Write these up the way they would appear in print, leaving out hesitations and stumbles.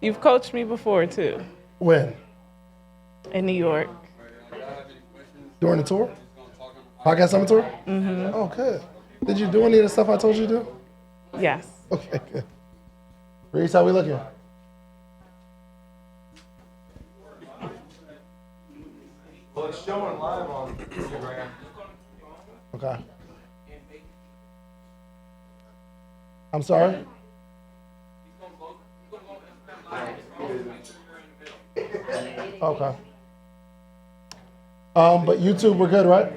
You've coached me before too, When? in New York. During the tour? Podcast Summit tour? Mm-hmm. Oh, good. Did you do any of the stuff I told you to do? Yes. Okay, good. Reese, how we looking? Well, it's showing live on Instagram. Okay. I'm sorry? Okay. But YouTube, we're good, right?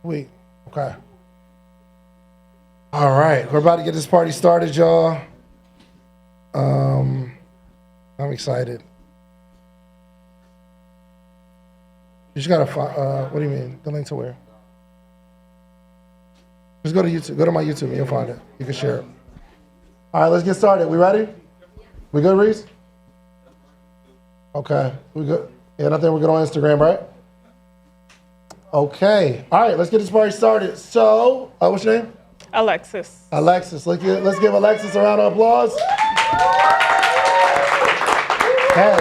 Sweet. Okay. All right, we're about to get this party started, y'all. I'm excited. You just gotta find, what do you mean? The link to where? Just go to YouTube. Go to my YouTube and you'll find it. You can share it. All right, let's get started. We ready? We good, Reese? Okay, we good? Yeah, I think we're good on Instagram, right? Okay. All right, let's get this party started. So, what's your name? Alexis. Alexis. Let's give Alexis a round of applause. Hey.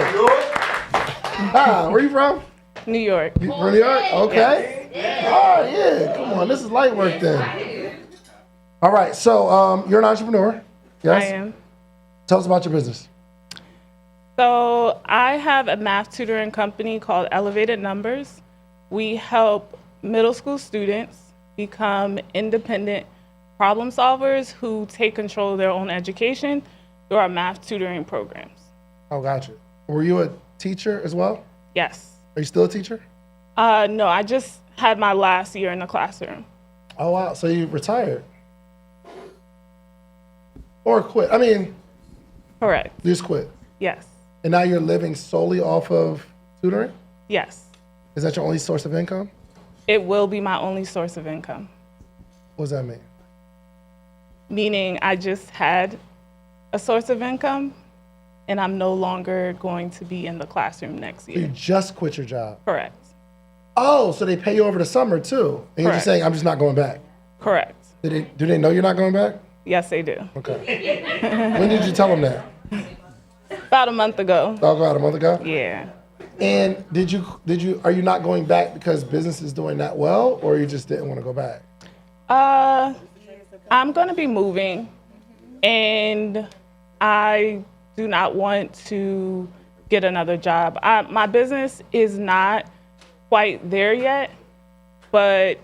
Where you from? New York. You from New York? Okay. Yeah. All right, yeah. Come on, this is light work then. All right, so you're an entrepreneur. Yes? I am. Tell us about your business. So I have a math tutoring company called Elevated Numbers. We help middle school students become independent problem solvers who take control of their own education through our math tutoring programs. Oh, gotcha. Were you a teacher as well? Yes. Are you still a teacher? No, I just had my last year in the classroom. Oh, wow. So you retired? Or quit? I mean, Correct. you just quit. Yes. And now you're living solely off of tutoring? Yes. Is that your only source of income? It will be my only source of income. What does that mean? Meaning I just had a source of income and I'm no longer going to be in the classroom next So you year. just quit your job? Correct. Oh, so they pay you over the summer too? And you're just Correct. saying, I'm just not going back? Correct. Do they know you're not going back? Yes, they do. Okay. When did you tell them that? About a month ago. Oh, about a month ago? Yeah. And are you not going back because business is doing that well, or you just didn't want to go back? I'm going to be moving and I do not want to get another job. My business is not quite there yet, but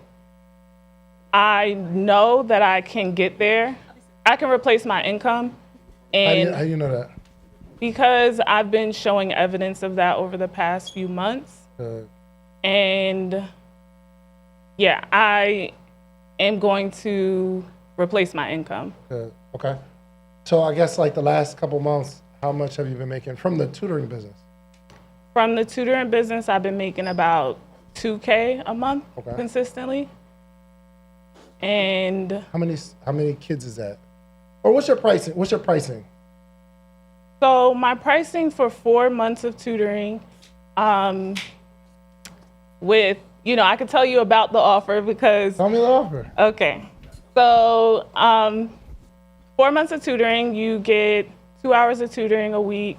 I know that I can get there. I can replace my income. And How do you know that? because I've been showing evidence of that over the past few months. And yeah, I am going to replace my income. Okay. So I guess like the last couple months, how much have you been making from the tutoring business? From the tutoring business, I've been making about $2K a month consistently. And How many kids is that? Or what's your pricing? so my pricing for 4 months of tutoring, with, I could tell you about the offer because, Tell me the offer. okay. So 4 months of tutoring, you get 2 hours of tutoring a week,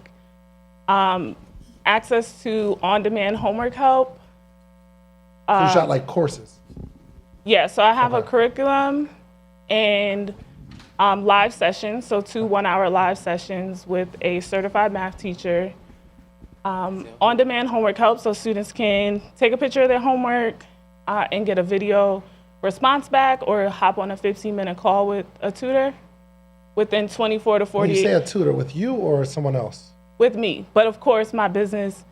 access to on-demand homework help. So you shot like courses. Yeah, so I have a curriculum and live sessions, so 2 one-hour live sessions with a certified math teacher. On-demand homework help, so students can take a picture of their homework and get a video response back or hop on a 15-minute call with a tutor within 24 to When 48. you say a tutor, with you or someone else? With me, but of course my business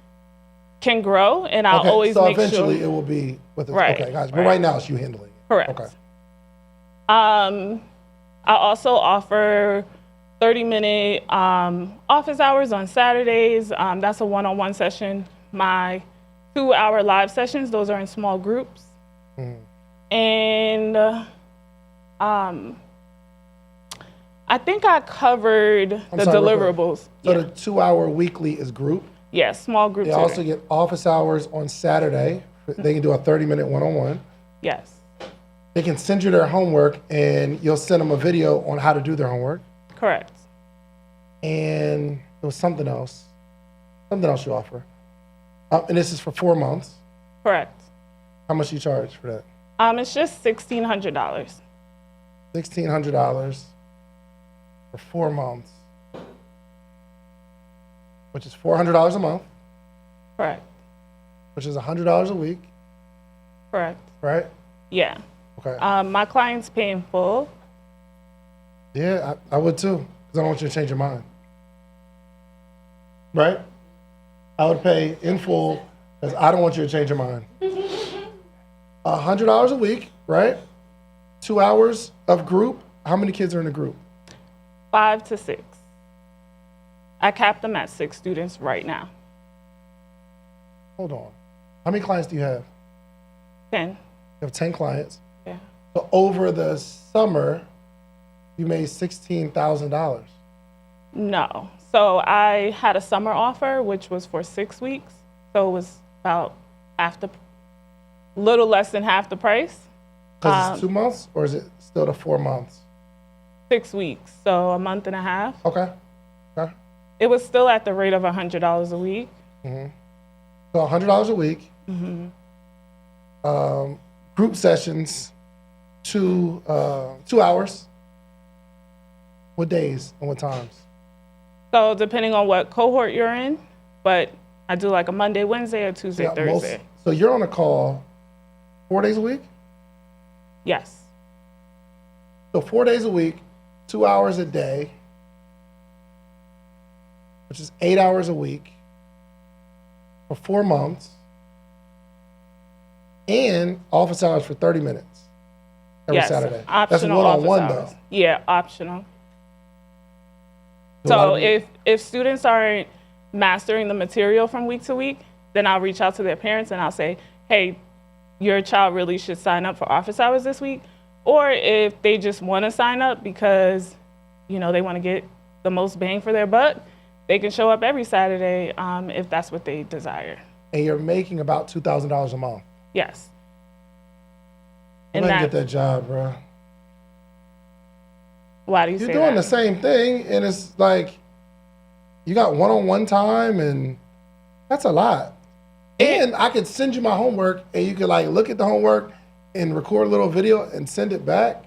can grow and I'll always so make eventually sure. it will be with us. Right, Okay, gotcha. But right. right now it's you handling it. Correct. Okay. I also offer 30-minute office hours on Saturdays. That's a one-on-one session. My 2-hour live sessions, those are in small groups. And I think I covered the sorry, real quick. deliverables. So the 2-hour weekly is group. Yeah, small group They tutoring. also get office hours on Saturday. They can do a 30-minute one-on-one. Yes, They can send you their homework and you'll send them a video on how to do their homework. correct. and there was something else you offer. And this is for 4 months. Correct. How much do you charge for that? It's just $1,600. $1,600 for 4 months, which is $400 a month, Correct. which is $100 a week, Correct. right? Yeah. Okay. My clients pay in full. Yeah, I would too, because I don't want you to change your mind. Right? I would pay in full, because I don't want you to change your mind. $100 a week, right? 2 hours of group. How many kids are in a group? 5 to 6. I cap them at 6 students right now. Hold on. How many clients do you have? 10. You have 10 clients. Yeah. So over the summer, you made $16,000. No. So I had a summer offer, which was for 6 weeks. So it was about little less than half the price. Because it's 2 months, or is it still the 4 months? 6 weeks, so a month and a half. Okay. Okay. It was still at the rate of $100 a week. So $100 a week. Group sessions, 2 hours. What days and what times? So depending on what cohort you're in, but I do like a Monday, Wednesday, or Tuesday, Yeah, Thursday. so you're on a call 4 days a week? Yes. So 4 days a week, 2 hours a day, which is 8 hours a week for 4 months, and office hours for 30 minutes every Yes. Saturday. Optional That's one-on-one office hours. though. Yeah, optional. So a lot So of if students aren't mastering the material from week to week, then I'll reach out to their parents and I'll say, hey, your child really should sign up for office hours this week. Or if they just want to sign up because, they want to get the most bang for their buck, they can show up every Saturday if that's what they desire. and you're making about $2,000 a month. Yes. You And might get that job, bro. Why do you You're say doing the that? same thing, and it's like you got one-on-one time, and that's a lot. And I could send you my homework, and you could look at the homework and record a little video and send it back.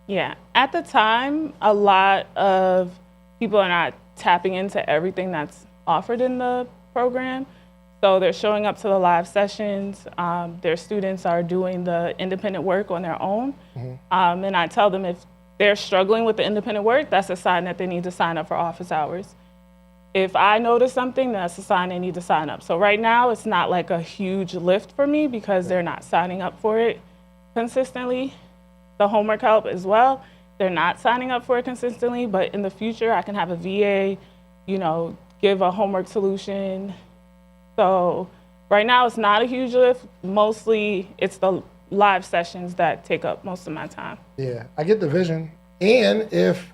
Yeah. At the time, a lot of people are not tapping into everything that's offered in the program. So they're showing up to the live sessions. Their students are doing the independent work on their own. And I tell them if they're struggling with the independent work, that's a sign that they need to sign up for office hours. If I notice something, that's a sign they need to sign up. So right now, it's not like a huge lift for me because they're not signing up for it consistently. The homework help as well, they're not signing up for it consistently, but in the future, I can have a VA, give a homework solution. So right now, it's not a huge lift. Mostly, it's the live sessions that take up most of my time. Yeah, I get the vision. And if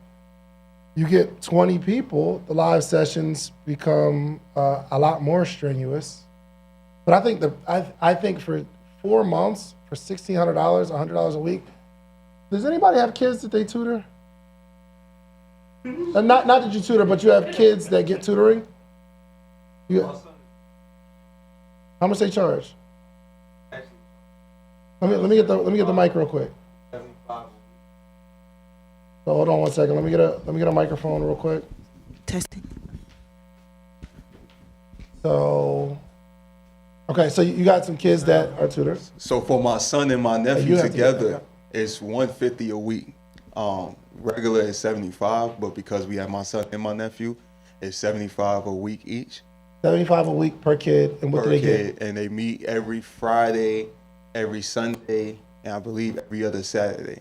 you get 20 people, the live sessions become a lot more strenuous. But I think for 4 months, for $1,600, $100 a week, does anybody have kids that they tutor? Not that you tutor, but you have kids that get tutoring? How much they charge? Let me get the mic real quick. So hold on one second. Let me get a microphone real quick. Testing. So, okay, so you got some kids that are tutors. So for my son and my You nephew have to get- together, okay. it's $150 a week. Regular is $75, but because we have my son and my nephew, it's $75 a week each 75 a week per kid, and what do per they get? kid, and they meet every Friday, every Sunday, and I believe every other Saturday.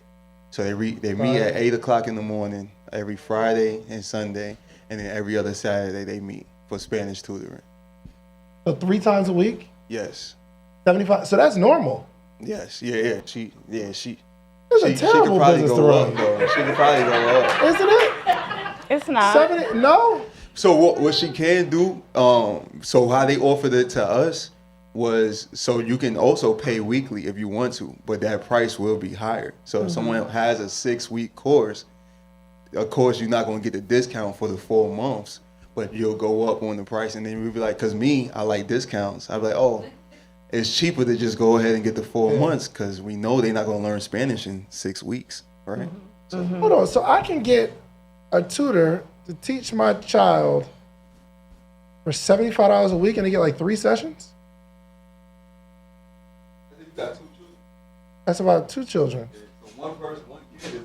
So they meet at 8 o'clock in the morning every Friday and Sunday, and then every other Saturday they meet for Spanish tutoring. So 3 times a week, Yes, 75. So that's normal. yes, She That's a she could terrible probably business to go run, up though. She could probably go up. isn't it? It's not. 70? No. So what she can do, so how they offered it to us was, so you can also pay weekly if you want to, but that price will be higher. So if someone has a 6-week course, of course, you're not going to get the discount for the 4 months, but you'll go up on the price. And then you'll be like, because me, I like discounts. I'll be like, oh, it's cheaper to just go ahead and get the 4 months because we know they're not going to learn Spanish in 6 weeks, right? So, Hold on. So I can get a tutor to teach my child for $75 a week and they get like 3 sessions? You got 2 children. That's about 2 children. So one person, one kid is 100.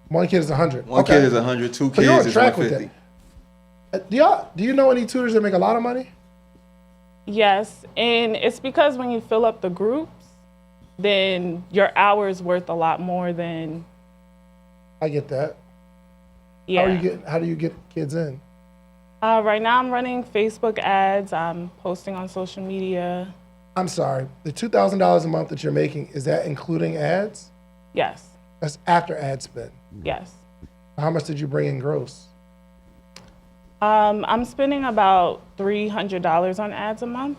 One kid is 100. one kid is 100, 2 So you're on kids is track with 150. that. Do you know any tutors that make a lot of money? Yes, and it's because when you fill up the groups, then your hour's worth a lot more than, I get that. yeah. How do you get kids in? Right now I'm running Facebook ads, I'm posting on social media. I'm sorry. The $2,000 a month that you're making, is that including ads? Yes, That's after ad spend. yes. How much did you bring in gross? I'm spending about $300 on ads a month.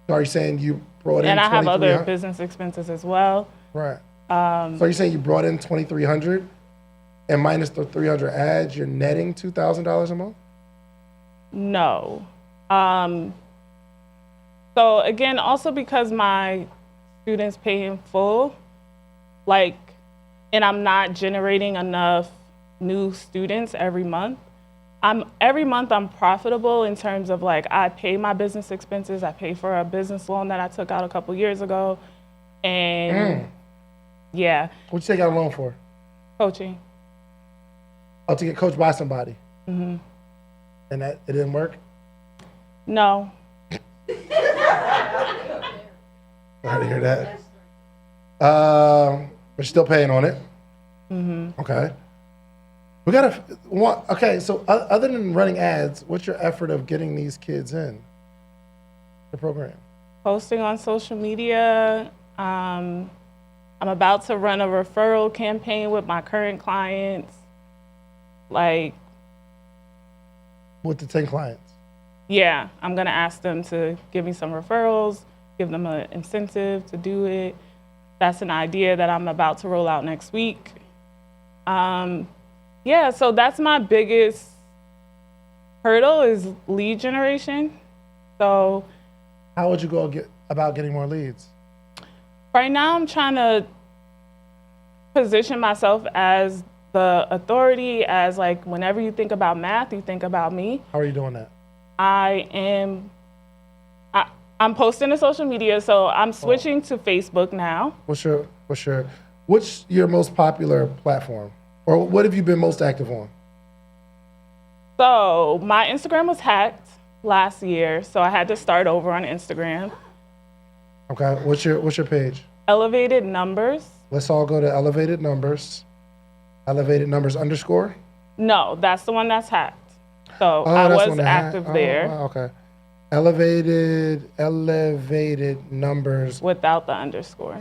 So are you saying you brought in And I have other 2,300? business expenses as well. Right. So you're saying you brought in 2,300 and minus the 300 ads, you're netting $2,000 a month? No. So again, also because my students pay in full, like, and I'm not generating enough new students every month. Every month I'm profitable in terms of like I pay my business expenses. I pay for a business loan that I took out a couple years ago, and yeah, What'd you take out a loan for? coaching. Oh, to get coached by somebody. Mm-hmm. And that it didn't work? No, Sorry to hear that. But you're still paying on it. Mm-hmm. Okay. Okay, so other than running ads, what's your effort of getting these kids in the program? posting on social media. I'm about to run a referral campaign with my current clients. Like, With the 10 clients? yeah, I'm gonna ask them to give me some referrals, give them an incentive to do it. That's an idea that I'm about to roll out next week. Yeah, so that's my biggest hurdle is lead generation. So How would you go about getting more leads? right now I'm trying to position myself as the authority, as like whenever you think about math, you think about me. How are you doing that? I'm posting to social media, so I'm switching to Facebook now. What's your most popular platform? Or what have you been most active on? So my Instagram was hacked last year, so I had to start over on Instagram. Okay, what's your page? Elevated Numbers. Let's all go to elevated numbers. Elevated numbers _? No, that's the one that's hacked. So Oh, I that's was one that active there wow, okay. Elevated numbers without the underscore.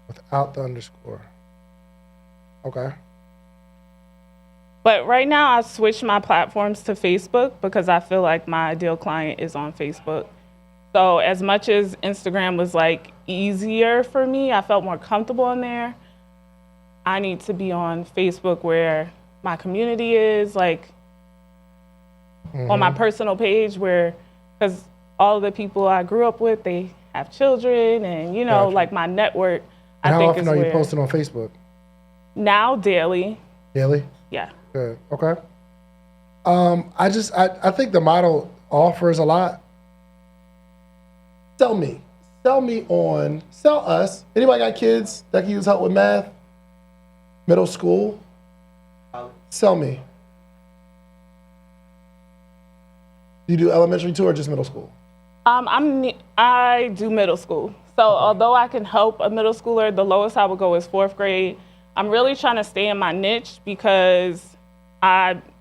without the underscore. Okay. But right now I switched my platforms to Facebook because I feel like my ideal client is on Facebook. So as much as Instagram was like easier for me, I felt more comfortable on there. I need to be on Facebook where my community is, like on my personal page where, because all of the people I grew up with, they have children and, you know, Gotcha. like my network, And I how think often is are you where. posting on Facebook? Now daily, Daily? yeah. Good. Okay. I think the model offers a lot. Sell us. Anybody got kids that can use help with math? Middle school? Sell me. Do you do elementary too or just middle school? I do middle school. So although I can help a middle schooler, the lowest I would go is 4th grade. I'm really trying to stay in my niche because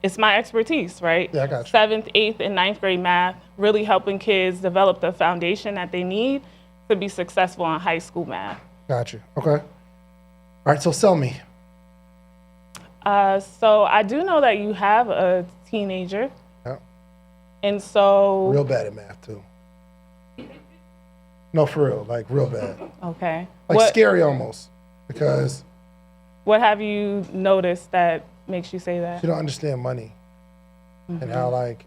it's my expertise, right? Yeah, I got you. 7th, 8th, and 9th grade math, really helping kids develop the foundation that they need to be successful in high school math. Got you. Okay. All right, so sell me. So I do know that you have a teenager, Yeah. and so, Real bad at math too. No, for real, like real bad. okay. Like What scary almost. Because have you noticed that makes you say that? She don't understand money and how like,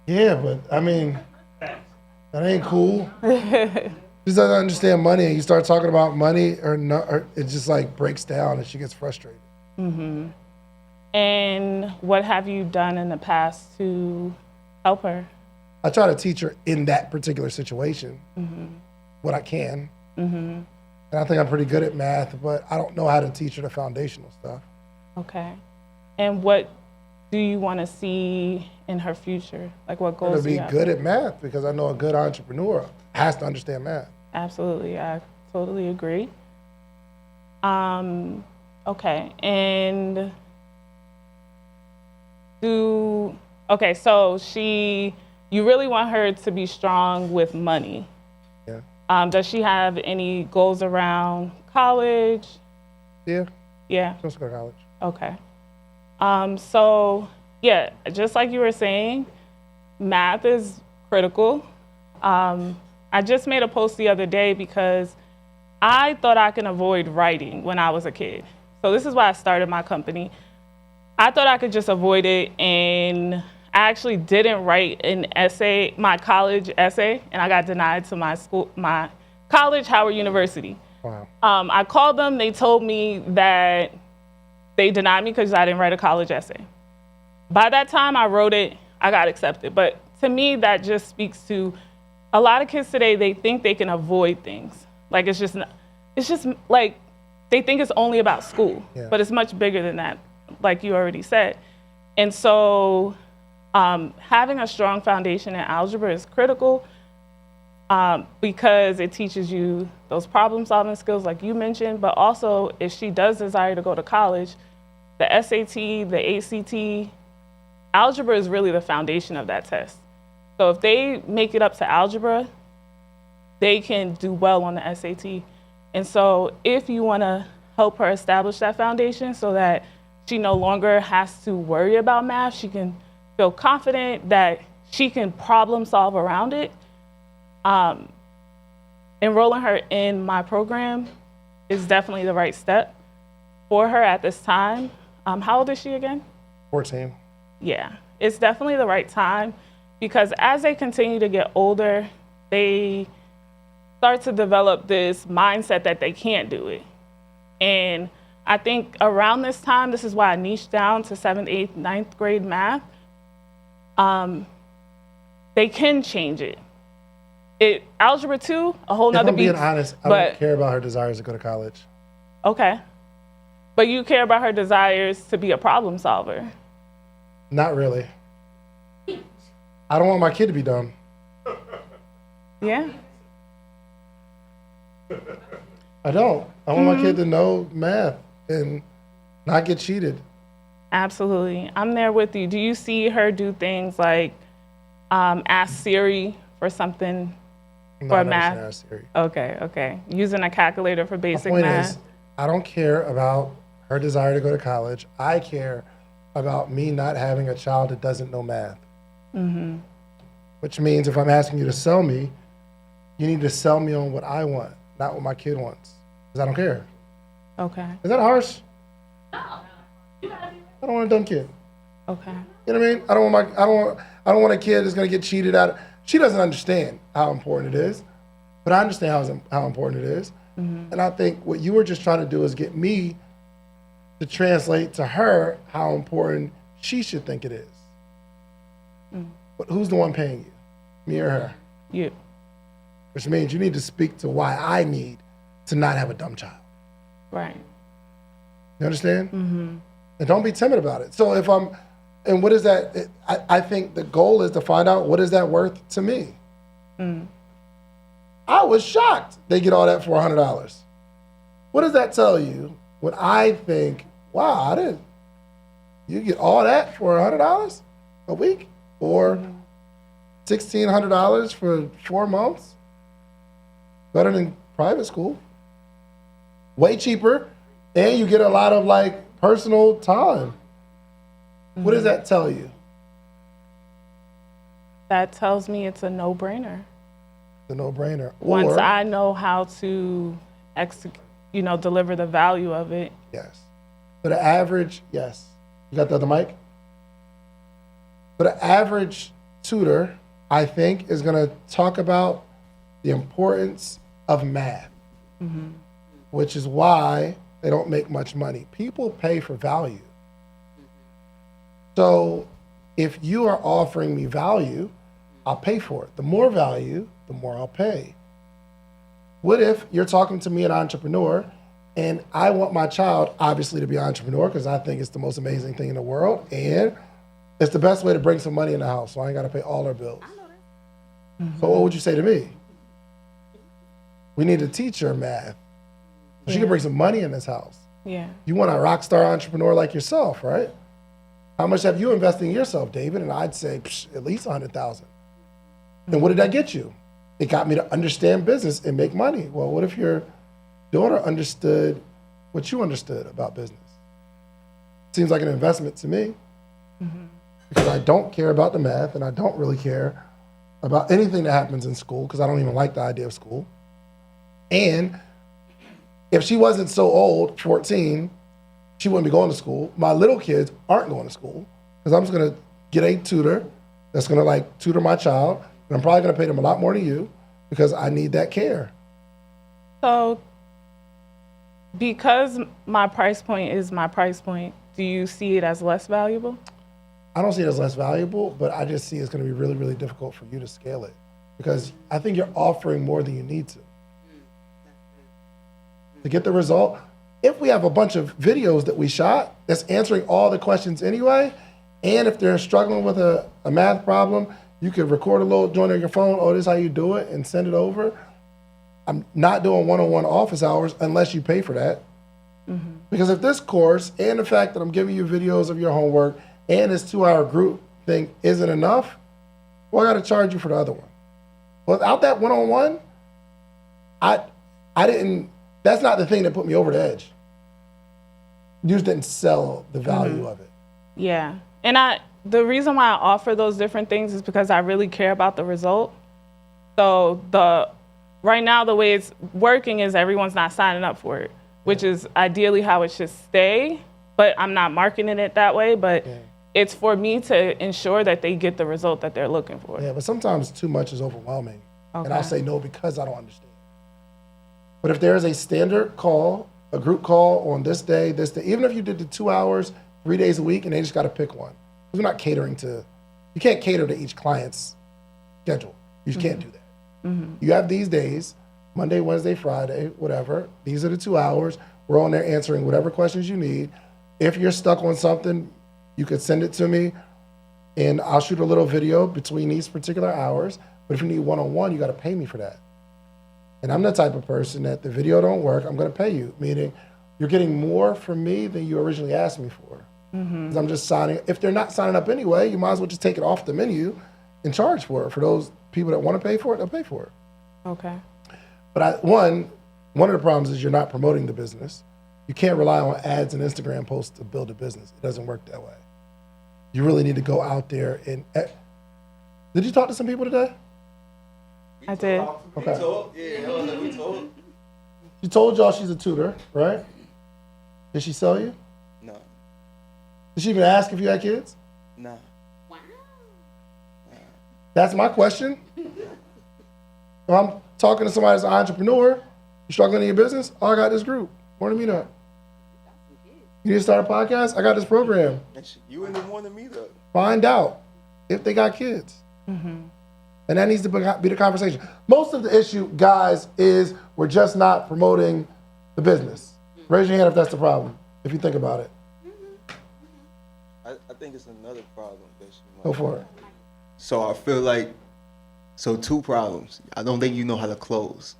yeah, but I mean, that ain't cool. She doesn't understand money, and you start talking about money, or it just like breaks down, and she gets frustrated. And what have you done in the past to help her? I try to teach her in that particular situation what I can, and I think I'm pretty good at math, but I don't know how to teach her the foundational stuff. Okay. And what do you want to see in her future? Like what goals To do be you have? good at math, because I know a good entrepreneur has to understand math. Absolutely, I totally agree. Okay, and so you really want her to be strong with money. Yeah. Does she have any goals around college? Yeah. Yeah. Just go to college. Okay. So yeah, just like you were saying, math is critical. I just made a post the other day because I thought I could avoid writing when I was a kid. So this is why I started my company. I thought I could just avoid it, and I actually didn't write an essay, my college essay, and I got denied to my college, Howard University. Wow. I called them, they told me that they denied me because I didn't write a college essay. By that time I wrote it, I got accepted. But to me, that just speaks to a lot of kids today, they think they can avoid things. Like it's just like, they think it's only about school, but it's much bigger than that, like you already said. And so having a strong foundation in algebra is critical because it teaches you those problem solving skills like you mentioned, but also if she does desire to go to college, the SAT, the ACT, algebra is really the foundation of that test. So if they make it up to algebra, they can do well on the SAT. And so if you want to help her establish that foundation so that she no longer has to worry about math, she can feel confident that she can problem solve around it, enrolling her in my program is definitely the right step for her at this time. How old is she again? 14. Yeah, it's definitely the right time because as they continue to get older, they start to develop this mindset that they can't do it. And I think around this time, this is why I niched down to 7th, 8th, 9th grade math. They can change it. Algebra 2, a whole If nother I'm being beast. honest, I don't care about her desires to go to college. Okay. But you care about her desires to be a problem solver. Not really. I don't want my kid to be dumb. Yeah. I don't. I want my kid to know math and not get cheated. Absolutely. I'm there with you. Do you see her do things like ask Siri for something for math? Okay. Using a calculator for basic My point math. is, I don't care about her desire to go to college. I care about me not having a child that doesn't know math. Mm-hmm. Which means if I'm asking you to sell me, you need to sell me on what I want, not what my kid wants. Because I don't care. Okay. Is that harsh? No. I don't want a dumb kid. Okay. You know what I mean? I don't want a kid that's gonna get cheated out. She doesn't understand how important it is, but I understand how important it is. Mm-hmm. And I think what you were just trying to do is get me to translate to her how important she should think it is. Mm. But who's the one paying you? Me or her? You. Which means you need to speak to why I need to not have a dumb child. Right. You understand? Mm-hmm. And don't be timid about it. So and what is that? I think the goal is to find out what is that worth to me. Mm. I was shocked they get all that for $100. What does that tell you? When I think, wow, you get all that for $100 a week? Or $1,600 for 4 months? Better than private school. Way cheaper, and you get a lot of personal time. Mm-hmm. What does that tell you? That tells me it's a no-brainer. It's a no-brainer. Once I know how to deliver the value of it. Yes. But an average, yes. You got the other mic? But an average tutor, I think, is going to talk about the importance of math, which is why they don't make much money. People pay for value. So if you are offering me value, I'll pay for it. The more value, the more I'll pay. What if you're talking to me, an entrepreneur, and I want my child, obviously, to be an entrepreneur because I think it's the most amazing thing in the world, and it's the best way to bring some money in the house, so I ain't got to pay all our bills. So what would you say to me? We need to teach her math. She can bring some money in this house. Yeah. You want a rock star entrepreneur like yourself, right? How much have you invested in yourself, David? And I'd say at least 100,000. And what did that get you? It got me to understand business and make money. Well, what if your daughter understood what you understood about business? Seems like an investment to me because I don't care about the math and I don't really care about anything that happens in school because I don't even like the idea of school. And if she wasn't so old, 14, she wouldn't be going to school. My little kids aren't going to school because I'm just going to get a tutor that's going to like tutor my child. And I'm probably going to pay them a lot more than you because I need that care. So because my price point is my price point, do you see it as less valuable? I don't see it as less valuable, but I just see it's going to be really, really difficult for you to scale it because I think you're offering more than you need to. To get the result, if we have a bunch of videos that we shot that's answering all the questions anyway, and if they're struggling with a math problem, you could record a little joint on your phone, oh, this is how you do it, and send it over. I'm not doing one-on-one office hours unless you pay for that. Because if this course and the fact that I'm giving you videos of your homework and this 2-hour group thing isn't enough, well, I got to charge you for the other one. Without that one-on-one, I didn't, that's not the thing that put me over the edge. You just didn't sell the value of it. Yeah. And the reason why I offer those different things is because I really care about the result. So right now the way it's working is everyone's not signing up for it, which is ideally how it should stay, but I'm not marketing it that way, but it's for me to ensure that they get the result that they're looking for. Yeah, but sometimes too much is overwhelming. Okay. And I'll say no because I don't understand. But if there is a standard call, a group call on this day, even if you did the 2 hours, 3 days a week, and they just got to pick one. We're not catering to, you can't cater to each client's schedule. You just can't do that. You have these days, Monday, Wednesday, Friday, whatever. These are the 2 hours. We're on there answering whatever questions you need. If you're stuck on something, you could send it to me and I'll shoot a little video between these particular hours. But if you need one-on-one, you got to pay me for that. And I'm the type of person that the video don't work, I'm going to pay you, meaning you're getting more from me than you originally asked me for. Because I'm just signing. If they're not signing up anyway, you might as well just take it off the menu and charge for it. For those people that want to pay for it, they'll pay for it. Okay. But one of the problems is you're not promoting the business. You can't rely on ads and Instagram posts to build a business. It doesn't work that way. You really need to go out there and. Did you talk to some people today? I did. Okay. We told. She told y'all she's a tutor, right? Did she sell you? No. Did she even ask if you had kids? Nah. That's my question. If I'm talking to somebody that's an entrepreneur, you struggling in your business, oh, I got this group. Morning Meetup. You need to start a podcast? I got this program. You in the Morning Meetup. Find out if they got kids. And that needs to be the conversation. Most of the issue, guys, is we're just not promoting the business. Raise your hand if that's the problem, if you think about it. I think it's another problem that she might. Go for it. So I feel like, two problems. I don't think you know how to close.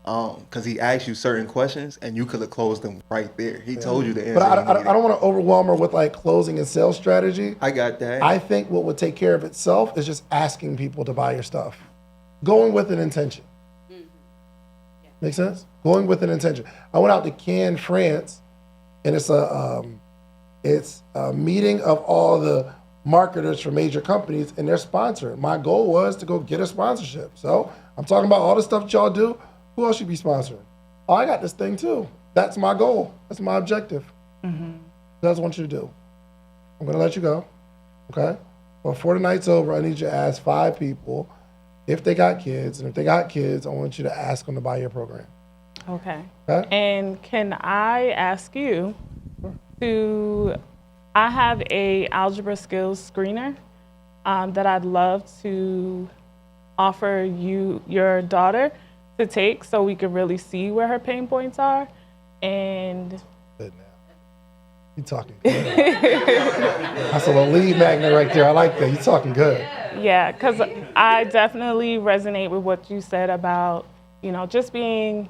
Because he asked you certain questions and you could have closed them right there. He told you the answer. But I don't want to overwhelm her with like closing and sales strategy. I got that. I think what would take care of itself is just asking people to buy your stuff. Going with an intention. Make sense? Going with an intention. I went out to Cannes, France, and it's a meeting of all the marketers for major companies, and they're sponsored. My goal was to go get a sponsorship. So I'm talking about all the stuff that y'all do. Who else should be sponsoring? Oh, I got this thing too. That's my goal. That's my objective. That's what I want you to do. I'm gonna let you go, okay? But before the night's over, I need you to ask 5 people if they got kids, and if they got kids, I want you to ask them to buy your program. Okay. Okay? And can I ask you I have a algebra skills screener that I'd love to offer your daughter to take so we could really see where her pain points are. And Good now. You talking good. That's a little lead magnet right there. I like that. You talking good. yeah, because I definitely resonate with what you said about, just being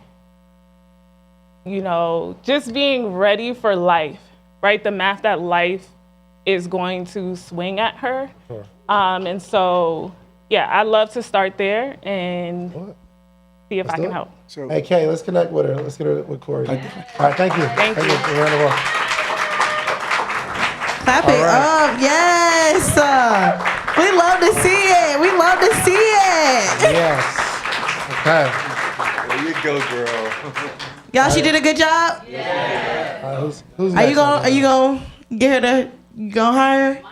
ready for life, right? The math that life is going to swing at her. Sure. And so, yeah, I'd love to start there and see if I do can it. help. So Hey, Kay, let's connect with her. Let's get her with Corey. All right, thank you. Thank you. Round of applause. Clap it up, yes. We love to see it. We love to see it. Yes. Okay. there you go, girl. Y'all, she did a good job. Who's Are next? you gonna get her to hire her?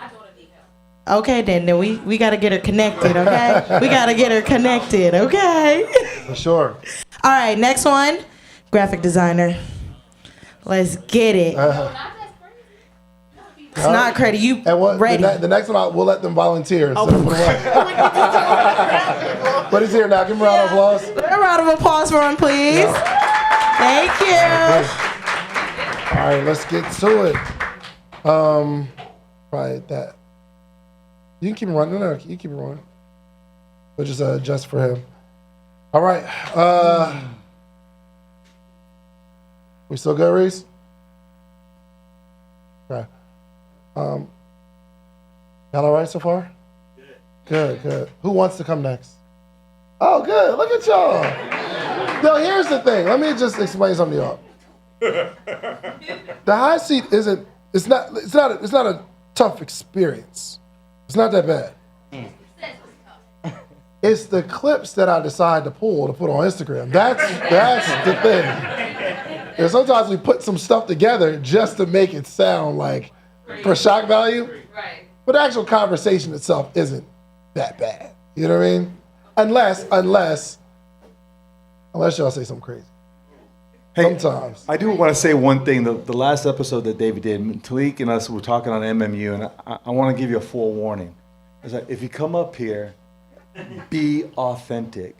Okay, then we gotta get her connected. Okay, we gotta get her connected. Okay. For sure. All right, next one, graphic designer. Let's get it. It's not credit. You And what? ready? The next one, we'll let them volunteer. So but he's here now. Give him a round of applause. A round of applause for him, please. Thank you. All right, let's get to it. Probably that. You can keep it running. No, you keep it running. We'll just adjust for him. All right. We still good, Reese? Okay. Y'all all right so far? Good. Who wants to come next? Oh, good. Look at y'all. Now, here's the thing. Let me just explain something to y'all. The hot seat isn't. It's not a tough experience. It's not that bad. It's the clips that I decide to pull to put on Instagram. That's the thing. And sometimes we put some stuff together just to make it sound like for shock value. Right. But the actual conversation itself isn't that bad. You know what I mean? Unless y'all say something crazy. Hey, Sometimes. I do want to say one thing. The last episode that David did, Talik and us were talking on MMU, and I want to give you a forewarning. It's like, if you come up here, be authentic.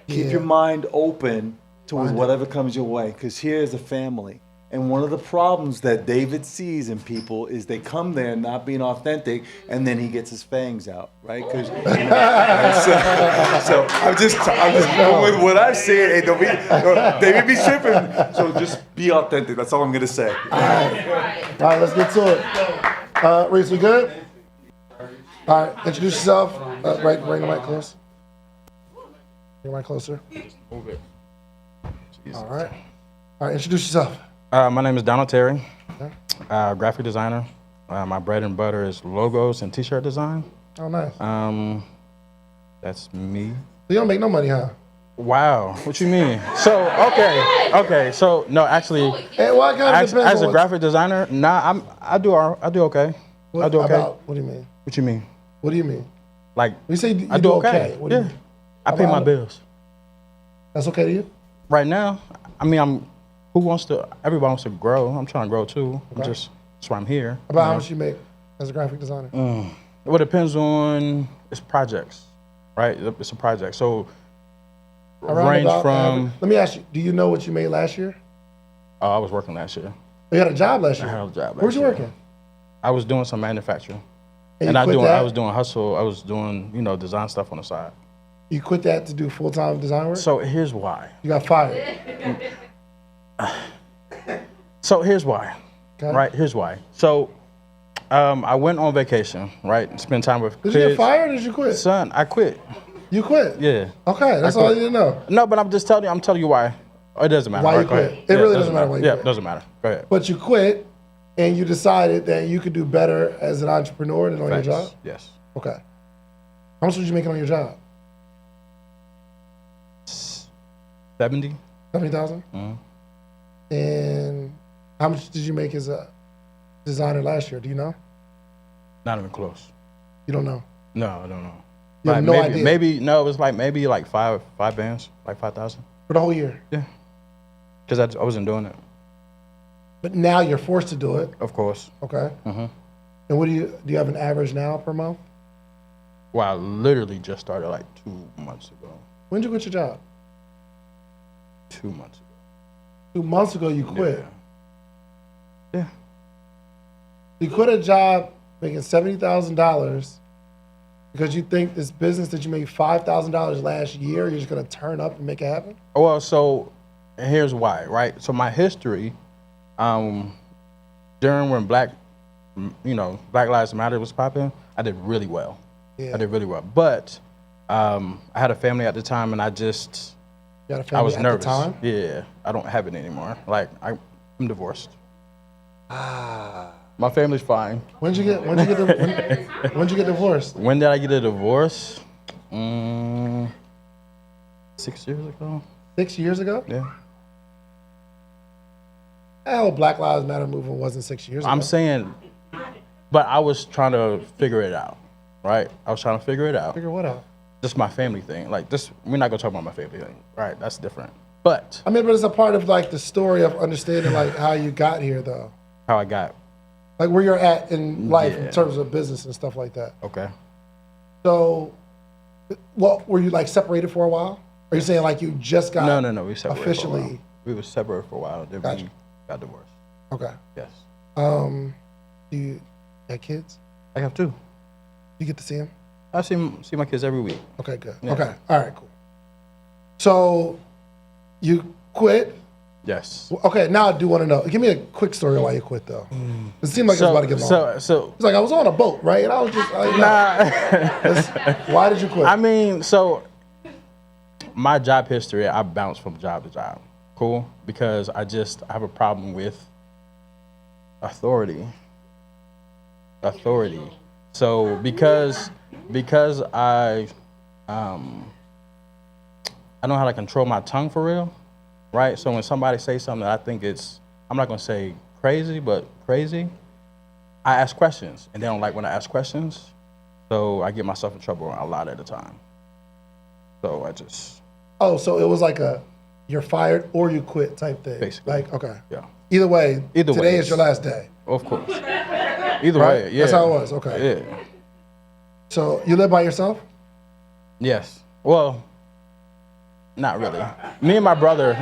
Keep your mind open to whatever comes your way, because here is a family. And one of the problems that David sees in people is they come there not being authentic, and then he gets his fangs out, right? Because so I'm just with what I'm saying. Hey, don't be, David be tripping. So just be authentic. That's all I'm gonna say. All right, let's get to it. Reese, we good? All right, introduce yourself. Bring the mic close. Bring the mic closer. Move it. All right, introduce yourself. My name is Donald Terry, graphic designer. My bread and butter is logos and t-shirt design. Oh, nice. That's me. You don't make no money, huh? Wow, what you mean? So, okay, so, no, actually, Hey, what kind of as depends a on graphic designer, I do okay. I do okay. what do you mean? What you mean? What do you mean? Like, You say you I do okay. What do you Yeah, mean? I pay my About- bills. That's okay to you? Right now, I mean, everybody wants to grow. I'm trying to grow too. Okay. That's why I'm here. About how much you make as a graphic designer? Well, it depends on its projects, right? It's a project. So, Around range about from, average. Let me ask you, do you know what you made last year? oh, I was working last year. You had a job last year? I had a job Where'd last you year. working? I was doing some manufacturing. And And you quit that? I was doing hustle. I was doing, design stuff on the side. You quit that to do full-time design work? So here's why. You got fired. Okay. Right? Here's why. So I went on vacation, right? And spend time with Did kids. you get fired or did you quit? Son, I quit. You quit? Yeah. Okay, that's I all I quit. need to know. No, but I'm telling you why. It doesn't matter. Why All you go ahead. quit. It really doesn't matter why you Yeah, quit. it doesn't matter. Go ahead. But you quit and you decided that you could do better as an entrepreneur than on your Facts. job? Yes. Okay. How much was you making on your job? 70. 70,000? And How much did you make as a designer last year? Do you know? Not even close. You don't know. No, I don't know. You have Like no maybe, idea. Maybe no, it was like maybe like five bands, like 5,000. For the whole year. Yeah, because I wasn't doing it. But now you're forced to do it. Of course. Okay. Mm-hmm. And what do you have an average now per month? Well, I literally just started like 2 months ago. When did you quit your job? 2 months ago. 2 months ago you quit. Yeah. You quit a job making $70,000 because you think this business that you made $5,000 last year, you're just gonna turn up and make it happen? Well, so here's why, right? So my history, during when Black Lives Matter was popping, I did really well. Yeah. I did really well. But I had a family at the time, and You had a I family was at nervous. the time? Yeah, I don't have it anymore. Like I'm divorced. Ah. My family's fine. When'd you get divorced? When did I get a divorce? 6 years ago. 6 years ago? Yeah. That whole Black Lives Matter movement wasn't 6 years ago. I'm saying, but I was trying to figure it out, right? I was trying to figure it out. Figure what out? Just my family thing. Like this, we're not gonna talk about my family thing, right? That's different. But I mean, but it's a part of like the story of understanding like how you got here though. how I got, Like where you're at in life in Yeah. terms of business and stuff like that. okay. So, what were you like separated for a while? Are you saying like you just got No, we separated for a officially? while. We were separated for a while. Then Gotcha. we got divorced. Okay. Yes. Do you have kids? I have two. You get to see them? I see my kids every week. Okay, good. Yeah. Okay, all right, cool. So, you quit. Yes. Okay, now I do want to know. Give me a quick story why you quit though. It seemed like it was about to get long. So It's like I was on a boat, right? And I was just like, why did you quit? I mean, so my job history, I bounce from job to job. Cool? Because I have a problem with authority. So because I know how to control my tongue for real, right? So when somebody says something that I think I'm not gonna say crazy, but crazy, I ask questions, and they don't like when I ask questions. So I get myself in trouble a lot at the time. So I just Oh, so it was like you're fired or you quit type thing. Basically. Like, okay. yeah, Either way, Either today way, is your last day. of course. Either Right? way, yeah. That's how it was, okay. Yeah. So you live by yourself? Yes. Well, not really. Me and my brother.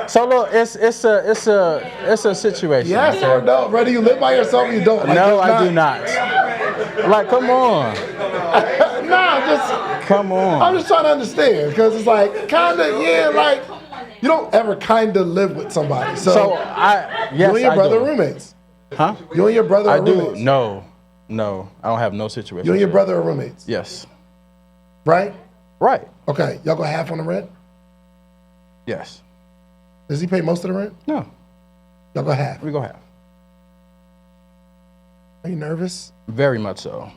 So look, it's a situation. Yes okay? or no? Brother, you live by yourself or you don't? Like, No, there's I do not. Like, come on. Come I'm on. just trying to understand because it's like like you don't ever kind of live with somebody. So, So yes, you and your I brother do. are roommates. Huh? You and your brother I are do. roommates. No, I don't have no situation. You and your brother are roommates, Yes. right? Right. Okay, y'all go half on the rent. Yes. Does he pay most of the rent? No. Y'all go half. We go half. Are you nervous? Very much so.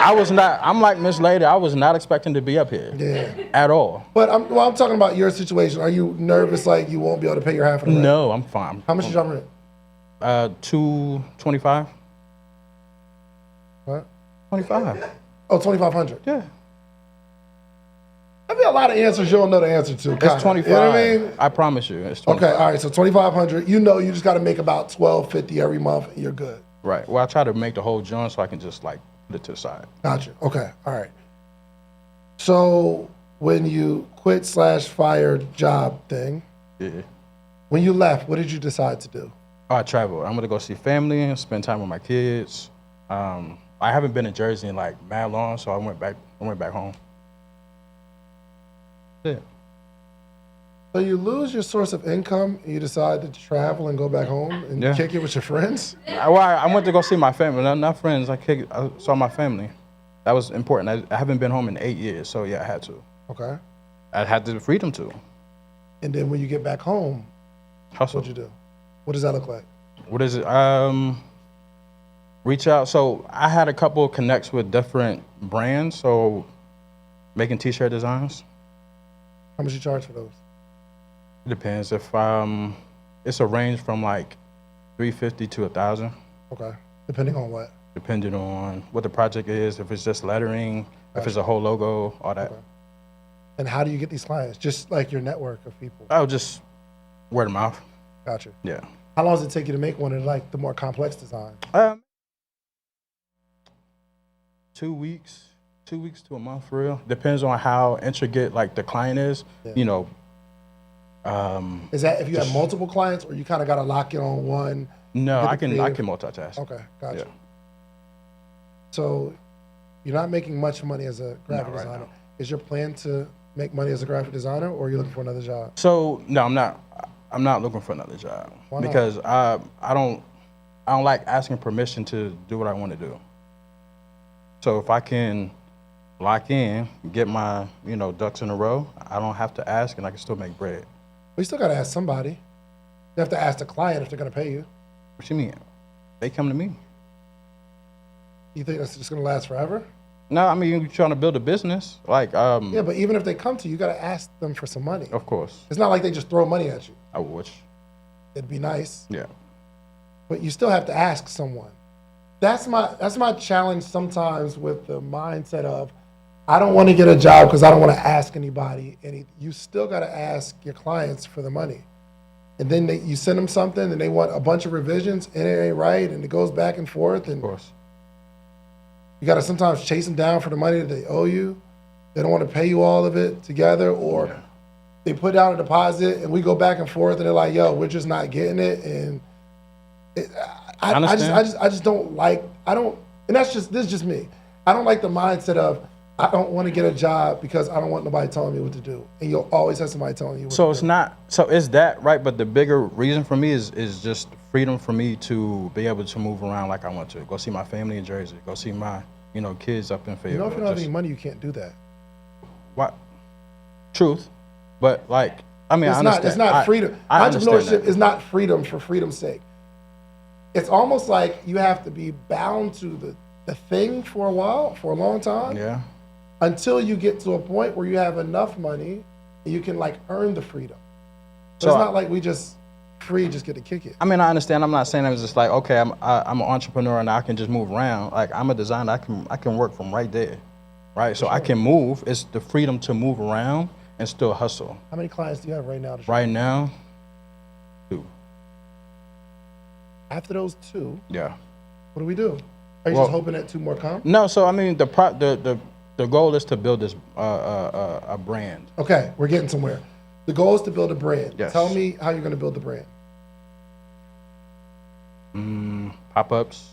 I'm like Miss Lady. I was not expecting to be up here. Yeah. At all. But I'm talking about your situation. Are you nervous like you won't be able to pay your half of the rent? No, I'm fine. How much is y'all rent? $225. What? 25. Oh, $2,500. Yeah. That'd be a lot of answers you don't know the answer to. Kinda. It's 25. You know what I mean? I promise you, it's 25. Okay, all right. So $2,500. You know, you just got to make about $1,250 every month, and you're good. Right. Well, I try to make the whole joint so I can just like put it to the side. Gotcha. Okay. All right. So when you quit / fired job thing, Yeah. when you left, what did you decide to do? I traveled. I'm gonna go see family and spend time with my kids. I haven't been in Jersey in like mad long, so I went back home. Yeah. So you lose your source of income, and you decide to travel and go back home and Yeah. kick it with your friends? I went to go see my family, not friends. I saw my family. That was important. I haven't been home in 8 years, so yeah, I had to. Okay. I had the freedom to. And then when you get back home, Hustle. what'd you do? What does that look like? What is it? Reach out. So I had a couple of connects with different brands, so making t-shirt designs. How much you charge for those? It depends. If it's a range from like 350 to 1,000, Okay. Depending on what? depending on what the project is, if it's just lettering, if it's a whole logo, all that. Okay. And how do you get these clients? Just like your network of people. I would just word of mouth. Gotcha. Yeah. How long does it take you to make one of like the more complex design? 2 weeks, 2 weeks to a month for real. Depends on how intricate like the client is. Yeah. You know. Is that if you have multiple clients, or you kind of got to lock in on one? No, get I the can creative? multitask. Okay, gotcha. Yeah. So you're not making much money as a graphic right designer. now. Is your plan to make money as a graphic designer, or are you looking for another job? So no, I'm not. I'm not looking for another job Why not? because I don't like asking permission to do what I want to do. So if I can lock in, get my ducks in a row, I don't have to ask, and I can still make bread. Well, you still got to ask somebody. You have to ask the client if they're going to pay you. What you mean? They come to me. You think that's just going to last forever? No, I mean you're trying to build a business, like Yeah, but even if they come to you, you got to ask them for some money. Of course, It's not like they just throw money at you. I wish. It'd be nice, Yeah. but you still have to ask someone. That's my challenge sometimes with the mindset of, I don't want to get a job because I don't want to ask anybody. You still got to ask your clients for the money. And then you send them something and they want a bunch of revisions and it ain't right and it goes back and forth. And Of course. you got to sometimes chase them down for the money that they owe you. They don't want to pay you all of it together, or they put down a deposit and we go back and forth and they're like, yo, we're just not getting it. And I just don't like, and this is just me. I don't like the mindset of, I don't want to get a job because I don't want nobody telling me what to do. And you'll always have somebody telling you what So to it's do. not, so it's that, right? But the bigger reason for me is just freedom for me to be able to move around like I want to. Go see my family in Jersey. Go see my, kids up in Fayetteville. If you don't have any money, you can't do that. What? Truth. But like, I mean, I understand. It's not freedom. I understand Entrepreneurship that. is not freedom for freedom's sake. It's almost like you have to be bound to the thing for a while, for a long time. Yeah. Until you get to a point where you have enough money and you can like earn the freedom. So So it's not like we just just get to kick it. I mean, I understand. I'm not saying it's just like, okay, I'm an entrepreneur and I can just move around. Like, I'm a designer. I can work from right there, right? So I can move. It's the freedom to move around and still hustle. How many clients do you have right now? Right now, 2. After those 2, Yeah. what do we do? Are you Well- just hoping that 2 more come? No, so I mean, the goal is to build this a brand. Okay, we're getting somewhere. The goal is to build a brand. Yes. Tell me how you're going to build the brand. Pop-ups.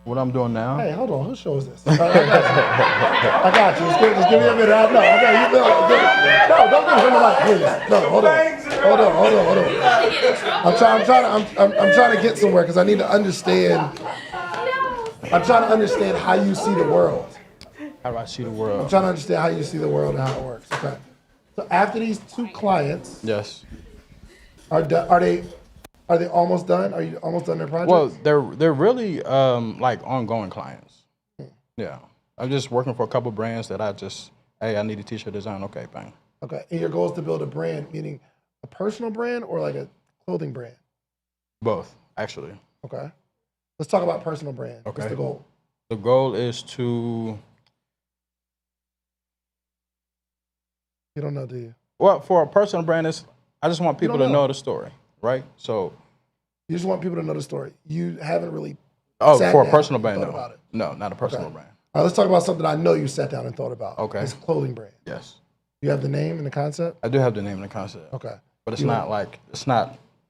What I'm doing now. Hey, hold on. Whose show is this? All right, I got you. Just give me a minute. I know. No, don't give him a mic, please. No, hold on. I'm trying to get somewhere because I need to understand. I'm trying to understand how you see the world. How do I see the I'm world? trying to understand how you see the world and how it works. Okay. So after these 2 clients, Yes. are they almost done? Are you almost done their project? Well, they're really like ongoing clients. Yeah. I'm just working for a couple brands that I need a t-shirt design. Okay, bang. Okay. And your goal is to build a brand, meaning a personal brand or like a clothing brand? Both, actually. Okay. Let's talk about personal brand. What's Okay. the goal? The goal is to, You don't know, do you? well, for a personal brand, I just want people to don't know. know the story, right? So, You just want people to know the story. You haven't really oh, sat for a down personal and brand, thought no. about it. No, not a personal Okay. brand. All right, let's talk about something I know you sat down and thought about. Okay. It's a clothing brand. Yes. You have the name and the concept? I do have the name and the concept. Okay. But it's You- not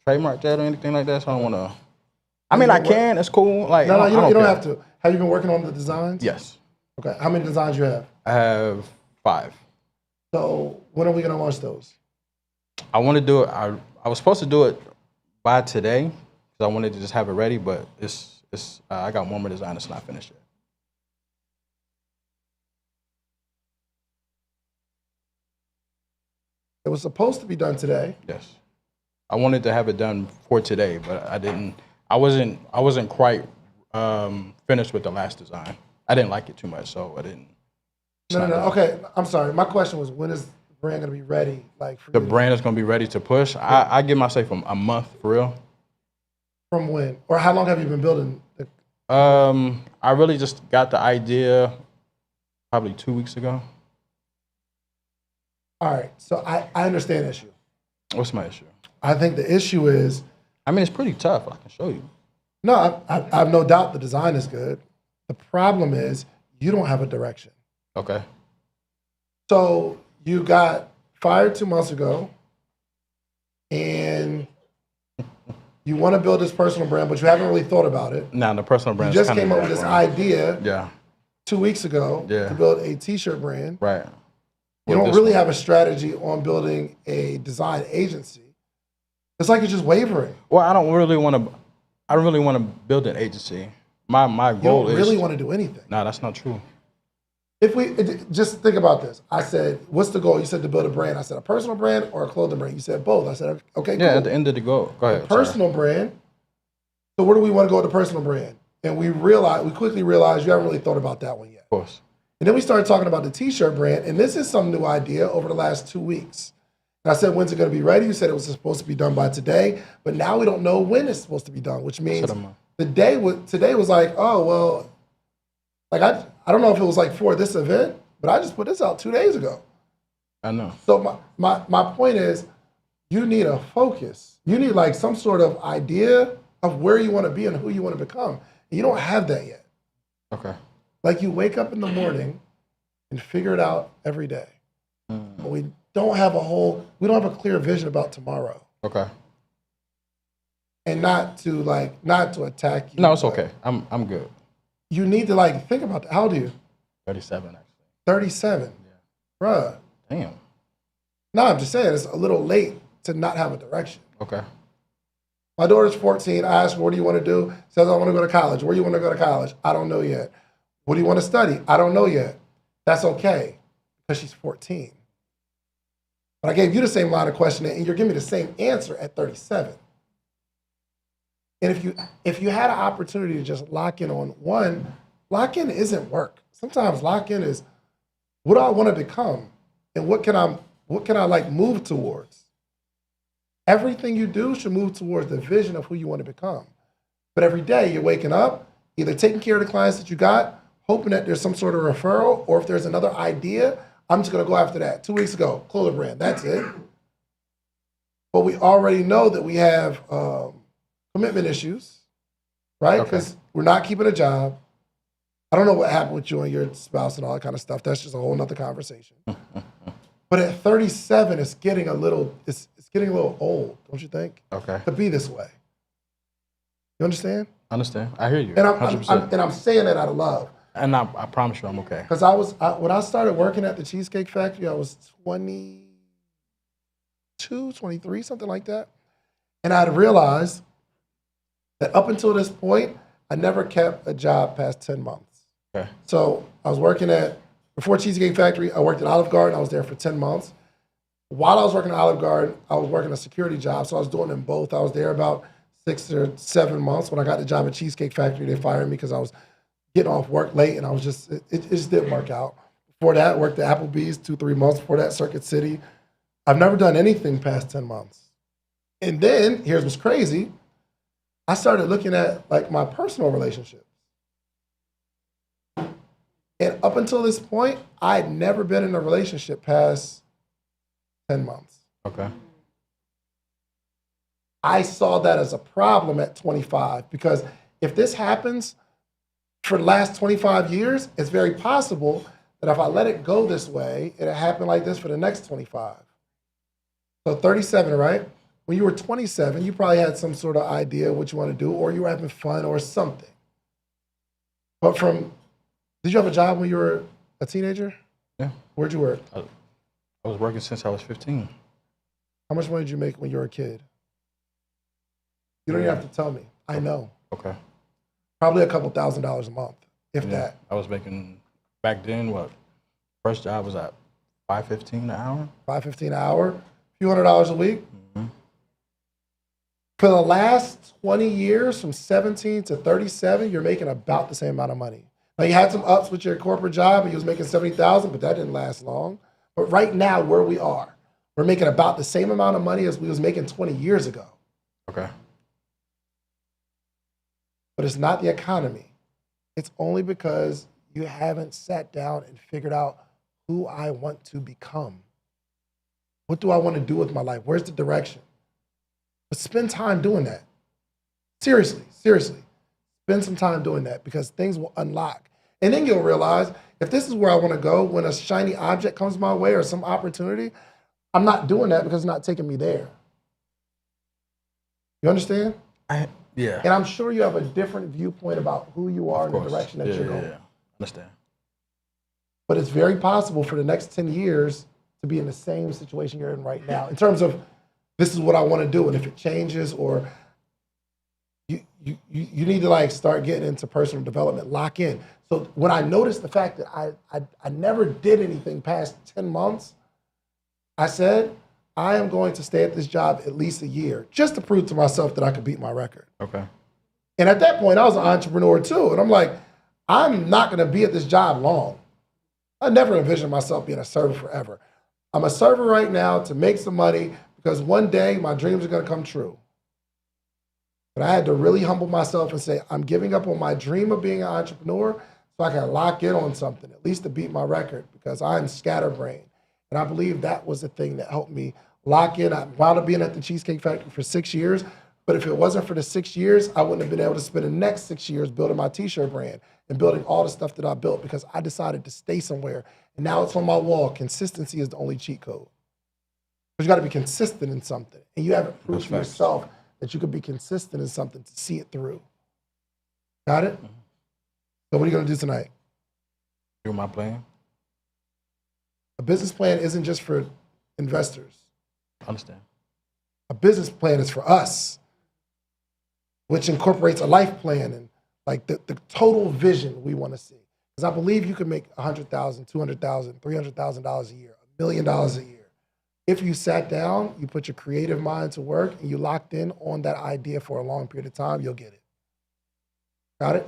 trademarked yet or anything like that, so I don't want to. I mean, I can. It's cool. Like, No, I you don't care. have to. Have you been working on the designs? Yes. Okay. How many designs you have? I have 5. So when are we going to launch those? I want to do it. I was supposed to do it by today because I wanted to just have it ready, but I got one more design that's not finished yet. It was supposed to be done today. Yes. I wanted to have it done for today, but I didn't. I wasn't quite finished with the last design. I didn't like it too much, so I didn't. No. Okay. I'm sorry. My question was, when is the brand gonna be ready? Like for The you to- brand is gonna be ready to push. I give myself a month for real. from when? Or how long have you been building the I really just got the idea probably 2 weeks ago. all right, so I understand the issue. What's my issue? I think the issue is I mean, it's pretty tough. I can show you. no, I have no doubt the design is good. The problem is you don't have a direction. Okay. So you got fired 2 months ago, and you want to build this personal brand, but you haven't really thought about it. Now the personal You brand just came up with this idea Yeah. 2 weeks ago Yeah. to build a t-shirt brand. Right. You Well, don't this really one. have a strategy on building a design agency. It's like you're just wavering. Well, I don't really want to. I don't really want to build an agency. My You goal don't is. really want to do anything. Nah, that's not true. Just think about this. I said, what's the goal? You said to build a brand. I said a personal brand or a clothing brand. You said both. I said, okay, Yeah. cool. At the end of the goal. Go ahead. sorry. Personal brand. So where do we want to go with the personal brand? And we quickly realized you haven't really thought about that one yet. Of course. And then we started talking about the t-shirt brand, and this is some new idea over the last 2 weeks. And I said, when's it going to be ready? You said it was supposed to be done by today, but now we don't know when it's supposed to be done, which means today was like, oh, well, like I don't know if it was like for this event, but I just put this out 2 days ago. I know. So my point is, you need a focus. You need like some sort of idea of where you want to be and who you want to become. And you don't have that yet. Okay. Like you wake up in the morning and figure it out every day. But we don't have a clear vision about tomorrow. Okay. And not to attack you. No, it's but okay. I'm good. You need to like think about that. How old are you? 37 actually. 37. Yeah. Bruh. Damn. No, I'm just saying it's a little late to not have a direction. Okay. My daughter's 14. I asked her, what do you want to do? Says, I want to go to college. Where do you want to go to college? I don't know yet. What do you want to study? I don't know yet. That's okay, because she's 14. But I gave you the same line of questioning, and you're giving me the same answer at 37. And if you had an opportunity to just lock in on one, lock in isn't work. Sometimes lock in is, what do I want to become? And what can I like move towards? Everything you do should move towards the vision of who you want to become. But every day you're waking up, either taking care of the clients that you got, hoping that there's some sort of referral, or if there's another idea, I'm just going to go after that. 2 weeks ago, clothing brand, that's it. But we already know that we have commitment issues, right? Because we're not keeping a job. I don't know what happened with you and your spouse and all that kind of stuff. That's just a whole nother conversation. But at 37, it's getting a little old, don't you think? Okay. To be this way. You understand? Understand. I hear you. And 100%. I'm saying that out of love. And I promise you I'm okay. Because when I started working at the Cheesecake Factory, I was 22, 23, something like that. And I had realized that up until this point, I never kept a job past 10 months. Okay. So I was before Cheesecake Factory, I worked at Olive Garden. I was there for 10 months. While I was working at Olive Garden, I was working a security job. So I was doing them both. I was there about 6 or 7 months. When I got the job at Cheesecake Factory, they fired me because I was getting off work late, and it just didn't work out. Before that, I worked at Applebee's 2-3 months. Before that, Circuit City. I've never done anything past 10 months. And then, here's what's crazy. I started looking at like my personal relationships. And up until this point, I had never been in a relationship past 10 months. Okay. I saw that as a problem at 25, because if this happens for the last 25 years, it's very possible that if I let it go this way, it'll happen like this for the next 25. So 37, right? When you were 27, you probably had some sort of idea what you want to do, or you were having fun or something. But did you have a job when you were a teenager? Yeah. Where'd you work? I was working since I was 15. How much money did you make when you were a kid? You don't even have to tell me. I know. Okay. Probably a couple $1,000s a month, if that. I was making, back then, first job was at $5.15 an hour. $5.15 an hour, a few $100s a week. Mm-hmm. For the last 20 years, from 17 to 37, you're making about the same amount of money. Now, you had some ups with your corporate job, and you was making $70,000, but that didn't last long. But right now, where we are, we're making about the same amount of money as we was making 20 years ago. Okay. But it's not the economy. It's only because you haven't sat down and figured out who I want to become. What do I want to do with my life? Where's the direction? But spend time doing that. Seriously. Spend some time doing that because things will unlock. And then you'll realize if this is where I want to go, when a shiny object comes my way or some opportunity, I'm not doing that because it's not taking me there. You understand? Yeah. And I'm sure you have a different viewpoint about who you are and the direction that you're going. Yeah. Understand. But it's very possible for the next 10 years to be in the same situation you're in right now in terms of this is what I want to do. And if it changes or you need to like start getting into personal development, lock in. So when I noticed the fact that I never did anything past 10 months, I said, I am going to stay at this job at least a year just to prove to myself that I could beat my record. Okay. And at that point, I was an entrepreneur too. And I'm like, I'm not going to be at this job long. I never envisioned myself being a server forever. I'm a server right now to make some money because one day my dreams are going to come true. But I had to really humble myself and say, I'm giving up on my dream of being an entrepreneur so I can lock in on something, at least to beat my record, because I'm scatterbrained. And I believe that was the thing that helped me lock in. I wound up being at the Cheesecake Factory for 6 years, but if it wasn't for the 6 years, I wouldn't have been able to spend the next 6 years building my t-shirt brand and building all the stuff that I built because I decided to stay somewhere. And now it's on my wall. Consistency is the only cheat code. But you got to be consistent in something. And you haven't proved to yourself that you could be consistent in something to see it through. Got it? So what are you going to do tonight? Do my plan. A business plan isn't just for investors. Understand. A business plan is for us, which incorporates a life plan and like the total vision we want to see. Because I believe you can make $100,000, $200,000, $300,000 a year, $1 million a year. If you sat down, you put your creative mind to work, and you locked in on that idea for a long period of time, you'll get it. Got it?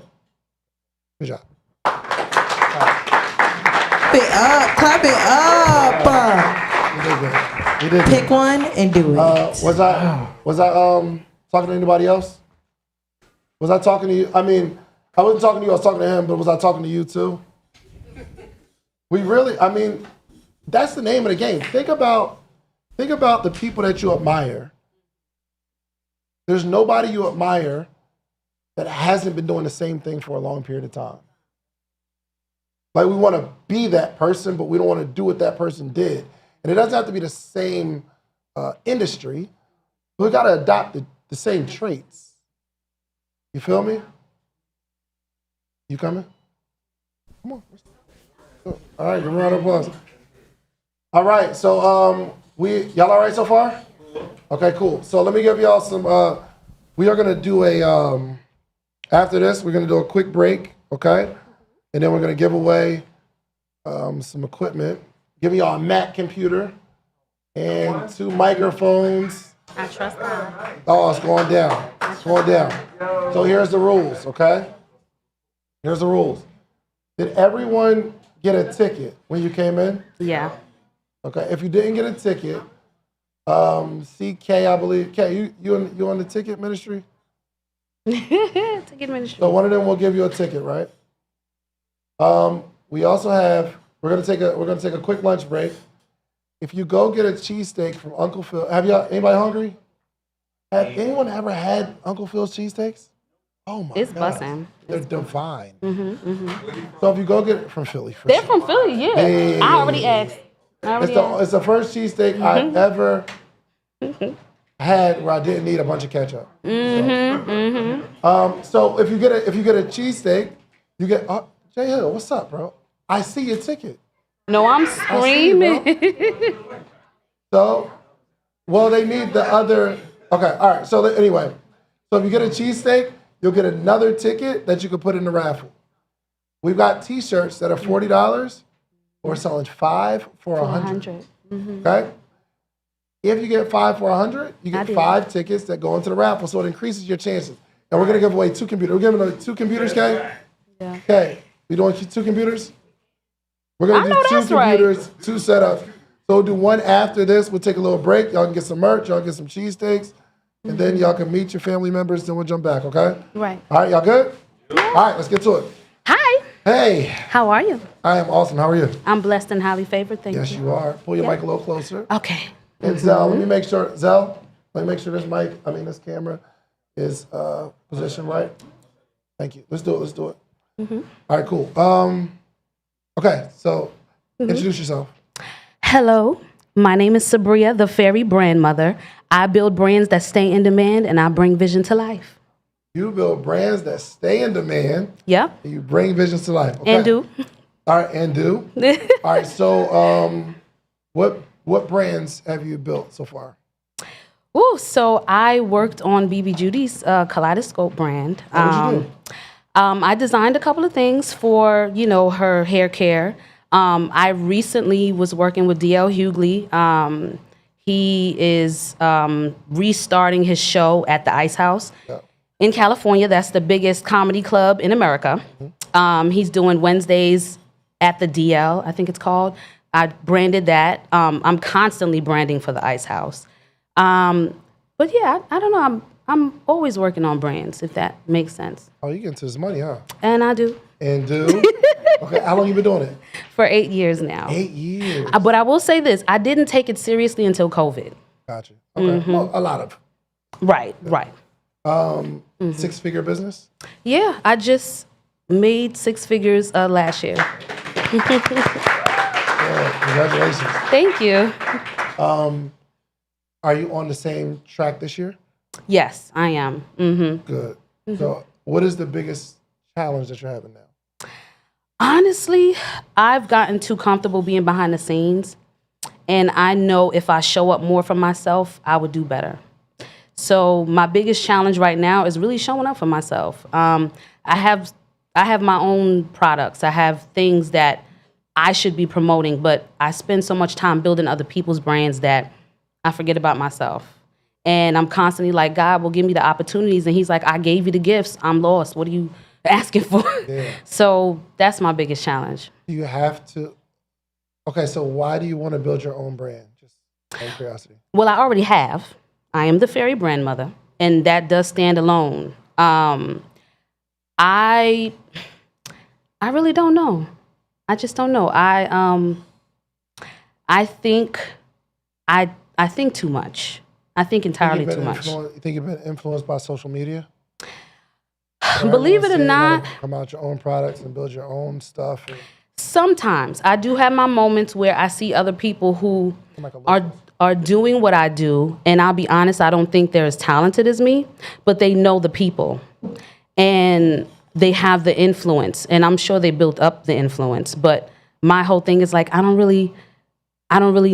Good job. Clap it up. You did good. You did good. Pick one and do it. Was I talking to anybody else? Was I talking to you? I mean, I wasn't talking to you, I was talking to him, but was I talking to you too? We really, I mean, that's the name of the game. Think about the people that you admire. There's nobody you admire that hasn't been doing the same thing for a long period of time. Like we want to be that person, but we don't want to do what that person did. And it doesn't have to be the same industry. We got to adopt the same traits. You feel me? You coming? Come on. All right, give a round of applause. All right, so y'all all right so far? Okay, cool. So let me give y'all some, we are gonna do after this, we're gonna do a quick break, okay? And then we're gonna give away some equipment. Giving y'all a Mac computer and 2 microphones. I trust God. Oh, it's going down. It's going down. So here's the rules, okay? Here's the rules. Did everyone get a ticket when you came in? Yeah. Okay, if you didn't get a ticket, CK, I believe, K, you on the ticket ministry? Ticket ministry. So one of them will give you a ticket, right? We also have, we're gonna take a quick lunch break. If you go get a cheesesteak from Uncle Phil, anybody hungry? Have anyone ever had Uncle Phil's cheesesteaks? Oh my God. It's bussin'. They're divine. So if you go get it from Philly, They're from Philly, yeah. Yeah. I already asked. It's the first cheesesteak I ever had where I didn't need a bunch of ketchup. So if you get a cheesesteak, you get Jay Hill, what's up, bro? I see your ticket. No, I'm I see you, bro. screaming. So, well, they need the other. Okay, all right. So anyway, so if you get a cheesesteak, you'll get another ticket that you can put in the raffle. We've got T-shirts that are $40. We're selling 5 for $100. Okay. If you get 5 for $100, you get 5 tickets that go into the raffle, so it increases your chances. And we're gonna give away 2 computers. We're giving away 2 computers, Kay? Yeah. Okay. We doing 2 computers? We're gonna I do know 2 that's right. computers, 2 setups. So we'll do one after this. We'll take a little break. Y'all can get some merch. Y'all get some cheesesteaks. And then y'all can meet your family members. Then we'll jump back, okay? Right. All right, y'all good? All right, let's get to it. Hi. Hey, How are you? I am awesome. How are you? I'm blessed and highly favored. Thank Yes, you. you are. Pull your mic a little closer. Okay. And Zell, let me make sure, this mic, this camera is positioned right. Thank you. Let's do it. All right, cool. Okay, so introduce yourself. Hello. My name is Sabria, the fairy brand mother. I build brands that stay in demand and I bring vision to life. You build brands that stay in demand. Yep. And you bring visions to life. Okay. And do. All right, and do. All right, so what brands have you built so far? Ooh, so I worked on BB Judy's Kaleidoscope brand. What did you do? I designed a couple of things for, her hair care. I recently was working with D.L. Hughley. He is restarting his show at the Ice House in California. That's the biggest comedy club in America. He's doing Wednesdays at the DL, I think it's called. I branded that. I'm constantly branding for the Ice House. But yeah, I don't know. I'm always working on brands, if that makes sense. Oh, you get into this money, huh? And I do. And do. Okay, how long you been doing it? For 8 years now. 8 years. But I will say this, I didn't take it seriously until COVID. Gotcha. Okay, well, a lot of. Right. 6-figure business? Yeah, I just made 6 figures last year. Yeah, congratulations. Thank you. Are you on the same track this year? Yes, I am. Good. So what is the biggest challenge that you're having now? Honestly, I've gotten too comfortable being behind the scenes. And I know if I show up more for myself, I would do better. So my biggest challenge right now is really showing up for myself. I have my own products. I have things that I should be promoting, but I spend so much time building other people's brands that I forget about myself. And I'm constantly like, God will give me the opportunities. And he's like, I gave you the gifts. I'm lost. What are you asking for? Yeah. So that's my biggest challenge. Do you have to? Okay, so why do you want to build your own brand? Just out of curiosity. Well, I already have. I am the fairy brand mother, and that does stand alone. I really don't know. I just don't know. I think too much. I think entirely too much. You think you've been influenced by social media? Believe it or not, come out your own products and build your own stuff. sometimes I do have my moments where I see other people who are doing what I do, and I'll be honest, I don't think they're as talented as me, but they know the people, and they have the influence, and I'm sure they built up the influence. But my whole thing is like I don't really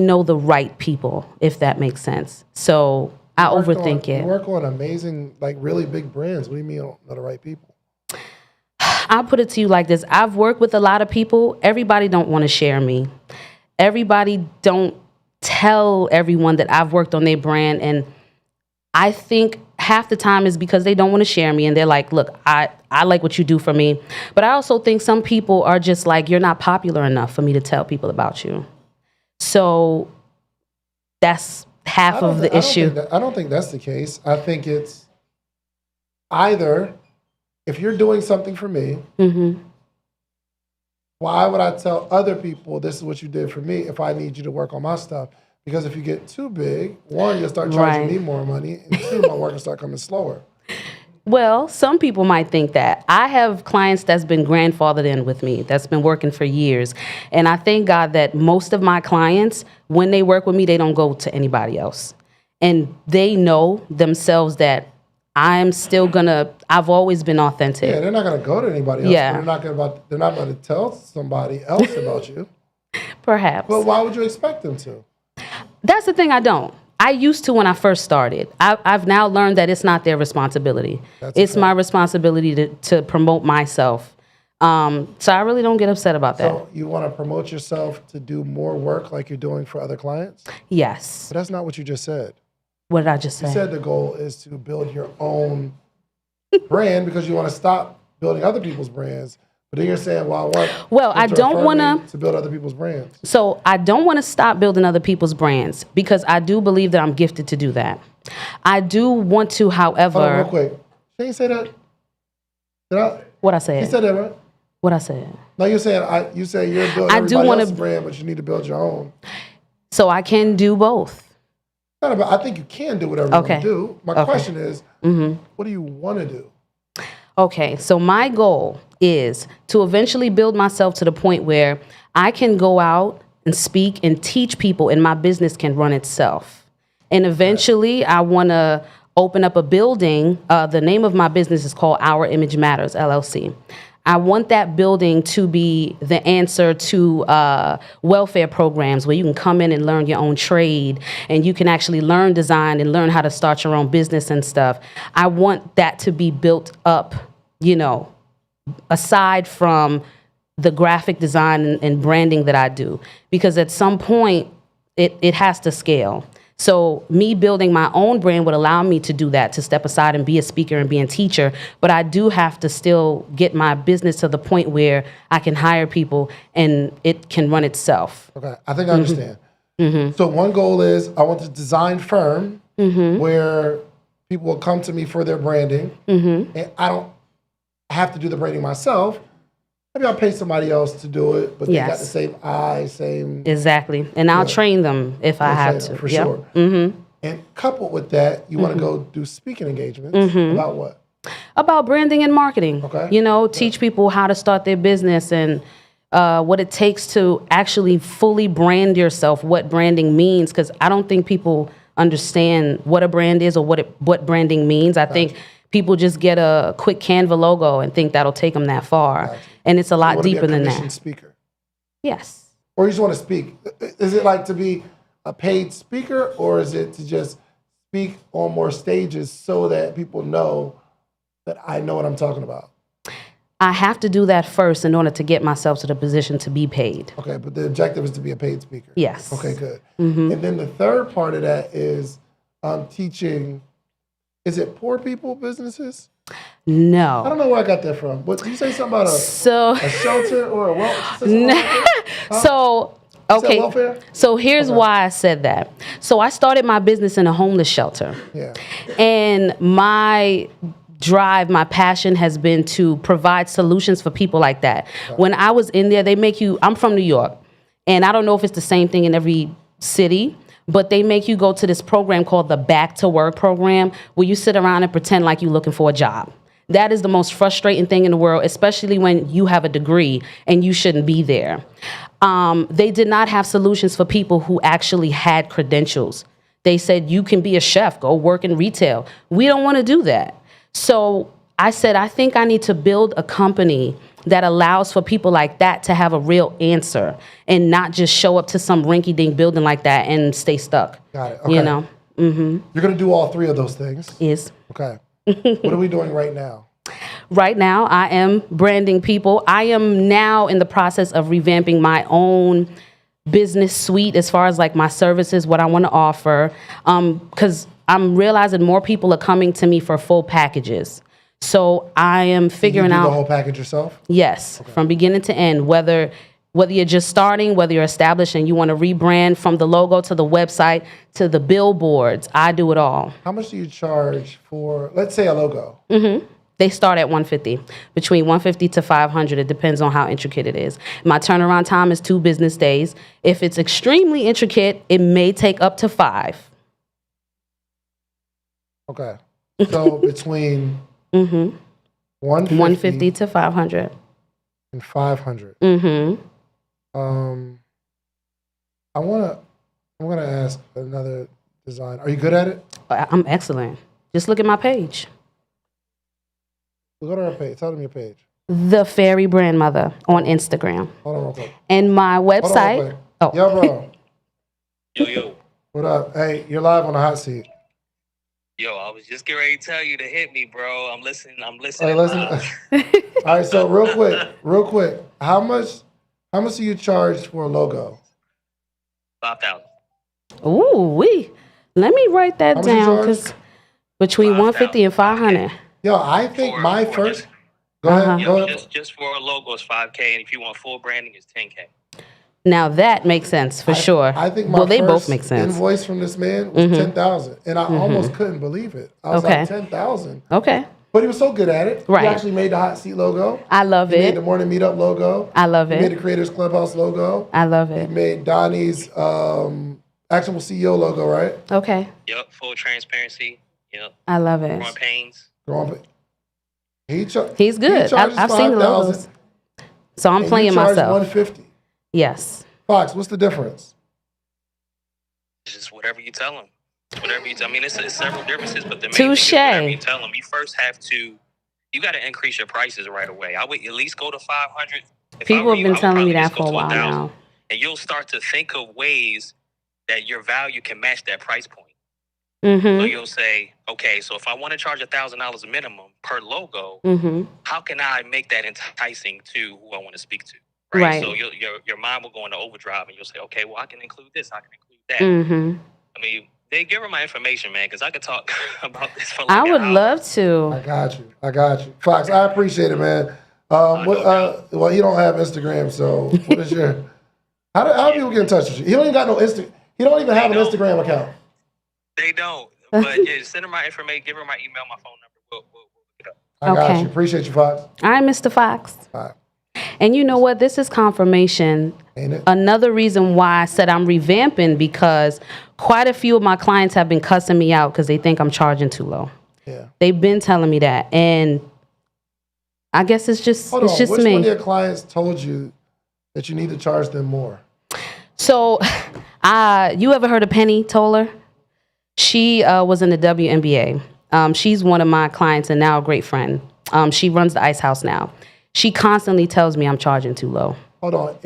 know the right people, if that makes sense. So I overthink it. You work on amazing, like really big brands. What do you mean you don't know the right people? I'll put it to you like this. I've worked with a lot of people. Everybody don't want to share me. Everybody don't tell everyone that I've worked on their brand. And I think half the time is because they don't want to share me. And they're like, look, I like what you do for me. But I also think some people are just like, you're not popular enough for me to tell people about you. So that's half of the issue. I don't think that's the case. I think it's either if you're doing something for me, why would I tell other people this is what you did for me if I need you to work on my stuff? Because if you get too big, one, you'll start charging me more money, and two, my work will start coming slower. Well, some people might think that. I have clients that's been grandfathered in with me, that's been working for years. And I thank God that most of my clients, when they work with me, they don't go to anybody else. And they know themselves that I'm still I've always been authentic. Yeah, they're not gonna go to anybody else. Yeah. But they're not gonna tell somebody else about you. Perhaps. But why would you expect them to? That's the thing I don't. I used to when I first started. I've now learned that it's not their responsibility. It's my responsibility to promote myself. So I really don't get upset about that. So you want to promote yourself to do more work like you're doing for other clients? Yes. But that's not what you just said. What did I just say? You said the goal is to build your own brand because you want to stop building other people's brands. But then you're saying, well, I want Well, I Tutor don't affirming wanna- to build other people's brands. So I don't want to stop building other people's brands because I do believe that I'm gifted to do that. I do want to, Hold on, real however, quick. She ain't say that. Did I? what I You said. said that, right? What I said. No, you're saying you say you're building I do everybody wanna- else's brand, but you need to build your own. So I can do both. Not about, I think you can do whatever you Okay. want to do. My Okay. question is, what do you want to do? Okay, so my goal is to eventually build myself to the point where I can go out and speak and teach people and my business can run itself. And eventually I want to open up a building. The name of my business is called Our Image Matters, LLC. I want that building to be the answer to welfare programs where you can come in and learn your own trade and you can actually learn design and learn how to start your own business and stuff. I want that to be built up, you know, aside from the graphic design and branding that I do, because at some point it has to scale. So me building my own brand would allow me to do that, to step aside and be a speaker and be a teacher. But I do have to still get my business to the point where I can hire people and it can run itself. Okay, I think I understand. So one goal is I want a design firm where people will come to me for their branding, and I don't have to do the branding myself. Maybe I'll pay somebody else to do it, but they got Yes. the same eye, same. Exactly. And I'll train them if I have to. For Yep. sure. And coupled with that, you want to go do speaking engagements about what? About branding and marketing. Okay. You know, teach people how to start their business and what it takes to actually fully brand yourself, what branding means, because I don't think people understand what a brand is or what branding means. I think people just get a quick Canva logo and think that'll take them that far. Gotcha. And it's a You lot wanna be deeper a than commissioned that. speaker. Yes. Or you just want to speak. Is it like to be a paid speaker, or is it to just speak on more stages so that people know that I know what I'm talking about? I have to do that first in order to get myself to the position to be paid. Okay, but the objective is to be a paid speaker. Yes. Okay, good. And then the third part of that is teaching. Is it poor people businesses? I No. don't know where I got that from. What did you say something about So, a shelter or a welfare? so okay. welfare? So here's why I said that. So I started my business in a homeless shelter. Yeah. And my drive, my passion has been to provide solutions for people like that. When I was in there, I'm from New York, and I don't know if it's the same thing in every city, but they make you go to this program called the Back to Work program, where you sit around and pretend like you're looking for a job. That is the most frustrating thing in the world, especially when you have a degree and you shouldn't be there. They did not have solutions for people who actually had credentials. They said, you can be a chef, go work in retail. We don't want to do that. So I said, I think I need to build a company that allows for people like that to have a real answer and not just show up to some rinky-dink building like that and stay stuck. Got it. Okay. You know, You're going to do all three of those things. is Okay. What are we doing right now? right now I am branding people. I am now in the process of revamping my own business suite as far as like my services, what I want to offer, because I'm realizing more people are coming to me for full packages. So I am You figuring do out. the whole package yourself? Yes, from beginning to end, whether you're just starting, whether you're established and you want to rebrand from the logo to the website to the billboards, I do it all. How much do you charge for, let's say, a logo? They start at $150, between $150 to $500. It depends on how intricate it is. My turnaround time is 2 business days. If it's extremely intricate, it may take up to 5. Okay. So between Mm-hmm. 150 150 to 500. and 500. Mm-hmm. I'm gonna ask another design. Are you good at it? I'm excellent. Just look at my page. Go to our page. Tell them your page. The Fairy Grandmother on Instagram. Hold on real quick. And my Hold on real website. quick. Oh. Yo, bro. Yo. What up? Hey, you're live on the hot seat. Yo, I was just getting ready to tell you to hit me, bro. I'm listening. All right, listen. All right, so real quick. How much do you charge for a logo? 5,000. Ooh, let me write that How much you down charge? because between 150 and 500. Yo, I think my For first. Go ahead. Yep, Go ahead. just for a logo is $5K, and if you want full branding, it's $10K. Now that makes sense for sure. I think my they first both make sense. invoice from this man was 10,000, and I almost couldn't believe it. I was like 10,000, Okay. but he was so good at it. Right. He actually made the Hot Seat logo. I love He made it. the Morning Meetup logo. I love He made it. the Creators Clubhouse logo. I love He it. made Donnie's actual CEO logo, right? Okay. Yep, full transparency. Yep, I love it. growing pains. He's good. I've seen the logos. So I'm playing myself. $150. Yes. Fox, what's the difference? It's just whatever you tell them. Whatever you tell. I mean, it's several differences, but the main Touche. thing is whatever you tell them. You first have to. You got to increase your prices right away. I would at least go to 500. People have been telling me that for a while now. And you'll start to think of ways that your value can match that price point. So Mm-hmm. you'll say, okay, so if I want to charge $1,000 a minimum per logo, Mm-hmm. how can I make that enticing to who I want to speak to? Right. So your mind will go into overdrive, and you'll say, okay, well, I can include this, I can include that. Mm-hmm. I mean, they give her my information, man, because I could talk about this for like I an would hour. love to. I got you. Fox, I appreciate it, man. Well, he don't have Instagram, so what is your... How do people get in touch with you? He don't even got no He don't even have an Instagram account. They don't. But yeah, send her my information, give her my email, my phone number. We'll look it up. I got Okay. you. Appreciate you, Fox. All right, Mr. Fox. All right. And you know what? This is confirmation. Ain't it? Another reason why I said I'm revamping, because quite a few of my clients have been cussing me out because they think I'm charging too low. Yeah. They've been telling me that, and I guess it's just Hold it's on. just Which me. one of your clients told you that you need to charge them more? So, you ever heard of Penny Toller? She was in the WNBA. She's one of my clients and now a great friend. She runs the Ice House now. She constantly tells me I'm charging too low. Hold on.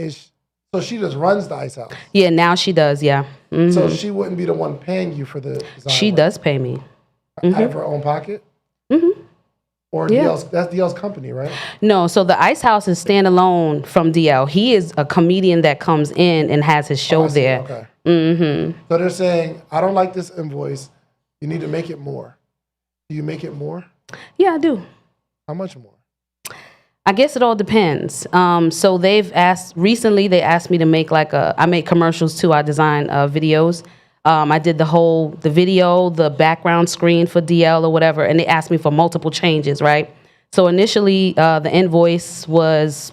So she just runs the Ice House. Yeah, now she does. Yeah. Mhm. So she wouldn't be the one paying you for the design She work does pay me. out of her own pocket? Mm-hmm. Or Yeah. DL's, that's DL's company, right? No, so the Ice House is standalone from DL. He is a comedian that comes in and has his show I see. there. Okay. Mm-hmm. So they're saying, I don't like this invoice. You need to make it more. Do you make it more? Yeah, I do. How much more? I guess it all depends. So recently they asked me to make I make commercials too. I design videos. I did the video, the background screen for DL or whatever, and they asked me for multiple changes, right? So initially the invoice was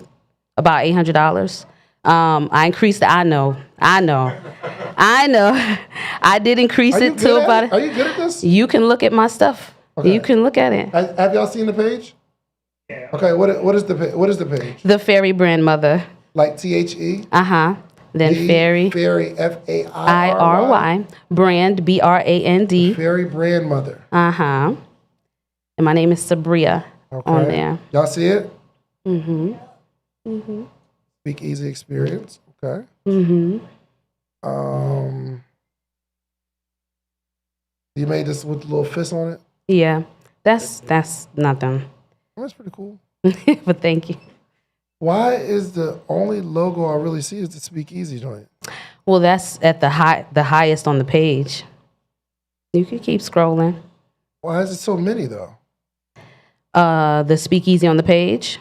about $800. I increased it. I know. I did increase it to about. Are you good at this? You can look at my stuff. Okay. You can look at it. Have y'all seen the page? Yeah. Okay, what is the page? The Fairy Brand Mother. Like THE? Then Fairy. Fairy, FAIRY. IRY. Brand, BRAND. Fairy Brand Mother. And my name is Sabria on there. Y'all see it? Mm-hmm. Speak Easy Experience. Okay. Mm-hmm. You made this with a little fist on it? Yeah. That's nothing. That's pretty cool. But thank you. Why is the only logo I really see is the Speak Easy joint? Well, that's at the highest on the page. You can keep scrolling. Why is it so many though? The speakeasy on the page.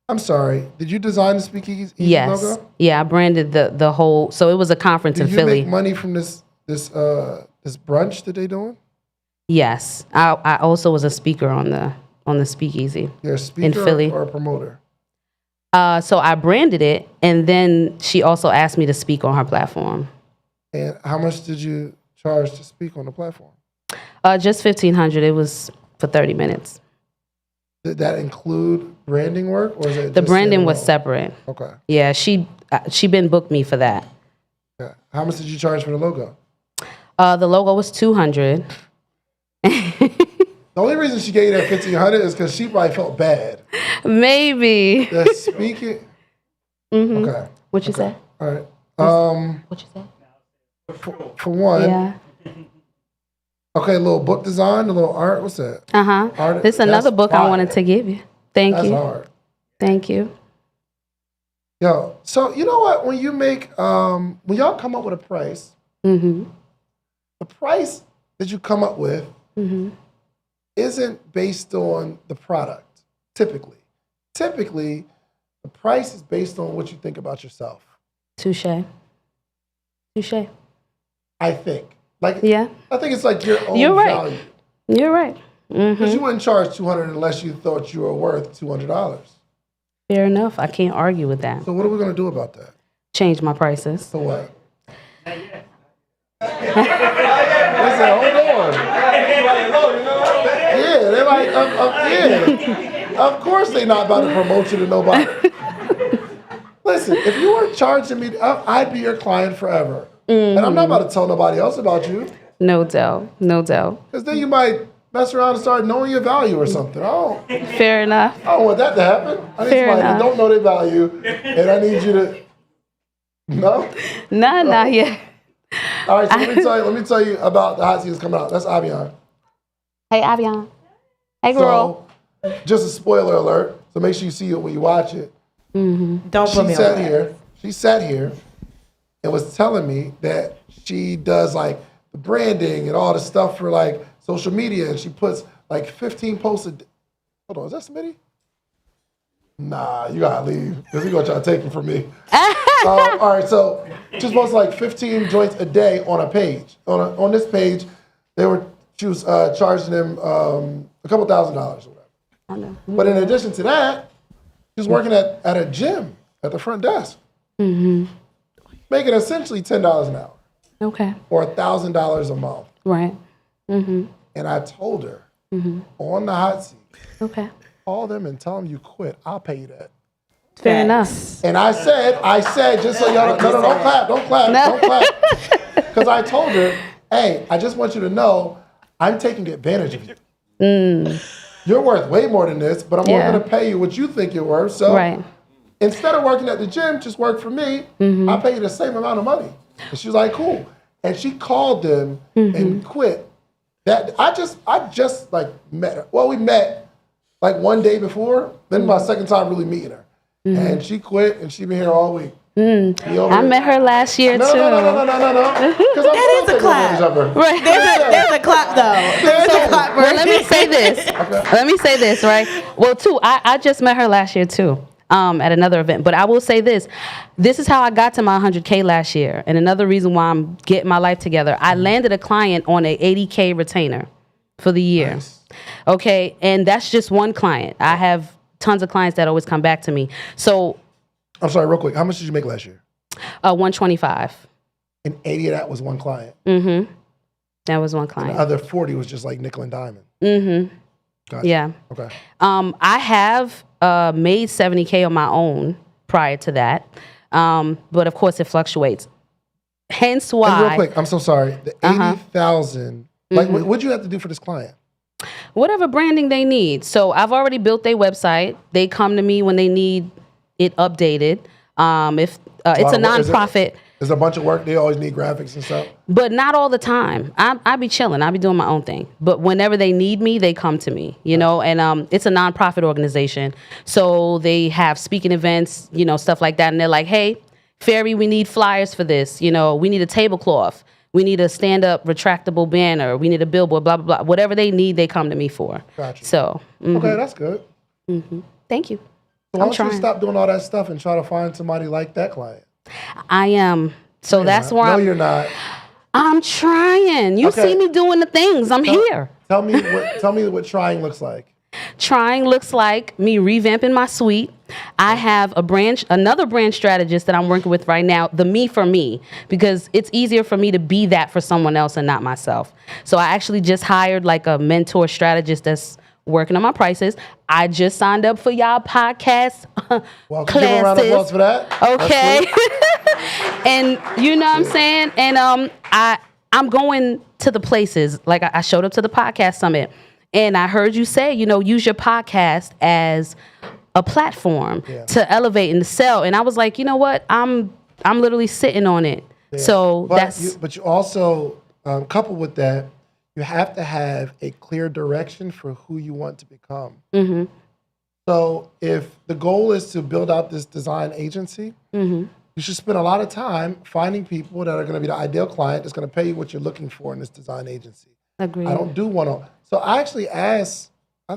I'm sorry. Did you design the Speak Easy Yes. logo? Yeah, I branded the whole. So it was a conference in Did you Philly. make money from this brunch that they doing? Yes, I also was a speaker on the speakeasy. You're a in speaker Philly. or a promoter? So I branded it, and then she also asked me to speak on her platform. And how much did you charge to speak on the platform? Just $1,500. It was for 30 minutes. Did that include branding work, or is it The just branding was standalone? separate. Okay. Yeah, she been booked me for that. Yeah. How much did you charge for the logo? The logo was $200. The only reason she gave you that $1,500 is because she probably felt bad. Maybe. The speaking. Mm-hmm. Okay. What you say? All right. What you say? For one. Yeah. Okay, a little book design, a little art. What's that? Art, This is another that's book I fire. wanted to give you. Thank That's you. hard. Thank you. Yo, so you know what? When you make, when y'all come up with a price, Mm-hmm. the price that you come up with Mm-hmm. isn't based on the product, typically. typically the price is based on what you think about yourself. Touche. I think. Like, Yeah. I think it's like your own You're right. value. You're right. Because you wouldn't charge $200 unless you thought you were worth $200. Fair enough. I can't argue with that. So what are we going to do about that? Change my prices. So what? Listen, hold on. Yeah, they're like, yeah. Of course they're not about to promote you to nobody. Listen, if you weren't charging me, I'd be your client forever. And I'm not about to tell nobody else about you. No doubt. Because then you might mess around and start knowing your value or something. Fair enough. I don't want that to happen. I need Fair somebody enough. that don't know their value, and I need you to. No? Nah, not yet. All right, so let me tell you about the hot seat that's coming out. That's Avion. Hey, Avion. Hey, girl. So, just a spoiler alert, so make sure you see it when you watch it. Don't put me on. She sat here and was telling me that she does like the branding and all the stuff for like social media, and she puts like 15 posts a day. Hold on, is that Smitty? Nah, you gotta leave, because he's gonna try to take it from me. All right, so she's posts like 15 joints a day on a page. On this page, she was charging them a couple $1,000s or whatever. But in addition to that, she was working at a gym at the front desk, making essentially $10 an hour. Okay. Or $1,000 a month. Right. And I told her on the hot seat, Okay. call them and tell them you quit. I'll pay you that. Fair enough. And I said, just so y'all don't clap. Because I told her, hey, I just want you to know I'm taking advantage of you. You're worth way more than this, but I'm only going to pay you what you think you're worth. So instead of working at the gym, just work for me. I'll pay you the same amount of money. And she was like, cool. And she called them and quit. That I just like met her. Well, we met like one day before. Then my second time really meeting her. And she quit, and she been here all week. I met her last year, too. No. That is a clap. Right. There's a clap, though. There's a clap. Well, let me say this. Let me say this, right? Well, too, I just met her last year, too, at another event. But I will say this. This is how I got to my 100K last year. And another reason why I'm getting my life together. I landed a client on a 80K retainer for the year. Nice. Okay? And that's just one client. I have tons of clients that always come back to me. So I'm sorry, real quick. How much did you make last year? 125. And 80 of that was one client. That was one And client. the other 40 was just like nickel and diamond. Gotcha. Yeah. Okay. I have made 70K on my own prior to that. But of course it fluctuates. Hence why. And real quick, I'm so sorry. The 80,000. Like, what'd you have to do for this client? Whatever branding they need. So I've already built their website. They come to me when they need it updated. If it's a nonprofit. There's a bunch of work. They always need graphics and stuff. But not all the time. I be chilling. I be doing my own thing. But whenever they need me, they come to me, you know, and it's a nonprofit organization. So they have speaking events, you know, stuff like that. And they're like, hey, Fairy, we need flyers for this. You know, we need a tablecloth. We need a stand-up retractable banner. We need a billboard, blah, blah, blah. Whatever they need, they come to me for. Gotcha. So. Okay, that's good. Thank you. So why don't you stop doing all that stuff and try to find somebody like that client? I am. So that's why No, you're not. I'm trying. You see me doing the things. I'm here. Tell me what trying looks like. Trying looks like me revamping my suite. I have another brand strategist that I'm working with right now, the me for me, because it's easier for me to be that for someone else and not myself. So I actually just hired like a mentor strategist that's working on my prices. I just signed up for y'all podcast Well, classes. give a round of applause for that. Okay. And you know what I'm saying? And I'm going to the places. Like I showed up to the podcast summit. And I heard you say, you know, use your podcast as a platform to elevate and to sell. And I was like, you know what? I'm literally sitting on it. Yeah. So But you also, coupled with that, you have to have a clear direction for who you want to become. So if the goal is to build out this design agency, you should spend a lot of time finding people that are going to be the ideal client that's going to pay you what you're looking for in this design agency. Agreed. I don't do one-on. So I actually asked I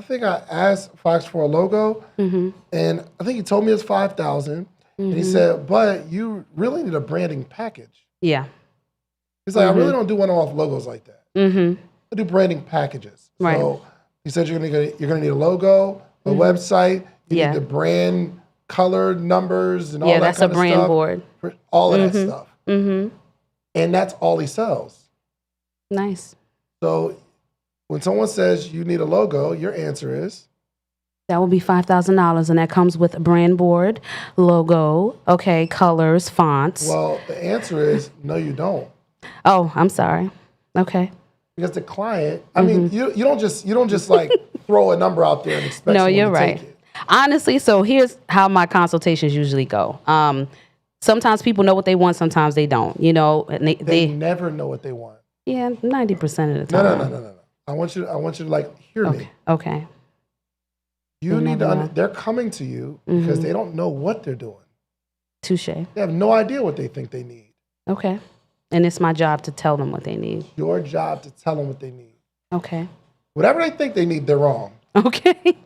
asked Fox for a logo, and I think he told me it's $5,000, and he said, but you really need a branding package. Yeah. He's like, I really don't do one-off logos like that. I do branding packages. Right. So he said you're gonna need a logo, a website, you Yeah. need the brand color numbers and all Yeah, that that's kind a of brand stuff. board. All of that stuff. Mm-hmm. And that's all he sells. Nice. So when someone says you need a logo, your answer is? That would be $5,000, and that comes with a brand board, logo, okay, colors, fonts. Well, the answer is no, you don't. Oh, I'm sorry. Okay. Because the client, I mean, you don't just like throw a number out there and expect No, someone you're to right. take it. Honestly, so here's how my consultations usually go. Sometimes people know what they want, sometimes they don't. You know, and They never know what they want. yeah, 90% of the time. No. I want you to like hear me. Okay. You They need to. never know. They're coming to you because they don't know what they're doing. Touche. They have no idea what they think they need. Okay. And it's my job to tell them what they need. Your job to tell them what they need. Okay. Whatever they think they need, they're wrong. Okay.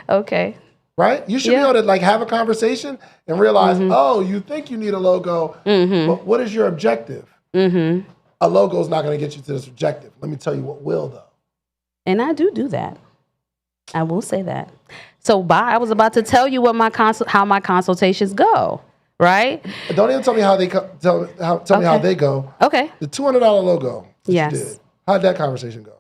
Okay. Right? You should be Yeah. able to like have a conversation and realize, oh, you think you need a logo, but what is your objective? A logo is not going to get you to this objective. Let me tell you what will, though. And I do that. I will say that. So, I was about to tell you what how my consultations go, right? Don't even tell me how they tell me how they go. Okay. The $200 logo. that you Yes. did, how'd that conversation go?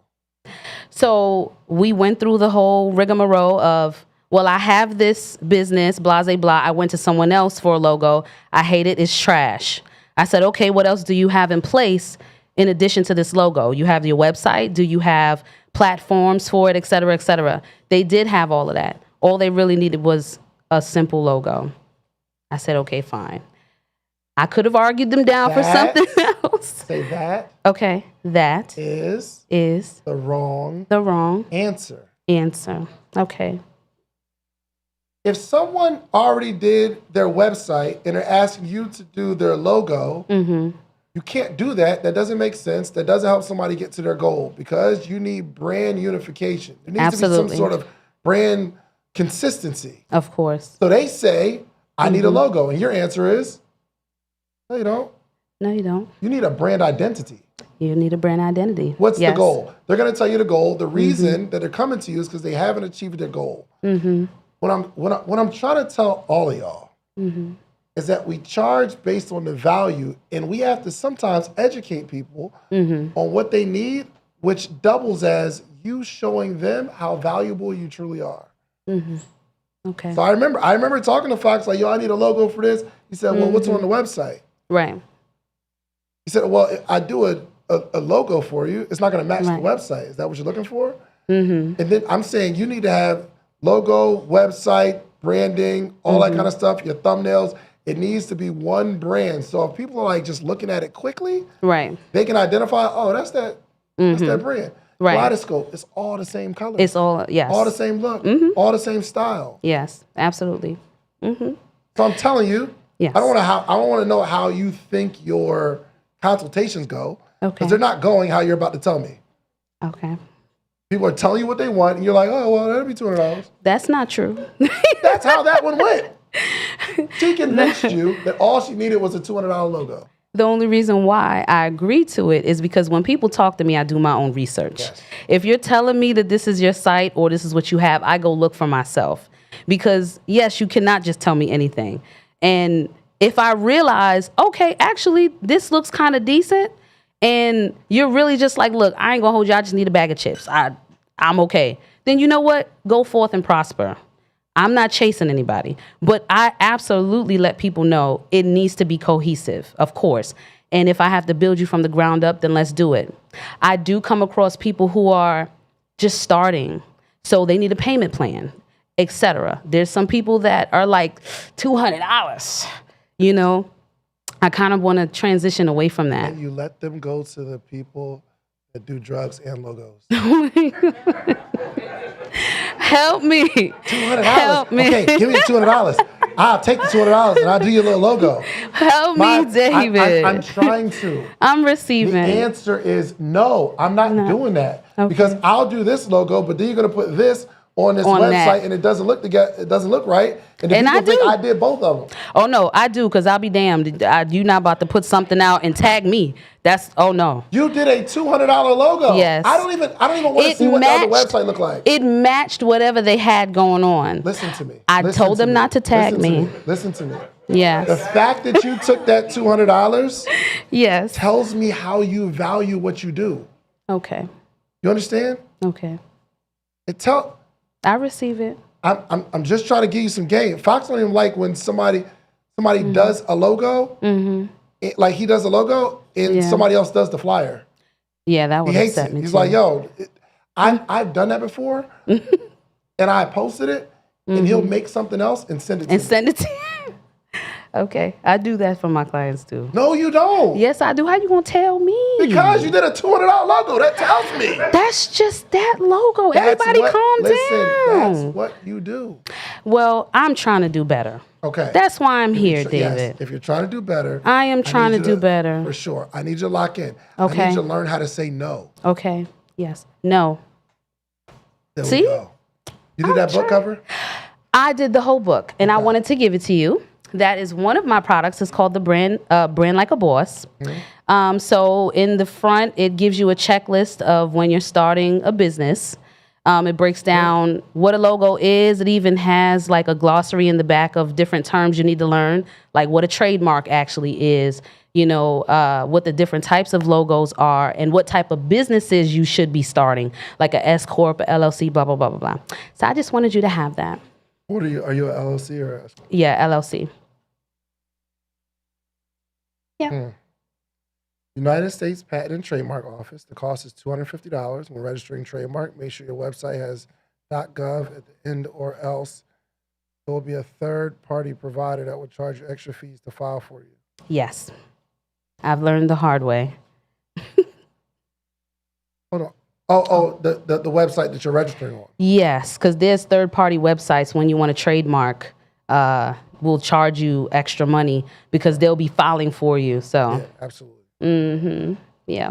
So we went through the whole rigmarole of, well, I have this business, blah, blah, blah. I went to someone else for a logo. I hate it. It's trash. I said, okay, what else do you have in place in addition to this logo? You have your website. Do you have platforms for it, et cetera, et cetera? They did have all of that. All they really needed was a simple logo. I said, okay, fine. I could have argued them down for something else. Say that. Okay, that is the wrong answer. Okay. If someone already did their website and are asking you to do their logo, you can't do that. That doesn't make sense. That doesn't help somebody get to their goal because you need brand unification. There needs to be some sort of brand consistency. Of course. So they say, I need a logo. And your answer is, no, you don't. No, you don't. You need a brand identity. You need a brand identity. What's the goal? They're going to tell you the goal. The reason that they're coming to you is because they haven't achieved their goal. What I'm trying to tell all of y'all is that we charge based on the value, and we have to sometimes educate people on what they need, which doubles as you showing them how valuable you truly are. Okay. So I remember talking to Fox like, yo, I need a logo for this. He said, well, what's on the website? Right. He said, well, I do a logo for you. It's not going to match the website. Is that what you're looking for? And then I'm saying you need to have logo, website, branding, all that kind of stuff, your thumbnails. It needs to be one brand. So if people are like just looking at it quickly, they can identify, oh, that's that brand. Right. Kaleidoscope, it's all the same color. It's all, yes. All the same look, all the same style. Yes, absolutely. So I'm telling you, Yes. I don't want to know how you think your consultations go, Okay. because they're not going how you're about to tell me. Okay. People are telling you what they want, and you're like, oh, well, that'll be $200. That's not true. That's how that one went. She convinced you that all she needed was a $200 logo. The only reason why I agree to it is because when people talk to me, I do my own research. Yes. If you're telling me that this is your site or this is what you have, I go look for myself. Because yes, you cannot just tell me anything. And if I realize, okay, actually, this looks kind of decent, and you're really just like, look, I ain't gonna hold you, I just need a bag of chips. I'm okay. Then you know what? Go forth and prosper. I'm not chasing anybody, but I absolutely let people know it needs to be cohesive, of course. And if I have to build you from the ground up, then let's do it. I do come across people who are just starting, so they need a payment plan, etc. There's some people that are like $200, you know. I kind of want to transition away from that. And you let them go to the people that do drugs and logos. Help me. $200. Help me. Okay, give me $200. I'll take the $200 and I'll do your little logo. Help me, David. I'm trying to. I'm The receiving. answer is no. I'm not doing that because I'll do this logo, but then you're gonna put this on this website that. and it doesn't look right. And then people think I did both of them. Oh no, I do, because I'll be damned. You're not about to put something out and tag me. That's no. You did a $200 logo. Yes. I don't even want to see what the other website look like. It matched whatever they had going on. Listen to me. I told them not to tag me. Listen to me. Yes. The fact that you took that $200 Yes. tells me how you value what you do. Okay. You understand? Okay. I receive it. I'm just trying to give you some game. Fox don't even like when somebody does a logo, like he does a logo, and somebody else does the flyer. Yeah, that would upset me. He's too. like, yo, I've done that before, and I posted it, and he'll make something else and send it to me. Send it to you. Okay, I do that for my clients too. No, you don't. Yes, I do. How you gonna tell me? Because you did a $200 logo. That tells me. That's just that logo. Everybody calm down. That's what you do. Well, I'm trying to do better. Okay. That's why I'm here, David. Yes, if you're trying to do better. I am trying to do better. For sure. I need you to lock in. Okay. I need you to learn how to say no. Okay. Yes. No. There See? we go. You did that book cover? I did the whole book, and I wanted to give it to you. That is one of my products. It's called the Brand Like a Boss. So in the front, it gives you a checklist of when you're starting a business. It breaks down what a logo is. It even has like a glossary in the back of different terms you need to learn, like what a trademark actually is, what the different types of logos are, and what type of businesses you should be starting, like a S Corp, a LLC, blah, blah, blah, blah, blah. So I just wanted you to have that. What are you? Are you an LLC or a S Corp? Yeah, LLC. Yeah. United States Patent and Trademark Office. The cost is $250 when registering trademark. Make sure your website has .gov at the end, or else there will be a third-party provider that will charge you extra fees to file for you. Yes. I've learned the hard way. Hold on. Oh, the website that you're registering on. Yes, because there's third-party websites when you want to trademark will charge you extra money because they'll be filing for you. So. Yeah, absolutely. Yeah.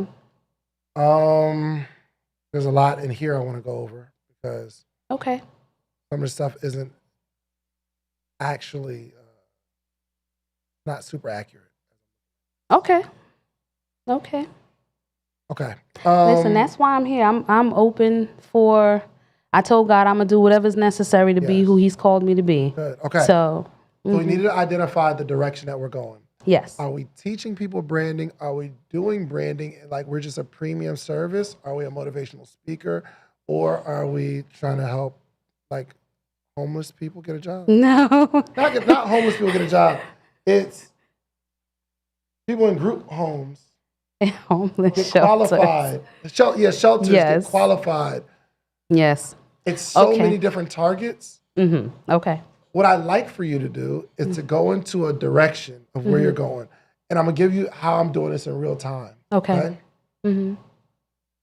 There's a lot in here I want to go over because Okay. some of the stuff isn't actually not super accurate. Okay. Okay. Okay. Listen, that's why I'm here. I'm open for. I told God I'm gonna do whatever's necessary to be who He's called me to be. Good. Okay. So. So we need to identify the direction that we're going. Yes. Are we teaching people branding? Are we doing branding like we're just a premium service? Are we a motivational speaker? Or are we trying to help like homeless people get a job? No. Not homeless people get a job. It's people in group homes Homeless get shelters. qualified. Shelters get qualified. Yes. It's so many different targets. Okay. What I'd like for you to do is to go into a direction of where you're going. And I'm going to give you how I'm doing this in real time. Okay. So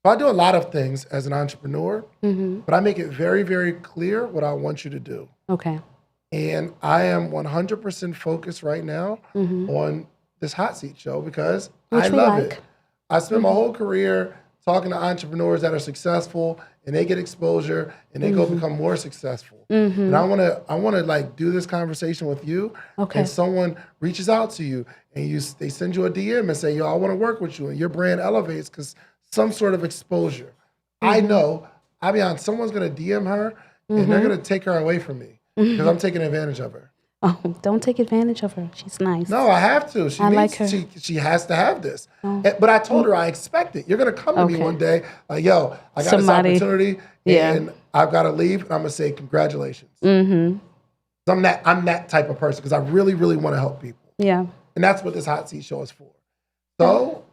I do a lot of things as an entrepreneur, but I make it very, very clear what I want you to do. Okay. And I am 100% focused right now on this hot seat show because I love it. I spent my whole career talking to entrepreneurs that are successful and they get exposure and they go become more successful. And I want to like do this conversation with you. Okay. And someone reaches out to you and they send you a DM and say, yo, I want to work with you, and your brand elevates because some sort of exposure. I know, I'll be honest, someone's gonna DM her and they're gonna take her away from me because I'm taking advantage of her. Oh, don't take advantage of her. She's nice. No, I have to. I like her. She has to have this. But I told her I expect it. You're going to come to me one day like, yo, I got this opportunity and I've got to leave. And I'm going to say congratulations. I'm that type of person because I really, really want to help people. Yeah. And that's what this hot seat show is for. So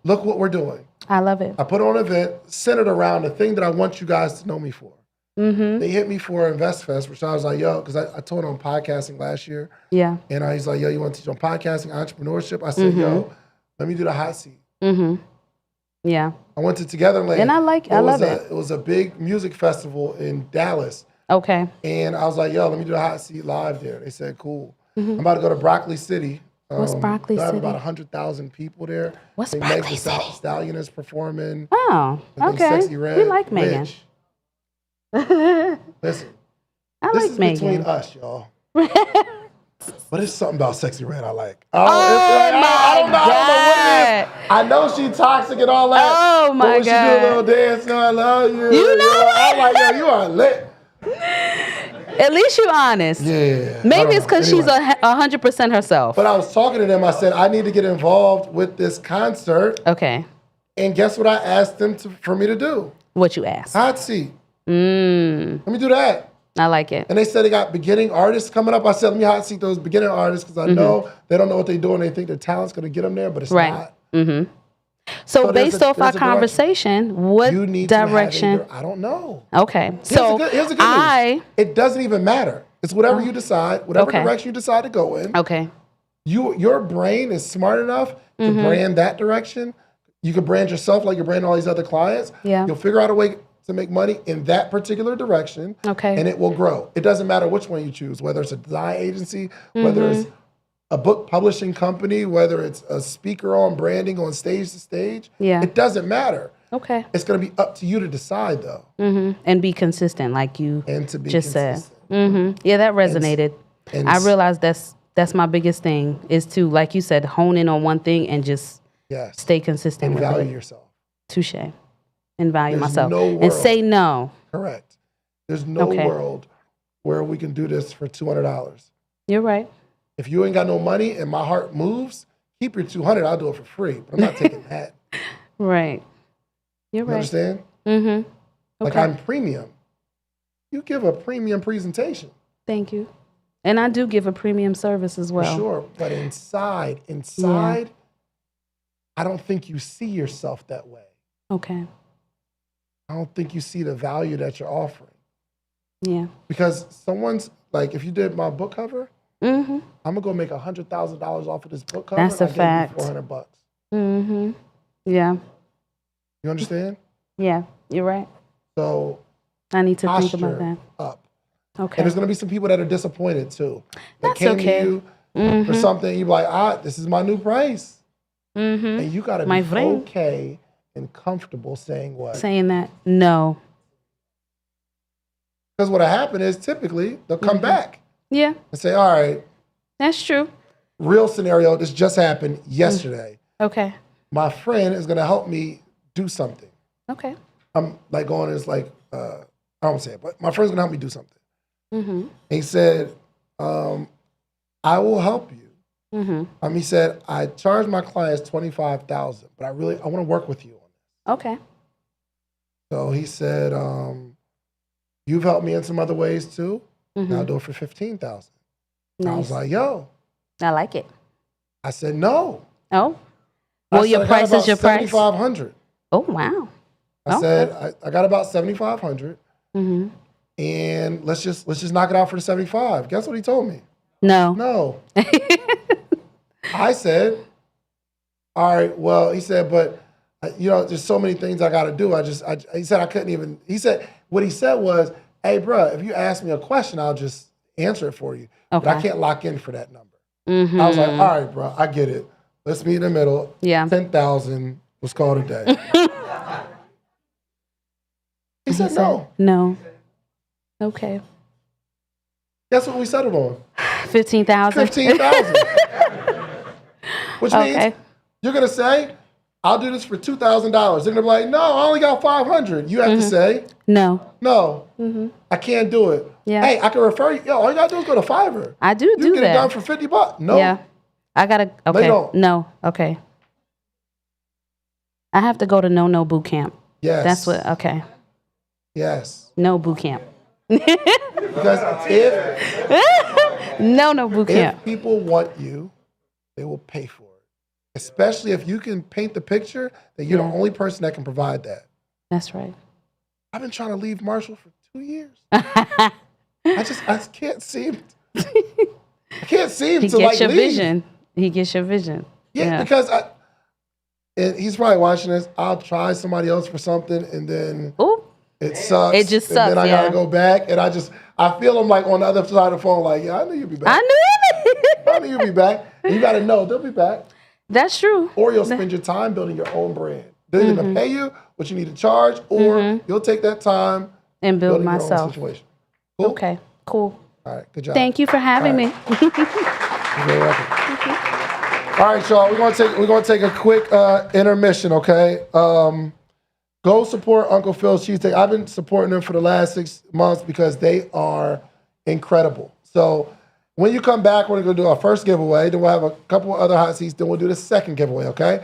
look what we're doing. I love it. I put on an event centered around the thing that I want you guys to know me for. They hit me for InvestFest, which I was like, yo, because I told them podcasting last year. Yeah. And he's like, yo, you want to teach on podcasting, entrepreneurship? I said, yo, let me do the hot seat. Yeah. I went to Togetherland. And I love it. It was a big music festival in Dallas. Okay. And I was like, yo, let me do a hot seat live there. They said, cool. I'm about to go to Broccoli City. What's Broccoli they have City? about 100,000 people there. What's I think Broccoli Meg Thee City? Stallion is performing. Oh, I think okay. Sexy Red, We like Megan. Rich. Listen, I this like is Megan. between us, y'all. But it's something about Sexy Red I like. Oh, I don't know what it is. God. I know she toxic and all that. Oh, my but when God. she do a little dance, no, I love you. You know I'm like, yo, you are lit. At least you're honest. Yeah. Maybe it's because she's Anyway. 100% herself. But I was talking to them. I said, I need to get involved with this concert. Okay. And guess what I asked them for me to do? What you asked? Hot seat. Let me do that. I like it. And they said they got beginning artists coming up. I said, let me hot seat those beginning artists because I know they don't know what they're doing. They think their talent's going to get them there, but it's not. So there's based a- off our there's a direction. conversation, what You need to have direction? I don't know. Okay. So Here's the good news. It doesn't even matter. It's whatever you decide, whatever Okay. direction you decide to go in. Okay. Your brain is smart enough to brand that direction. You can brand yourself like you're branding all these other clients. Yeah. You'll figure out a way to make money in that particular direction. Okay. And it will grow. It doesn't matter which one you choose, whether it's a design agency, whether it's a book publishing company, whether it's a speaker on branding on stage to stage. Yeah. It doesn't matter. Okay. It's going to be up to you to decide though. And be consistent, like you And to be just consistent. said. Yeah, that resonated. and I realized that's my biggest thing is to, like you said, hone in on one thing and just Yes. stay consistent And with value it. yourself. Touche. And value There's myself. no And world. say no. Correct. There's no Okay. world where we can do this for $200. You're right. If you ain't got no money and my heart moves, keep your $200. I'll do it for free. But I'm not taking that. Right. You're You right. understand? Mm-hmm. Like I'm premium. You give a premium presentation. Thank you. And I do give a premium service as well. For sure. But inside, I don't think you see yourself that way. Okay. I don't think you see the value that you're offering. Yeah. Because someone's, like, if you did my book cover, Mm-hmm. I'm going to go make $100,000 off of this book cover. That's and a I fact. gave you $400. Mm-hmm. Yeah. You understand? Yeah. You're right. So I need to think posture about that. up. Okay. And there's going to be some people that are disappointed too. That That's came okay. to you for something, you're like, this is my new price. Mm-hmm. And you got to My be friend. okay and comfortable saying what? Saying that, no. Because what happened is typically they'll come back Yeah, and say, all right, that's true. real scenario, this just happened yesterday. Okay. My friend is going to help me do something. Okay. I'm like going, it's like, I don't say it, but my friend's going to help me do something. Mm-hmm. And he said, I will help you. Mm-hmm. He said, I charge my clients $25,000, but I want to work with you on this. Okay. So he said, you've helped me in some other ways too. Now I'll do it for $15,000. I was Nice. like, yo. I like it. I said, no. Oh. I Well, said, your I got price about is your price. $7,500. Oh, wow. I said, I got about $7,500. Mm-hmm. And let's just knock it out for the 75. Guess what he told me? No. No. I said, all right, well, he said, but there's so many things I got to do. He said I couldn't even, what he said was, hey, bro, if you ask me a question, I'll just answer it for you. But I Okay. can't lock in for that number. Mm-hmm. I was like, all right, bro, I get it. Let's meet in the middle. Yeah. 10,000, let's call it a day. He said no. No. Okay. Guess what we settled on? 15,000. 15,000. Which Okay. means you're gonna say, I'll do this for $2,000. They're gonna be like, no, I only got 500. You have to say, No. no, I can't do it. Yeah. Hey, I can refer you. Yo, all you gotta do is go to Fiverr. I do You do get it done that. for $50. No. Yeah. I gotta. Okay. don't. No. Okay. I have to go to No Boot Camp. Yes. That's what. Okay. Yes. No boot camp. Because if No boot camp. if people want you, they will pay for it. Especially if you can paint the picture that you're the only person that can provide that. That's right. I've been trying to leave Marshall for 2 years. I can't seem. I can't seem He to gets your leave. vision. He gets your vision. Yeah, because and he's probably watching this. I'll try somebody else for something, and then Ooh. It sucks. It just And then sucks, I gotta yeah. go back, and I feel them like on the other side of the phone, like, yeah, I knew you'd be back. I knew it. I knew you'd be back. And you gotta know they'll be back. That's true. Or you'll spend your time building your own brand. They're either gonna pay you what you need to charge, or you'll take that time And build building your own myself. situation. Cool? Okay, cool. All right, good job. Thank you for having me. You're very welcome. All right, y'all. We're gonna take a quick intermission. Okay. Go support Uncle Phil's Cheesesteak. I've been supporting them for the last 6 months because they are incredible. So when you come back, we're gonna do our first giveaway. Then we'll have a couple of other hot seats. Then we'll do the second giveaway. Okay.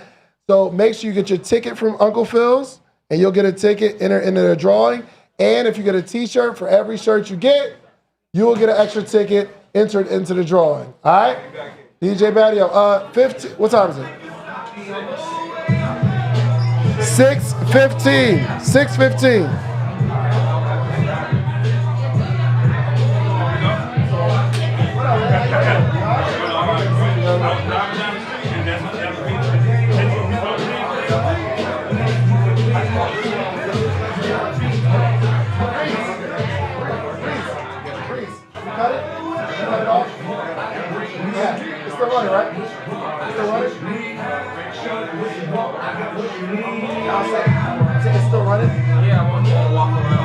So make sure you get your ticket from Uncle Phil's, and you'll get a ticket into the drawing. And if you get a T-shirt, for every shirt you get, you will get an extra ticket entered into the drawing. All right? DJ Badio, 15, what time is it? 6:15. 6:15. Cut it? Cut it off? Yeah. It's still running, right? It's still running? It's still running? Yeah, I want to walk around.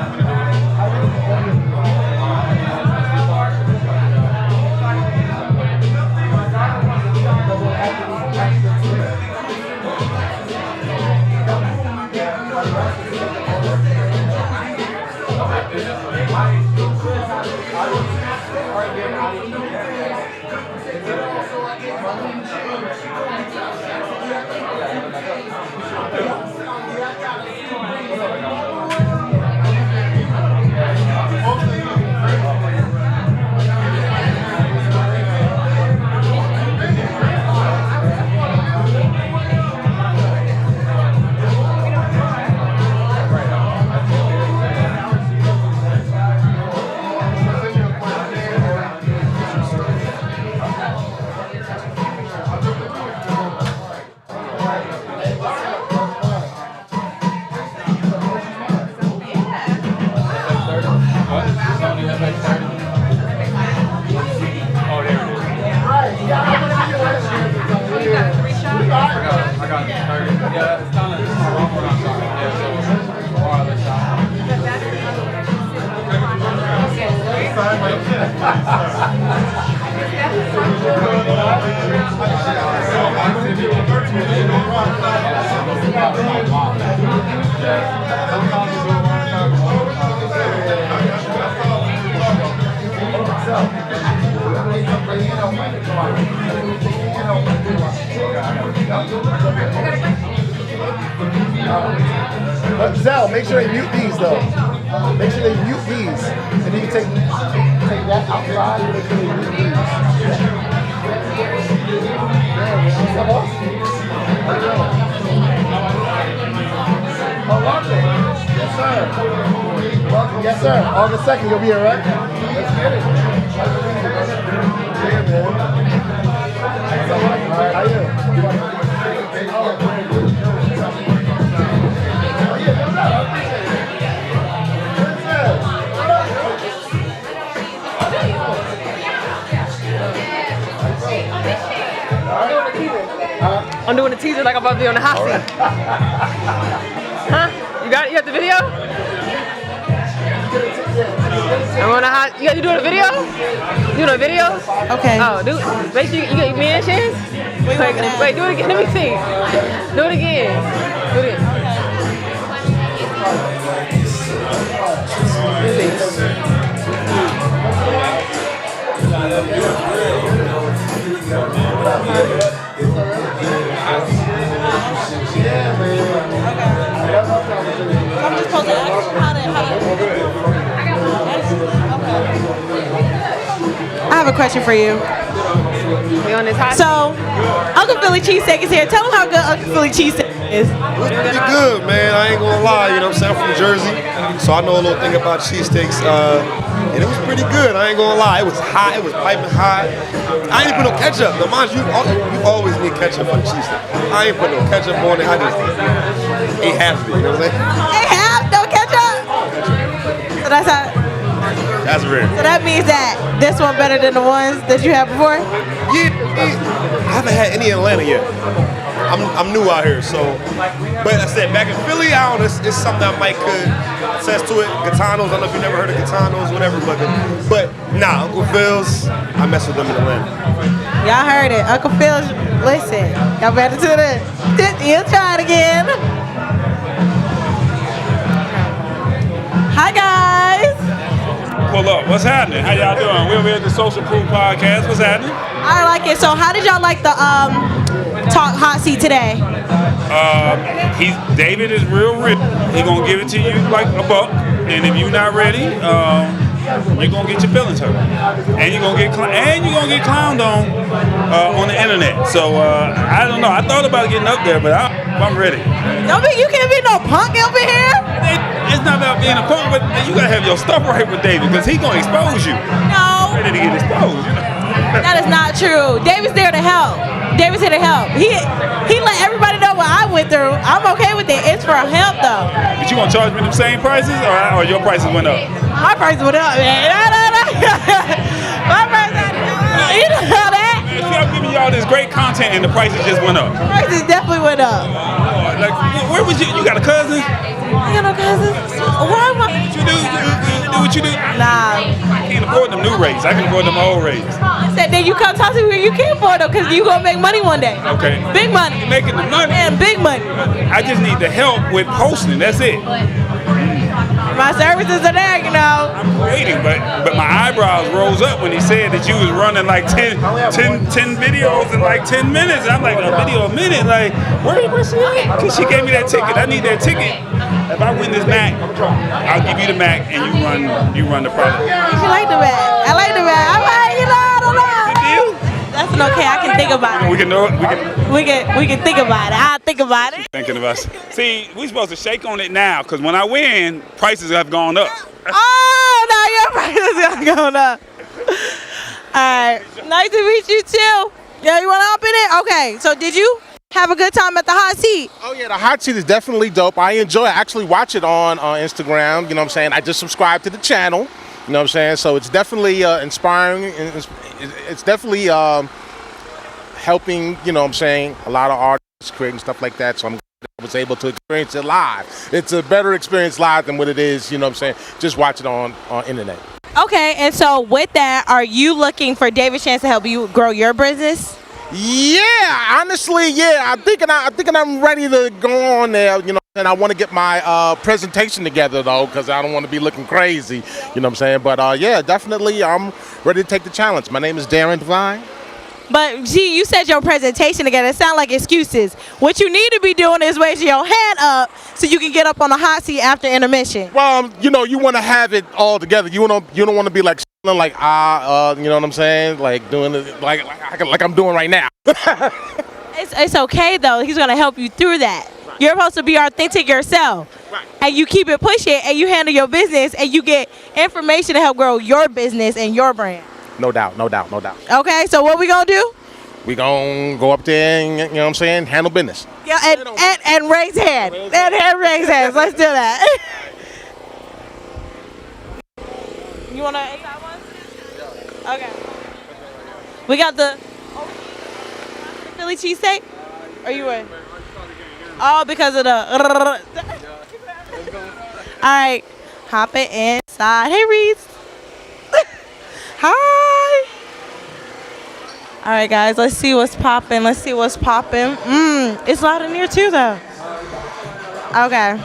Zell, make sure they mute these though. Make sure they mute these. And then you take that outside and make sure they mute these. Oh, welcome. Yes, sir. Welcome. Yes, sir. August 2nd, you'll be here, right? Let's get it. Yeah, man. How are you? I'm doing a teaser like I'm about to be on the hot seat. Huh? You got it? You got the video? I'm on the hot. You doing a video? You doing a video? Okay. Oh, make sure you get me and Chance. Wait, do it again. Let me see. Do it again. Do it again. I'm just supposed to ask how to. I have a question for you. We on this hot So, Uncle Philly Cheesesteak is here. Tell him how good Uncle Philly Cheesesteak is. It's pretty good, man. I ain't gonna lie. You know what I'm saying? I'm from Jersey, so I know a little thing about cheesesteaks. And it was pretty good. I ain't gonna lie. It was hot. It was piping hot. I ain't put no ketchup. Now, mind you, you always need ketchup for the cheesesteak. I ain't put no ketchup on it. I just ate half of it. You know what I'm saying? They have no ketchup. So that's how. That's rare. So that means that this one better than the ones that you had before. Yeah, I haven't had any in Atlanta yet. I'm new out here, so. But I said back in Philly, I don't know, it's something I might could attest to it. Gitanos, I don't know if you never heard of Gitanos, whatever. But nah, Uncle Phil's, I mess with them in Atlanta. Y'all heard it. Uncle Phil's, listen, y'all better tune in. He'll try it again. Hi, guys. Pull up. What's happening? How y'all doing? We're at the Social Proof Podcast. What's happening? I like it. So how did y'all like the talk hot seat today? David is real. He gonna give it to you like a buck, and if you're not ready, you're gonna get your feelings hurt, and you're gonna get clowned on the internet. So I don't know. I thought about getting up there, but I'm ready. You can't be no punk over here. It's not about being a punk, but you gotta have your stuff right with David, because he's gonna expose you. No. Ready to get exposed, you know. That is not true. David's there to help. David's here to help. He let everybody know what I went through. I'm okay with it. It's for help though. But you gonna charge me the same prices, or your prices went up? My prices went up, man. My prices went up. You know that? See, I'm giving y'all this great content, and the prices just went up. Prices definitely went up. Like, where was you? You got a cousin? I got no cousins. Why am I? What you do? You do what you do? Nah. I can't afford them new rates. I can afford them old rates. I said, then you come talk to me when you can't afford them, because you gonna make money one day. Okay. Big money. You're making the money. Man, big money. I just need the help with posting. That's it. My services are there, you know. I'm creating, but my eyebrows rose up when he said that you was running like 10 videos in like 10 minutes. And I'm like, a video a minute? Like, where's she at? Because she gave me that ticket. I need that ticket. If I win this Mac, I'll give you the Mac, and you run the product. You like the Mac? I like the Mac. I'm like, I don't know. Good deal? That's okay. I can think about it. We can know it. We can think about it. I'll think about it. Thinking of us. See, we supposed to shake on it now, because when I win, prices have gone up. Oh, no, your prices have gone up. All right. Nice to meet you, too. Yeah, you want to hop in it? Okay. So did you have a good time at the hot seat? Oh, yeah, the hot seat is definitely dope. I enjoy it. I actually watch it on Instagram. You know what I'm saying? I just subscribed to the channel. You know what I'm saying? So it's definitely inspiring. It's definitely helping, you know what I'm saying, a lot of artists creating stuff like that. So I'm glad I was able to experience it live. It's a better experience live than what it is, you know what I'm saying, just watch it on internet. Okay, and so with that, are you looking for David Chance to help you grow your business? Yeah, honestly, yeah. I'm thinking I'm ready to go on there, you know. And I want to get my presentation together, though, because I don't want to be looking crazy, you know what I'm saying? But, yeah, definitely I'm ready to take the challenge. My name is Darren Devine. But, gee, you said your presentation together. It sounds like excuses. What you need to be doing is raising your hand up so you can get up on the hot seat after intermission. Well, you know, you want to have it all together. You don't want to be like, you know what I'm saying? Like doing it like I'm doing right now. It's okay, though. He's going to help you through that. You're supposed to be authentic yourself. Right. And you keep it pushing, and you handle your business, and you get information to help grow your business and your brand. No doubt. Okay, so what we gonna do? We gonna go up there and, you know what I'm saying, handle business. Yeah, and raise hands. And raise hands. Let's do that. You wanna inside one? Okay. We got the Philly cheesesteak? Are you in? Oh, because of the. All right, hop it inside. Hey, Reese. Hi. All right, guys. Let's see what's popping. It's loud in here too, though. Okay.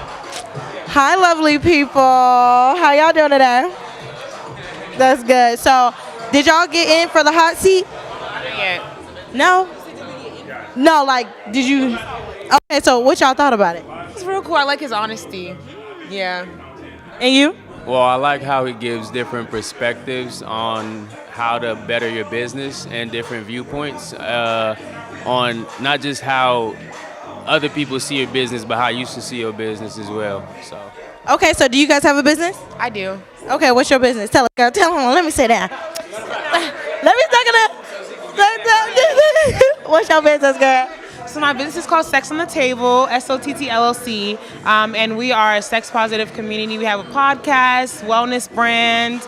Hi, lovely people. How y'all doing today? That's good. So, did y'all get in for the hot seat? Yeah. No. No, like, did you? Okay, so what y'all thought about it? It's real cool. I like his honesty. Yeah. And you? Well, I like how he gives different perspectives on how to better your business and different viewpoints on not just how other people see your business, but how you should see your business as well. So. Okay, so do you guys have a business? I do. Okay, what's your business? Tell it, girl. Tell them. Let me say that. Let me talk it up. What's your business, girl? So my business is called Sex on the Table, SOTT LLC, and we are a sex positive community. We have a podcast, wellness brand.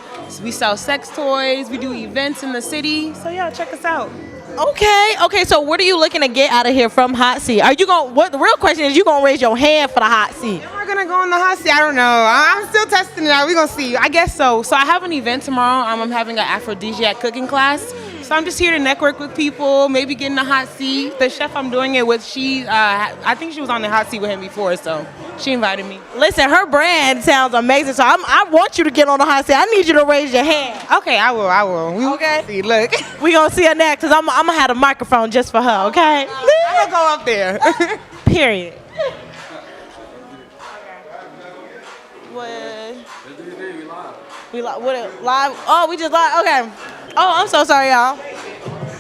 We sell sex toys. We do events in the city. So yeah, check us out. Okay. So what are you looking to get out of here from hot seat? Are you going? What the real question is? You gonna raise your hand for the hot seat? Am I gonna go on the hot seat? I don't know. I'm still testing it out. We're gonna see. I guess so. So I have an event tomorrow. I'm having an aphrodisiac cooking class. So I'm just here to network with people, maybe get in the hot seat. The chef I'm doing it with, I think she was on the hot seat with him before, so she invited me. Listen, her brand sounds amazing, so I want you to get on the hot seat. I need you to raise your hand. Okay, I will. Okay. See, look. We gonna see her next, because I'm gonna have a microphone just for her, okay? I'm gonna go up there. Period. We live. What live? Oh, we just live. Okay. Oh, I'm so sorry, y'all.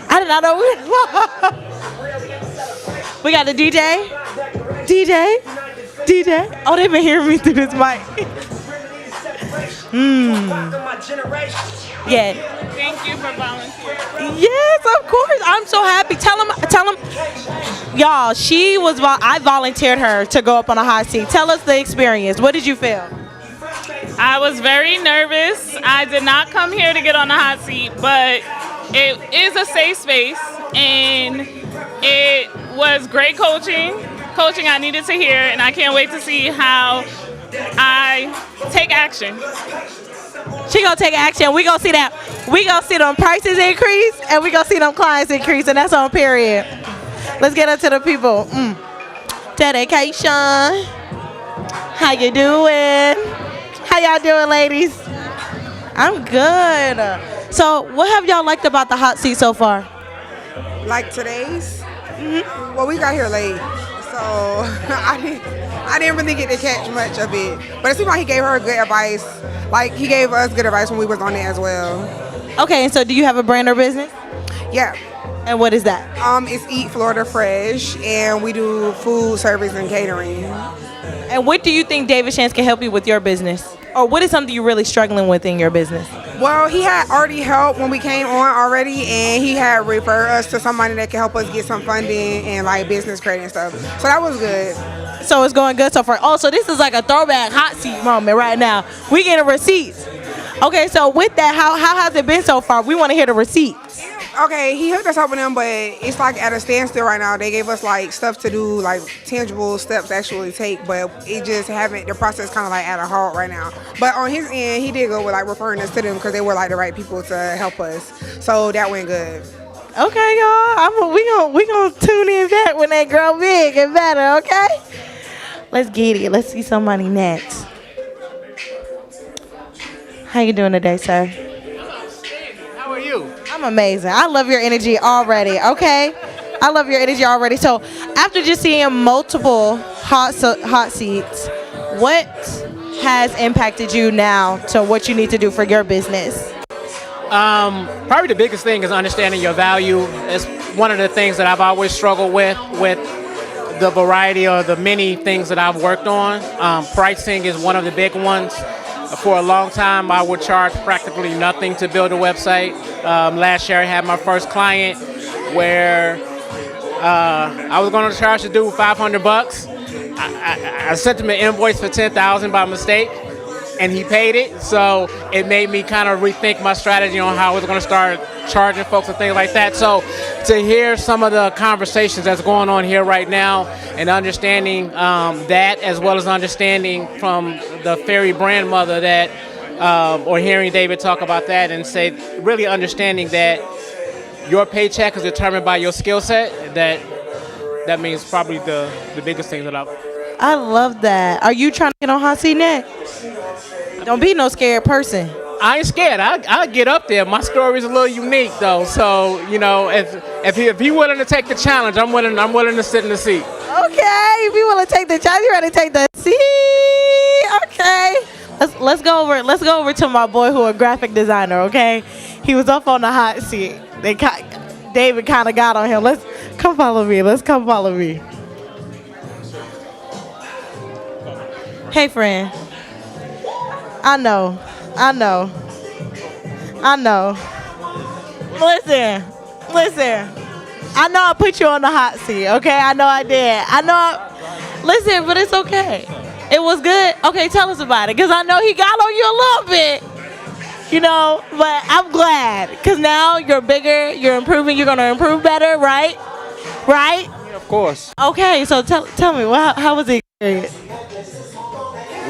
I did not know we were live. We got the DJ. Oh, they've been hearing me through this mic. Yeah. Thank you for volunteering. Yes, of course. I'm so happy. Tell them. Y'all, I volunteered her to go up on a hot seat. Tell us the experience. What did you feel? I was very nervous. I did not come here to get on the hot seat, but it is a safe space, and it was great coaching I needed to hear, and I can't wait to see how I take action. She gonna take action. We gonna see that. We gonna see them prices increase, and we gonna see them clients increase, and that's on period. Let's get into the people. Dedication. How you doing? How y'all doing, ladies? I'm good. So, what have y'all liked about the hot seat so far? Like today's? Mm-hmm. Well, we got here late, so I didn't really get to catch much of it. But it seemed like he gave her good advice. Like, he gave us good advice when we was on it as well. Okay, and so do you have a brand or business? Yeah. And what is that? It's Eat Florida Fresh, and we do food service and catering. And what do you think David Shantz can help you with your business? Or what is something you're really struggling with in your business? Well, he had already helped when we came on already, and he had referred us to somebody that can help us get some funding and like business credit and stuff. So that was good. So it's going good so far. Oh, so this is like a throwback hot seat moment right now. We getting receipts. Okay, so with that, how has it been so far? We want to hear the receipts. Okay, he hooked us up with them, but it's like at a standstill right now. They gave us like stuff to do, like tangible steps to actually take, but it just the process kind of like at a halt right now. But on his end, he did go with like referring us to them because they were like the right people to help us. So that went good. Okay, y'all. We gonna tune in back when they grow big and better. Okay. Let's get it. Let's see somebody next. How you doing today, sir? How are you? I'm amazing. I love your energy already, okay? I love your energy already. So after just seeing multiple hot seats, what has impacted you now to what you need to do for your business? Probably the biggest thing is understanding your value. It's one of the things that I've always struggled with the variety or the many things that I've worked on. Pricing is one of the big ones. For a long time, I would charge practically nothing to build a website. Last year, I had my first client where I was going to charge the dude $500. I sent him an invoice for $10,000 by mistake, and he paid it. So it made me kind of rethink my strategy on how I was going to start charging folks and things like that. So to hear some of the conversations that's going on here right now and understanding that, as well as understanding from the fairy grandmother that, or hearing David talk about that and say, really understanding that your paycheck is determined by your skill set, that means probably the biggest thing that I love that. Are you trying to get on hot seat next? Don't be no scared person. I ain't scared. I get up there. My story's a little unique though, so if he willing to take the challenge, I'm willing to sit in the seat. Okay, if you want to take the challenge, you ready to take the seat? Okay, let's go over to my boy who a graphic designer. Okay, he was up on the hot seat. David kind of got on him. Let's come follow me. Hey, friend. I know. Listen. I know I put you on the hot seat, okay? I know I did. Listen, but it's okay. It was good. Okay, tell us about it, because I know he got on you a little bit. But I'm glad, because now you're bigger, you're improving, you're going to improve better, right? Right? Yeah, of course. Okay, so tell me, how was the experience?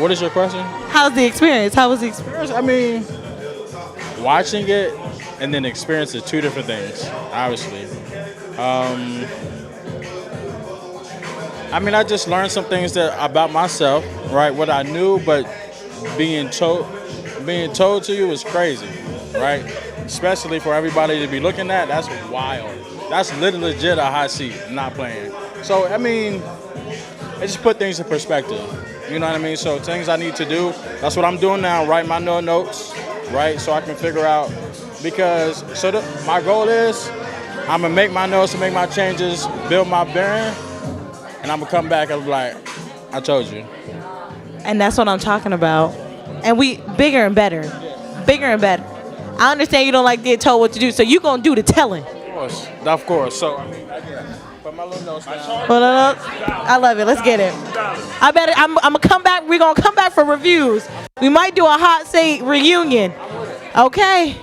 What is your question? How's the experience? How was the experience? I mean, watching it and then experience are two different things, obviously. I just learned some things about myself, right? What I knew, but being told to you is crazy, right? Especially for everybody to be looking at, that's wild. That's literally legit a hot seat, not playing. So, it just put things in perspective. You know what I mean? So things I need to do, that's what I'm doing now, write my notes, right? So I can figure out, my goal is, I'm gonna make my notes and make my changes, build my brand, and I'm gonna come back and be like, I told you. And that's what I'm talking about. And we bigger and better. Bigger and better. I understand you don't like being told what to do, so you gonna do the telling. Of course. So put my little notes down. I love it. Let's get it. I'm gonna come back. We're gonna come back for reviews. We might do a hot seat reunion. Okay.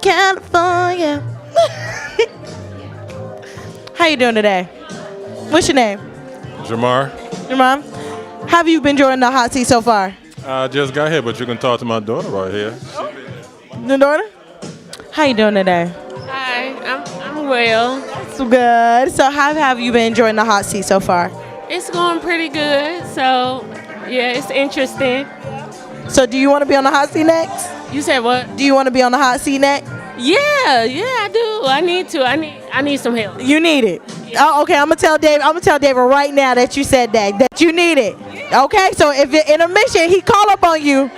California. How you doing today? What's your name? Jamar. Jamar. How have you been enjoying the hot seat so far? I just got here, but you can talk to my daughter right here. Your daughter? How you doing today? Hi, I'm well. That's good. So how have you been enjoying the hot seat so far? It's going pretty good. So, yeah, it's interesting. So do you want to be on the hot seat next? You said what? Do you want to be on the hot seat next? Yeah, I do. I need to. I need some help. You need it. Oh, okay, I'm gonna tell David right now that you said that you need it. Okay, so if you're in a mission, he call up on you,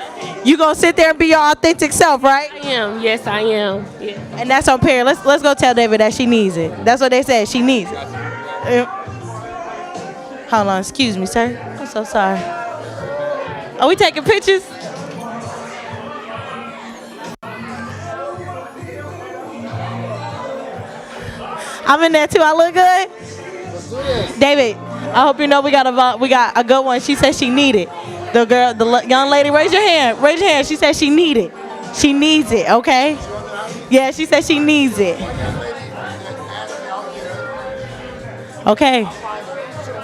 you gonna sit there and be your authentic self, right? I am. Yes, I am. Yeah. And that's on pair. Let's go tell David that she needs it. That's what they said. She needs it. Hold on, excuse me, sir. I'm so sorry. Are we taking pictures? I'm in there too. I look good. David, I hope you know we got a good one. She said she need it. The young lady, raise your hand. Raise your hand. She said she need it. She needs it. Okay. Yeah, she said she needs it. Okay.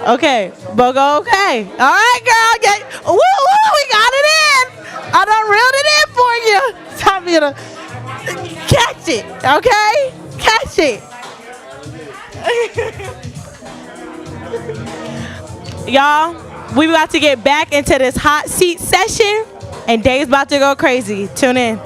Okay. Bogo. Okay. All right, girl. Yeah. Woo, woo. We got it in. I done reeled it in for you. Time for you to catch it. Okay. Catch it. Y'all, we about to get back into this hot seat session, and Dave's about to go crazy. Tune in.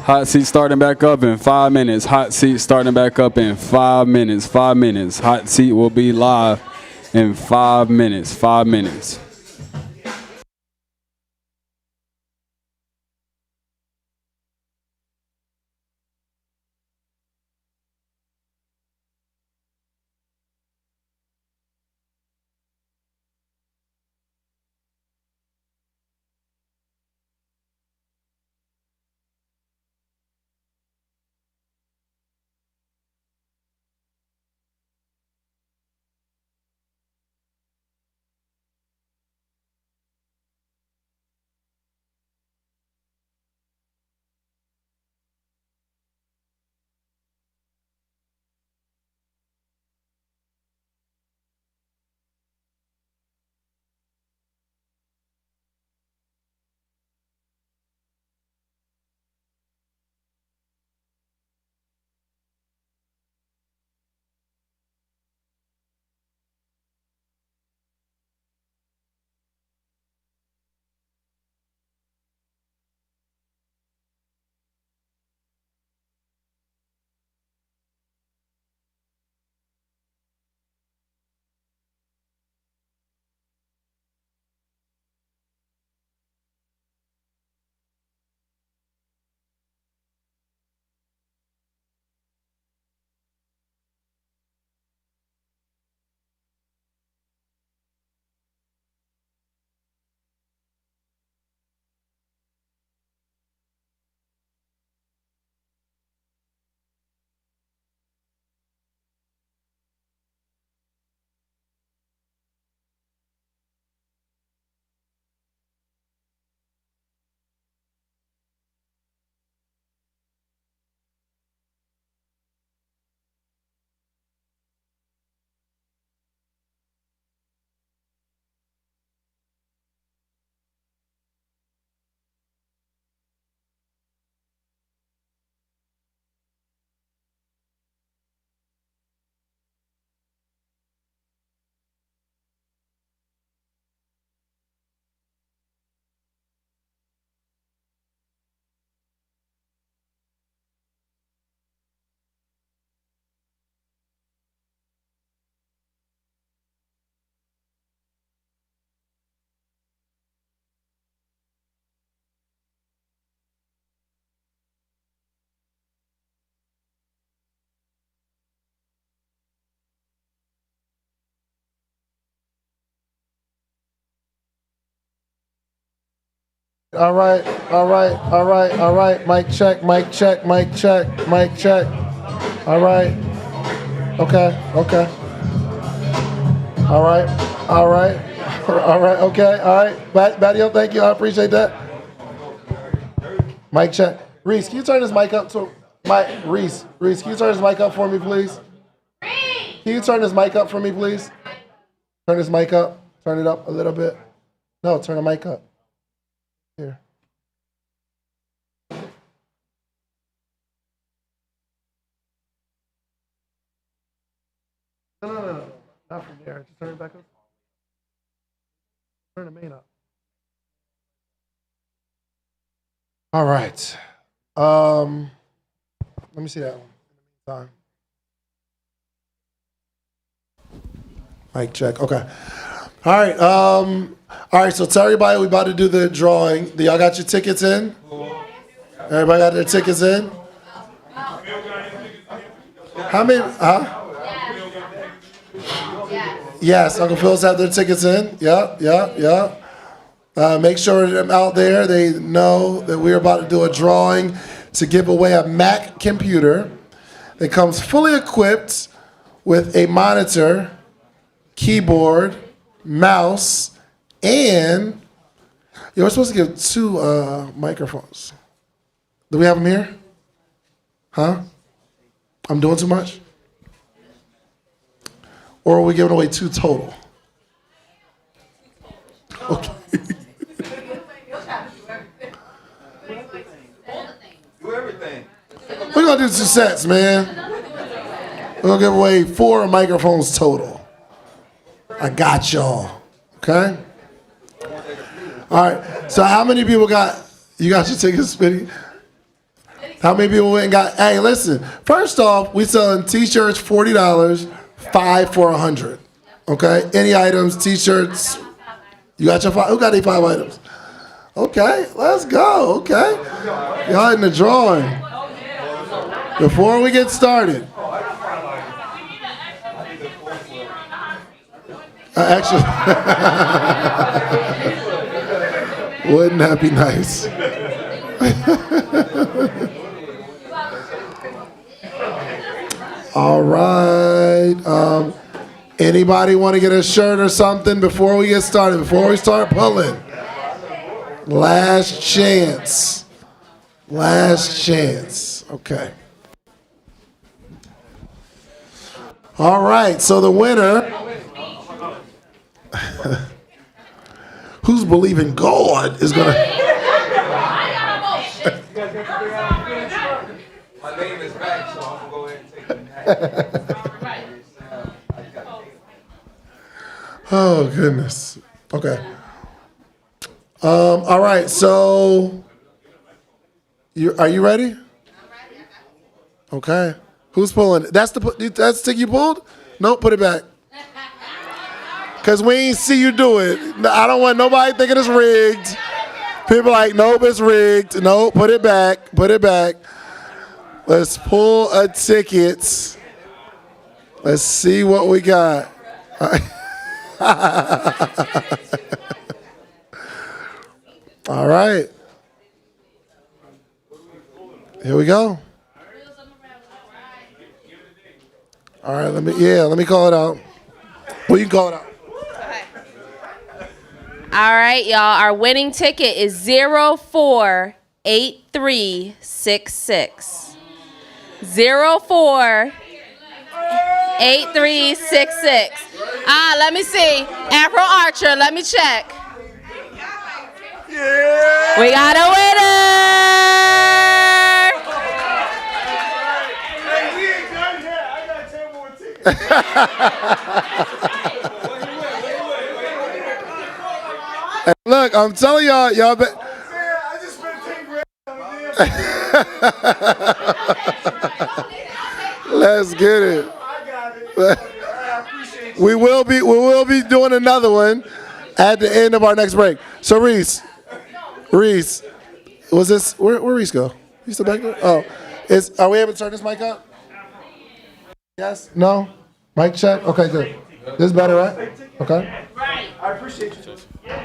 Hot seat starting back up in 5 minutes. Hot seat starting back up in 5 minutes. 5 minutes. Hot seat will be live in 5 minutes. 5 minutes. All right, all right, all right, all right. Mic check, mic check, mic check, mic check. All right. Okay, okay. All right, all right, all right, okay, all right. Badio, thank you, I appreciate that. Mic check. Reese, can you turn this mic up to Reese, can you turn this mic up for me, please? Can you turn this mic up for me, please? Turn this mic up. Turn it up a little bit. No, turn the mic up. Here. No. Not from there. Just turn it back up. Turn the main up. All right. Let me see that one. Time. Mic check. Okay. All right. All right. So tell everybody we're about to do the drawing. Do y'all got your tickets in? Everybody got their tickets in? How many? Huh? Yes. Uncle Phil's have their tickets in. Yep. Make sure them out there they know that we're about to do a drawing to give away a Mac computer that comes fully equipped with a monitor, keyboard, mouse, and we're supposed to give 2 microphones. Do we have them here? Huh? I'm doing too much? Or are we giving away 2 total? Okay. We're going to do 2 sets, man. We're going to give away 4 microphones total. I got y'all. Okay? All right. So how many people you got your tickets, Spitty? How many people went and got, hey, listen. First off, we selling t-shirts, $40, 5 for $100. Okay? Any items, t-shirts. You got your 5? Who got their 5 items? Okay, let's go. Okay. Y'all in the drawing. Before we get started. Actually, wouldn't that be nice? All right. Anybody want to get a shirt or something before we get started? Before we start pulling? Last chance. Last chance. Okay. All right. So the winner, who's believing God is going to... My name is back, so I'm going to go ahead and take it. Oh, goodness. Okay. All right. So, are you ready? Okay. Who's pulling? That's the stick you pulled? No, put it back. Because we ain't see you do it. I don't want nobody thinking it's rigged. People like, nope, it's rigged. No, put it back. Put it back. Let's pull a ticket. Let's see what we got. All right. Here we go. All right, let me call it out. Well, you can call it out. All right, y'all. Our winning ticket is 048366. 048366. Let me see. Afro Archer, let me check. Yeah. We got a winner. Hey, we ain't done yet. I got 10 more tickets. Look, I'm telling y'all bet. I just spent 10 grand on the Let's get it. I got it. I appreciate you. We will be doing another one at the end of our next break. So Reese, was this where Reese go? He's still back there? Oh, are we able to turn this mic up? Yes? No? Mic check? Okay, good. This is better, right? Okay. I appreciate you.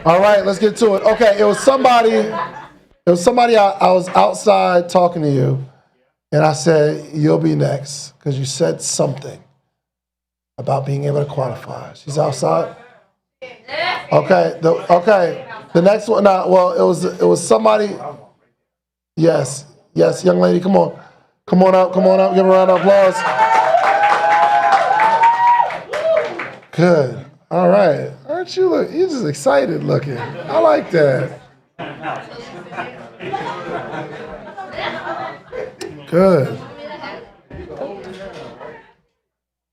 All right, let's get to it. Okay, it was somebody. I was outside talking to you, and I said you'll be next because you said something about being able to qualify. She's outside. Okay. The next one. Well, it was somebody. Yes, young lady. Come on up. Give her a round of applause. Good. All right. Aren't you you're just excited looking. I like that. Good.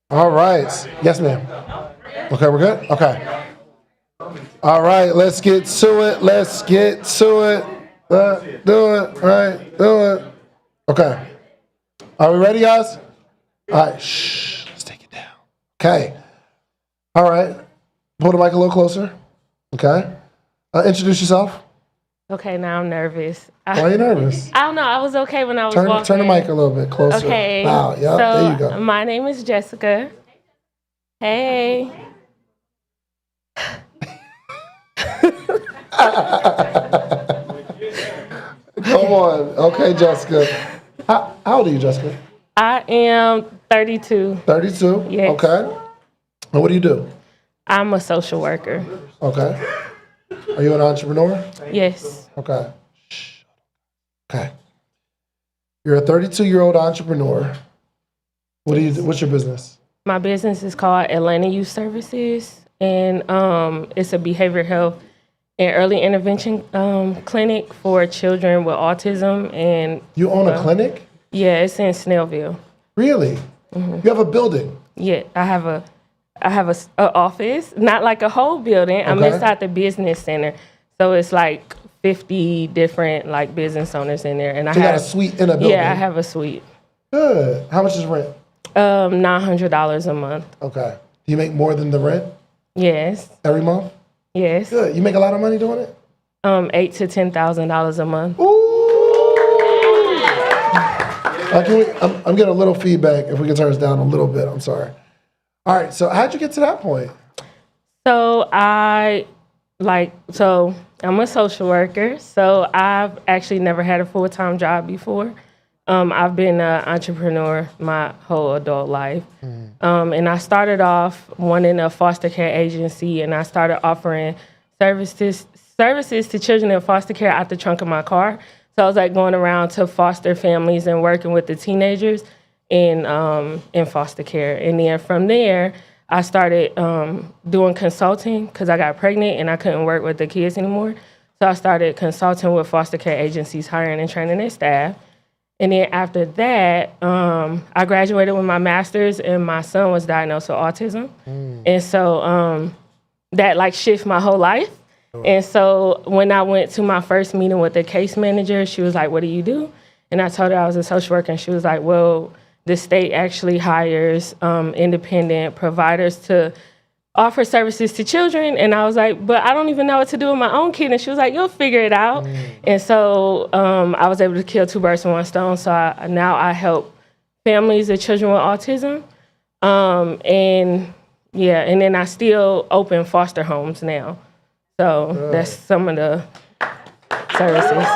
All right. Yes, ma'am. Okay, we're good? Okay. All right, let's get to it. Do it. Okay. Are we ready, guys? All right. Shh. Let's take it down. Okay. All right. Pull the mic a little closer. Okay. Introduce yourself. Okay, now I'm nervous. Why are you nervous? I don't know. I was okay when I was walking. Turn the mic a little bit closer. Okay. Wow. Yep, So, there you go. my name is Jessica. Hey. Come on. Okay, Jessica. How old are you, Jessica? I am 32. 32? Yes. Okay. And what do you do? I'm a social worker. Okay. Are you an entrepreneur? Yes. Okay. Okay. You're a 32-year-old entrepreneur. What do you do? What's your business? My business is called Atlanta Youth Services, and it's a behavioral health and early intervention clinic for children with autism. And You own a clinic? Yeah, it's in Snellville. Really? Mm-hmm. You have a building? Yeah, I have a office, not like a whole building. I'm Okay. inside the business center, so it's like 50 different like business owners in there, and So you got a suite in a building? Yeah, I have a suite. Good. How much is rent? $900 a month. Okay. Do you make more than the rent Yes. every month? Yes. Good. You make a lot of money doing it? $8,000 to $10,000 a month. I'm getting a little feedback. If we can turn this down a little bit, I'm sorry. All right. So how'd you get to that point? So I'm a social worker. So I've actually never had a full-time job before. I've been an entrepreneur my whole adult life. And I started off wanting a foster care agency, and I started offering services to children in foster care out the trunk of my car. So I was like going around to foster families and working with the teenagers in foster care. And then from there, I started doing consulting because I got pregnant and I couldn't work with the kids anymore. So I started consulting with foster care agencies, hiring and training their staff. And then after that, I graduated with my master's, and my son was diagnosed with autism. And so that like shifted my whole life. And so when I went to my first meeting with the case manager, she was like, "What do you do?" And I told her I was a social worker, and she was like, "Well, the state actually hires independent providers to offer services to children." And I was like, "But I don't even know what to do with my own kid." And she was like, "You'll figure it out." And so I was able to kill two birds with one stone. So now I help families of children with autism. And then I still open foster homes now. So that's some of the services.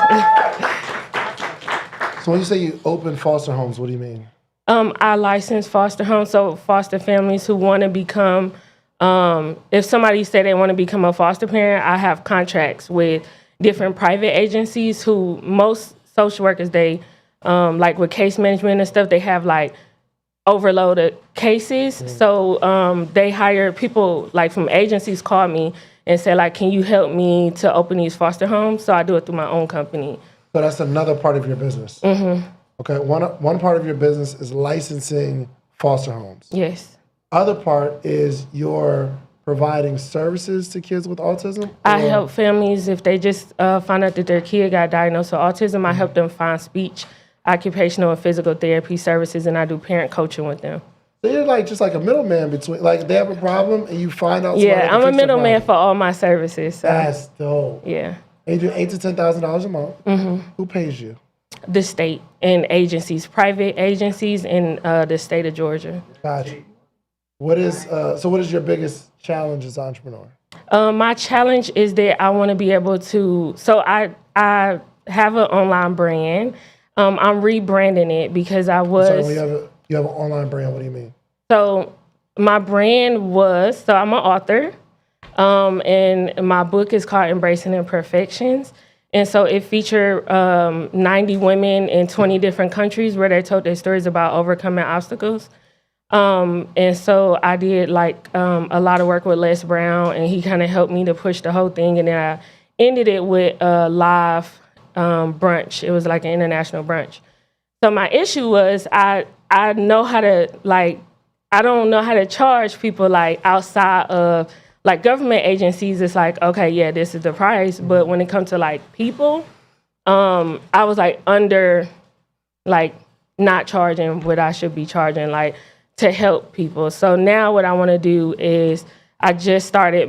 So when you say you open foster homes, what do you mean? I license foster homes, so foster families who want to become, if somebody say they want to become a foster parent, I have contracts with different private agencies who most social workers, they, like with case management and stuff, they have like overloaded cases. So they hire people like from agencies call me and say like, "Can you help me to open these foster homes?" So I do it through my own company. So that's another part of your business. Mm-hmm. Okay, one part of your business is licensing foster homes. Yes. Other part is you're providing services to kids with autism? I help families if they just find out that their kid got diagnosed with autism. I help them find speech, occupational, and physical therapy services, and I do parent coaching with them. So you're like just like a middleman between, like they have a problem and you find out. Yeah, I'm a middleman for all my services. So. That's dope. Yeah. And you do $8,000 to $10,000 a month. Mm-hmm. Who pays you? The state and agencies, private agencies in the state of Georgia. Gotcha. What is your biggest challenge as an entrepreneur? My challenge is that I want to be able to. So I have an online brand. I'm rebranding it because I was. So you have an online brand. What do you mean? So my brand was. So I'm an author, and my book is called Embracing Imperfections. And so it featured 90 women in 20 different countries where they told their stories about overcoming obstacles. And so I did like a lot of work with Les Brown, and he kind of helped me to push the whole thing. And then I ended it with a live brunch. It was like an international brunch. So my issue was I know how to I don't know how to charge people like outside of like government agencies. It's like, okay, yeah, this is the price. But when it comes to like people, I was like under like not charging what I should be charging like to help people. So now what I want to do is I just started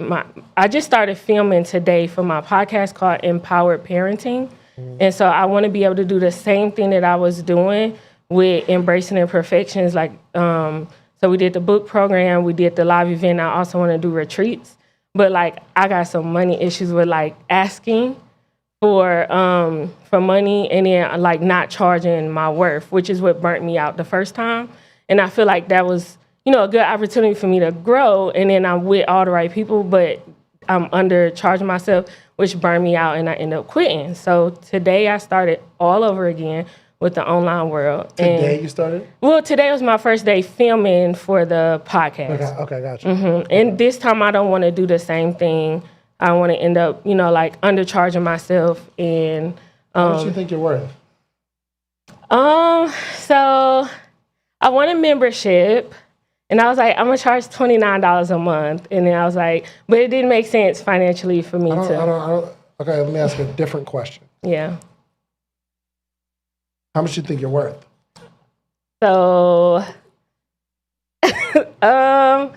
filming today for my podcast called Empowered Parenting. And so I want to be able to do the same thing that I was doing with Embracing Imperfections. Like, so we did the book program, we did the live event. I also want to do retreats, but like I got some money issues with like asking for money and then like not charging my worth, which is what burnt me out the first time. And I feel like that was, a good opportunity for me to grow. And then I'm with all the right people, but I'm undercharging myself, which burned me out, and I ended up quitting. So today I started all over again with the online world. Today you started? Well, today was my first day filming for the podcast. Okay, gotcha. And this time I don't want to do the same thing. I want to end up, like undercharging myself. And how much do you think you're worth? So I want a membership. And I was like, I'm going to charge $29 a month. And then I was like, but it didn't make sense financially for me to. Okay, let me ask a different question. Yeah. How much do you think you're worth? So, I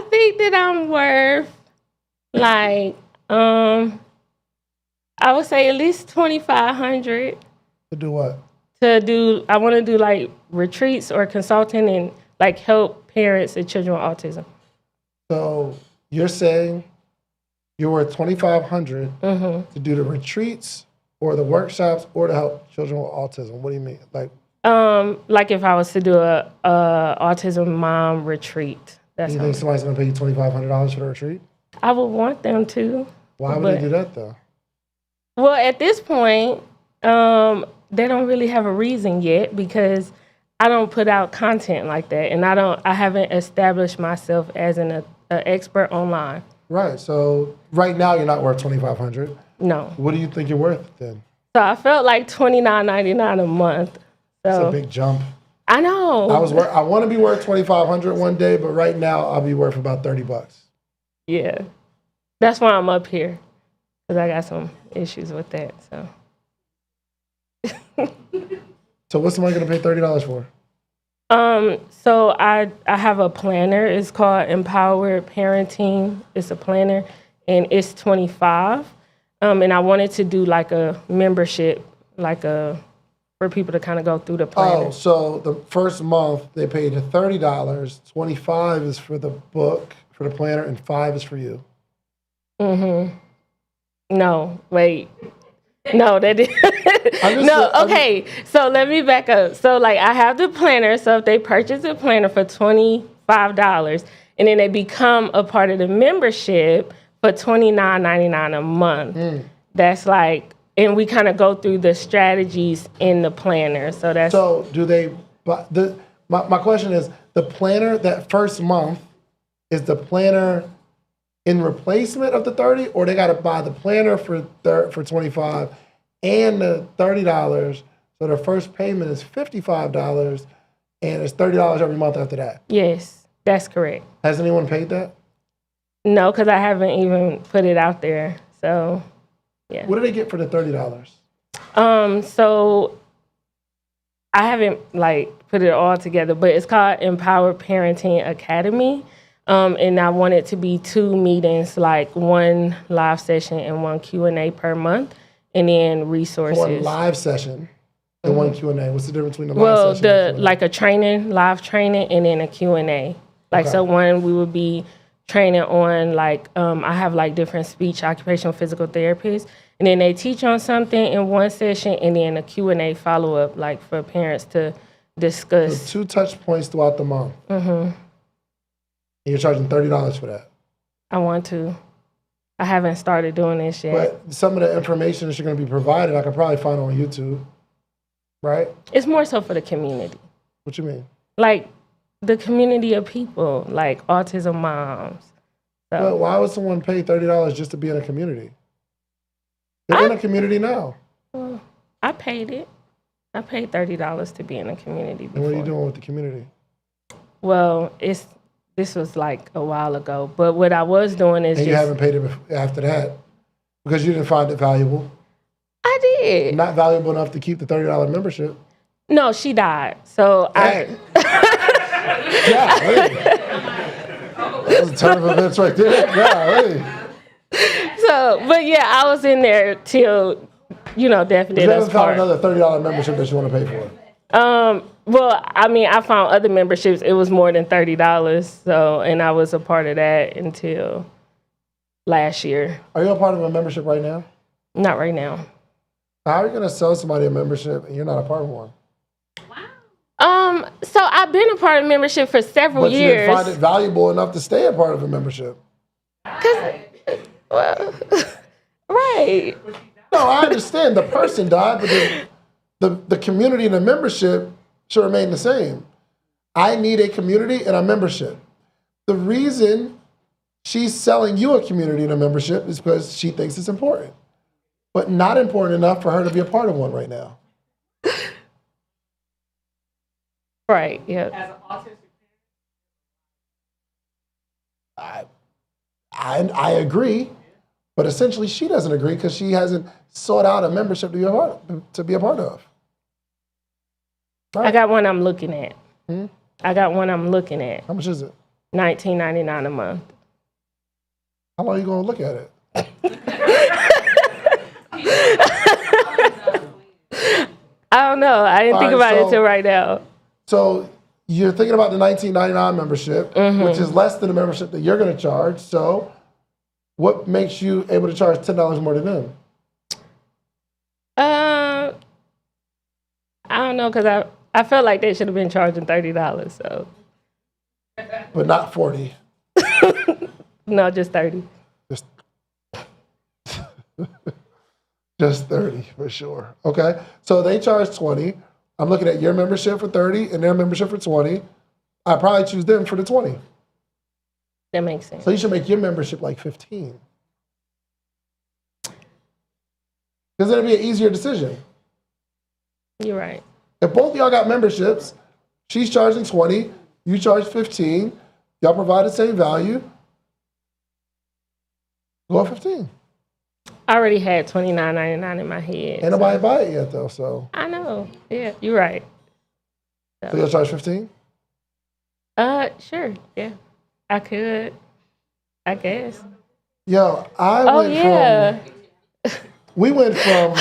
think that I'm worth like, I would say at least $2,500. To do what? I want to do like retreats or consulting and like help parents and children with autism. So you're saying you're worth $2,500 to do the retreats or the workshops or to help children with autism. What do you mean? Like if I was to do a autism mom retreat. You think somebody's gonna pay you $2,500 for the retreat? I would want them to. Why would they do that though? Well, at this point, they don't really have a reason yet because I don't put out content like that, and I haven't established myself as an expert online. Right. So right now you're not worth $2,500. No. What do you think you're worth then? So I felt like $29.99 a month. So that's a big jump. I know. I want to be worth $2,500 one day, but right now I'll be worth about $30. Yeah, that's why I'm up here because I got some issues with that. So. So what's somebody gonna pay $30 for? So I have a planner. It's called Empowered Parenting. It's a planner, and it's $25. And I wanted to do like a membership, for people to kind of go through the planner. Oh, so the first month they paid you $30. $25 is for the book, for the planner, and $5 is for you. No, wait. No, that didn't. No, okay. So let me back up. So like I have the planner. So if they purchase a planner for $25 and then they become a part of the membership for $29.99 a month, that's like, and we kind of go through the strategies in the planner. So that's. So do they? My question is, the planner that first month, is the planner in replacement of the $30, or they got to buy the planner for $25 and the $30, so their first payment is $55, and it's $30 every month after that? Yes, that's correct. Has anyone paid that? No, because I haven't even put it out there. So, yeah. What do they get for the $30? So I haven't put it all together, but it's called Empowered Parenting Academy. And I want it to be 2 meetings, like 1 live session and 1 Q&A per month, and then resources. 1 live session and 1 Q&A. What's the difference between the live session and like a live training, and then a Q&A. Like, Okay. so one, we would be training on, like, I have, like, different speech, occupational, physical therapists, and then they teach on something in one session, and then a Q&A follow-up, like, for parents to discuss. So 2 touch points throughout the month. Mm-hmm. And you're charging $30 for that. I want to. I haven't started doing this yet. But some of the information that you're going to be provided, I could probably find on YouTube, right? It's more so for the community. What you mean? Like, the community of people, like autism moms. So. Well, why would someone pay $30 just to be in a community? They're in a community now. Well, I paid it. I paid $30 to be in a community before. And what are you doing with the community? Well, this was like a while ago, but what I was doing is And you just, haven't paid it after that because you didn't find it valuable. I did. Not valuable enough to keep the $30 membership. No, she died. So Yeah, really. That was a turn of events right there. Yeah, really. So, but yeah, I was in there till, death You did us haven't found part. another $30 membership that you want to pay for. Well, I mean, I found other memberships. It was more than $30. So, and I was a part of that until last year. Are you a part of a membership right now? Not right now. How are you going to sell somebody a membership and you're not a part of one? So I've been a part of membership for several But you years. didn't find it valuable enough to stay a part of a membership. Well, right. No, I understand the person died, but the community and the membership should remain the same. I need a community and a membership. The reason she's selling you a community and a membership is because she thinks it's important, but not important enough for her to be a part of one right now. Right, yeah. I agree, but essentially she doesn't agree because she hasn't sought out a membership to be a part of. I got one I'm looking at. Hmm? I got one I'm looking at. How much is it? $19.99 a month. How long are you going to look at it? I don't know. I didn't think about it until right now. So you're thinking about the $19.99 membership, which is less than the membership that you're going to charge. So what makes you able to charge $10 more than them? I don't know, because I felt like they should have been charging $30. So But not 40. no, just 30. Just 30 for sure. Okay. So they charge 20. I'm looking at your membership for 30 and their membership for 20. I probably choose them for the 20. That makes sense. So you should make your membership like 15. Because it'll be an easier decision. You're right. If both of y'all got memberships, she's charging 20, you charge 15, y'all provide the same value, go at 15. I already had $29.99 in my head. Ain't nobody buy it yet though, so. I know. Yeah, you're right. So you'll charge 15? Sure. Yeah, I could. I guess. Yo, we went from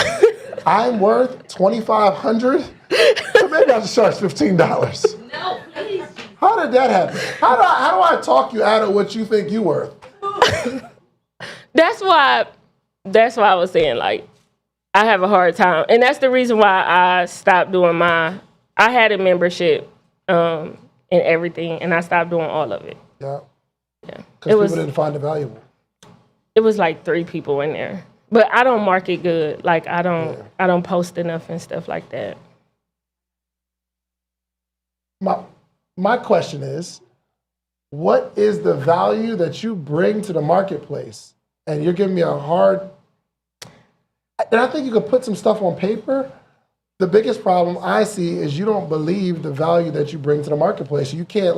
I'm worth $2,500 to maybe I should charge $15. No, please. How did that happen? How do I talk you out of what you think you worth? That's why I was saying, like, I have a hard time. And that's the reason why I stopped doing I had a membership and everything, and I stopped doing all of it. Yeah. Yeah. Because people didn't find it valuable. It was like 3 people in there. But I don't market good. Like, I don't post enough and stuff like that. My question is, what is the value that you bring to the marketplace? And you're giving me a hard, and I think you could put some stuff on paper. The biggest problem I see is you don't believe the value that you bring to the marketplace. You can't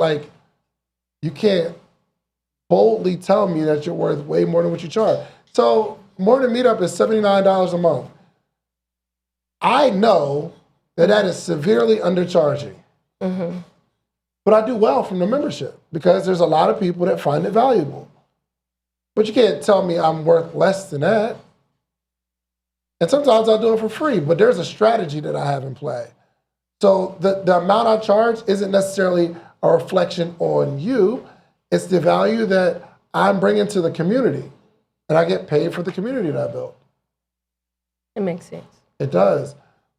boldly tell me that you're worth way more than what you charge. So Morning Meetup is $79 a month. I know that is severely undercharging. Mm-hmm. But I do well from the membership because there's a lot of people that find it valuable. But you can't tell me I'm worth less than that. And sometimes I'll do it for free, but there's a strategy that I have in play. So the amount I charge isn't necessarily a reflection on you. It's the value that I'm bringing to the community, and I get paid for the community that I built. It makes sense. It does.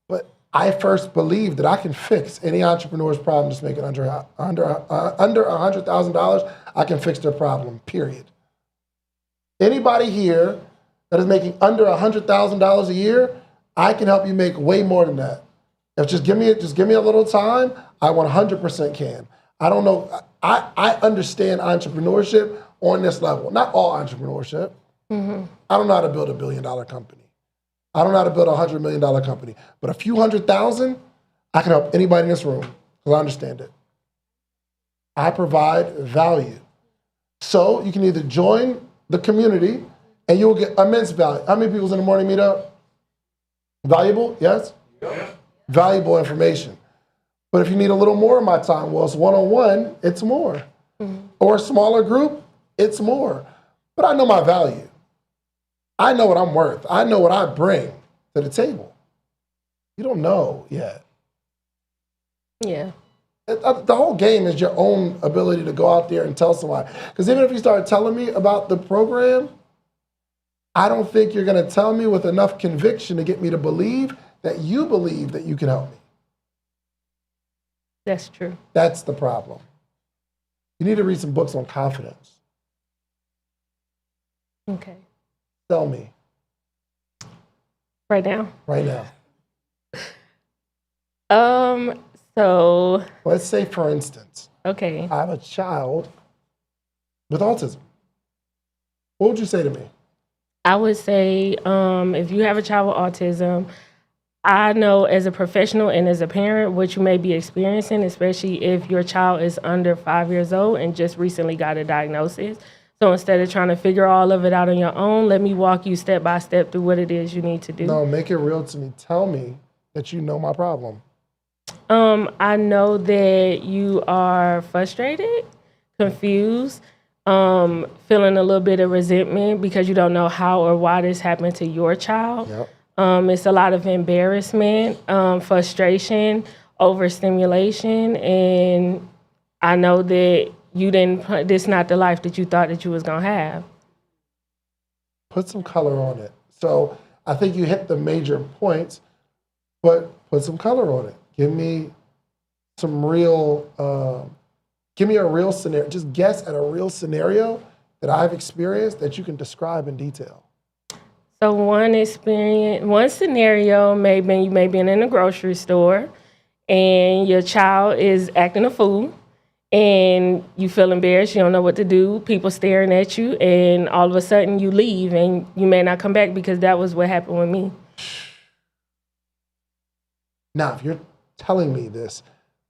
But I first believe that I can fix any entrepreneur's problem just making under $100,000. I can fix their problem, period. Anybody here that is making under $100,000 a year, I can help you make way more than that. If just give me a little time, I 100% can. I don't know. I understand entrepreneurship on this level. Not all entrepreneurship. Mm-hmm. I don't know how to build $1 billion company. I don't know how to build a $100 million company. But a few $100,000, I can help anybody in this room because I understand it. I provide value. So you can either join the community and you will get immense value. How many people's in the morning meetup? Valuable? Yes? Yeah. Valuable information. But if you need a little more of my time, well, it's one-on-one, it's more. Mm-hmm. Or a smaller group, it's more. But I know my value. I know what I'm worth. I know what I bring to the table. You don't know yet. Yeah. The whole game is your own ability to go out there and tell somebody. Because even if you start telling me about the program, I don't think you're going to tell me with enough conviction to get me to believe that you can help me. That's true. That's the problem. You need to read some books on confidence. Okay. Tell me. Right now? Right now. So. Let's say, for instance. Okay. I have a child with autism. What would you say to me? I would say, if you have a child with autism, I know as a professional and as a parent what you may be experiencing, especially if your child is under 5 years old and just recently got a diagnosis. So instead of trying to figure all of it out on your own, let me walk you step by step through what it is you need to do. No, make it real to me. Tell me that you know my problem. I know that you are frustrated, confused, feeling a little bit of resentment because you don't know how or why this happened to your child. Yep. It's a lot of embarrassment, frustration, overstimulation, and I know that this not the life that you thought that you was gonna have. Put some color on it. So I think you hit the major points, but put some color on it. Give me a real scenario. Just guess at a real scenario that I've experienced that you can describe in detail. So one scenario may be you may be in a grocery store and your child is acting a fool and you feel embarrassed, you don't know what to do, people staring at you, and all of a sudden you leave and you may not come back because that was what happened with me. Now, if you're telling me this,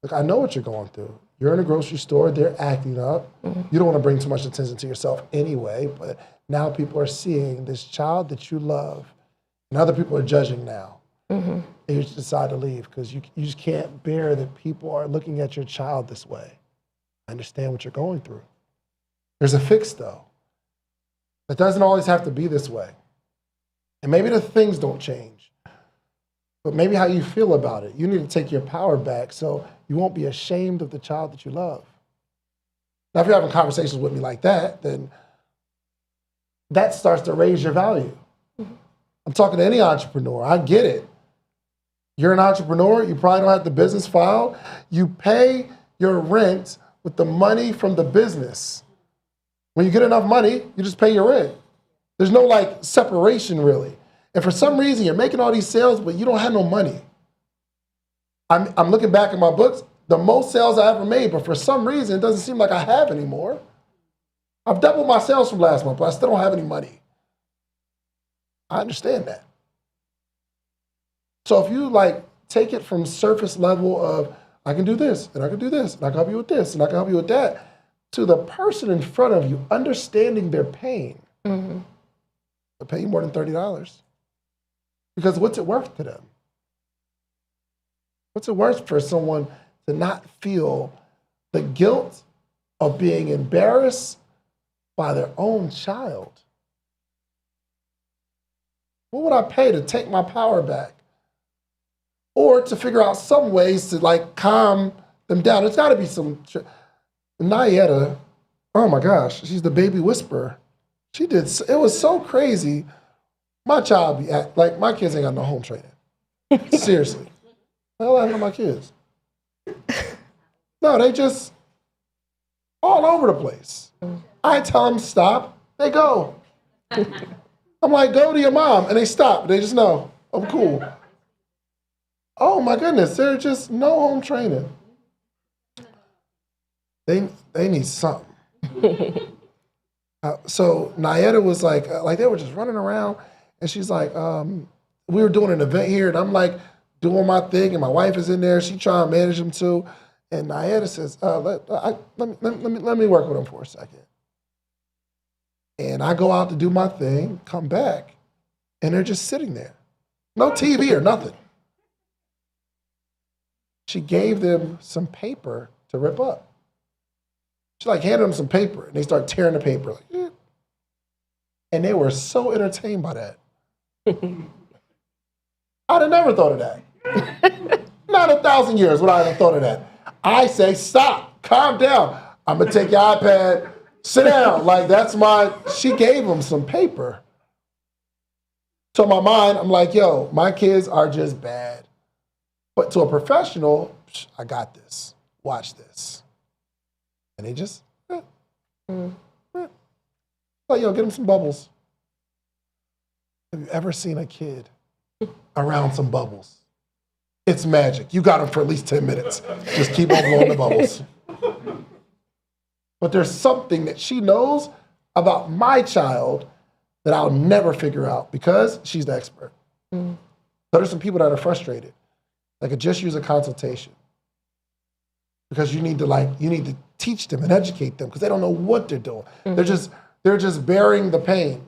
look, I know what you're going through. You're in a grocery store, they're acting up. Mm-hmm. You don't want to bring too much attention to yourself anyway, but now people are seeing this child that you love, and other people are judging now. Mm-hmm. And you just decide to leave because you just can't bear that people are looking at your child this way. I understand what you're going through. There's a fix, though. It doesn't always have to be this way. And maybe the things don't change, but maybe how you feel about it. You need to take your power back so you won't be ashamed of the child that you love. Now, if you're having conversations with me like that, then that starts to raise your value. Mm-hmm. I'm talking to any entrepreneur. I get it. You're an entrepreneur. You probably don't have the business filed. You pay your rent with the money from the business. When you get enough money, you just pay your rent. There's no separation really. And for some reason, you're making all these sales, but you don't have no money. I'm looking back at my books, the most sales I ever made, but for some reason, it doesn't seem like I have anymore. I've doubled my sales from last month, but I still don't have any money. I understand that. So if you take it from surface level of, I can do this, and I can do this, and I can help you with this, and I can help you with that, to the person in front of you, understanding their pain. Mm-hmm. They're paying more than $30. Because what's it worth to them? What's it worth for someone to not feel the guilt of being embarrassed by their own child? What would I pay to take my power back? Or to figure out some ways to calm them down. There's got to be some. Nayetta, oh my gosh, she's the baby whisperer. It was so crazy. My child like my kids ain't got no home training. Seriously. What the hell happened to my kids? No, they just all over the place. I tell them stop, they go. I'm like, go to your mom, and they stop. They just know, I'm cool. Oh my goodness, there's just no home training. They need something. So Nayetta was like they were just running around, and she's like, we were doing an event here, and I'm like doing my thing, and my wife is in there. She trying to manage them too, and Nayetta says, let me work with them for a second. And I go out to do my thing, come back, and they're just sitting there, no TV or nothing. She gave them some paper to rip up. She like handed them some paper, and they start tearing the paper. Like, eh. And they were so entertained by that. I'd have never thought of that. Not 1,000 years would I have thought of that. I say, stop, calm down. I'm gonna take your iPad, sit down. Like she gave them some paper. So in my mind, I'm like, yo, my kids are just bad. But to a professional, I got this. Watch this. And they just, like, yo, get them some bubbles. Have you ever seen a kid around some bubbles? It's magic. You got them for at least 10 minutes. Just keep on blowing the bubbles. But there's something that she knows about my child that I'll never figure out because she's the expert. So there's some people that are frustrated. That could just use a consultation. Because you need to teach them and educate them because they don't know what they're doing. They're just bearing the pain.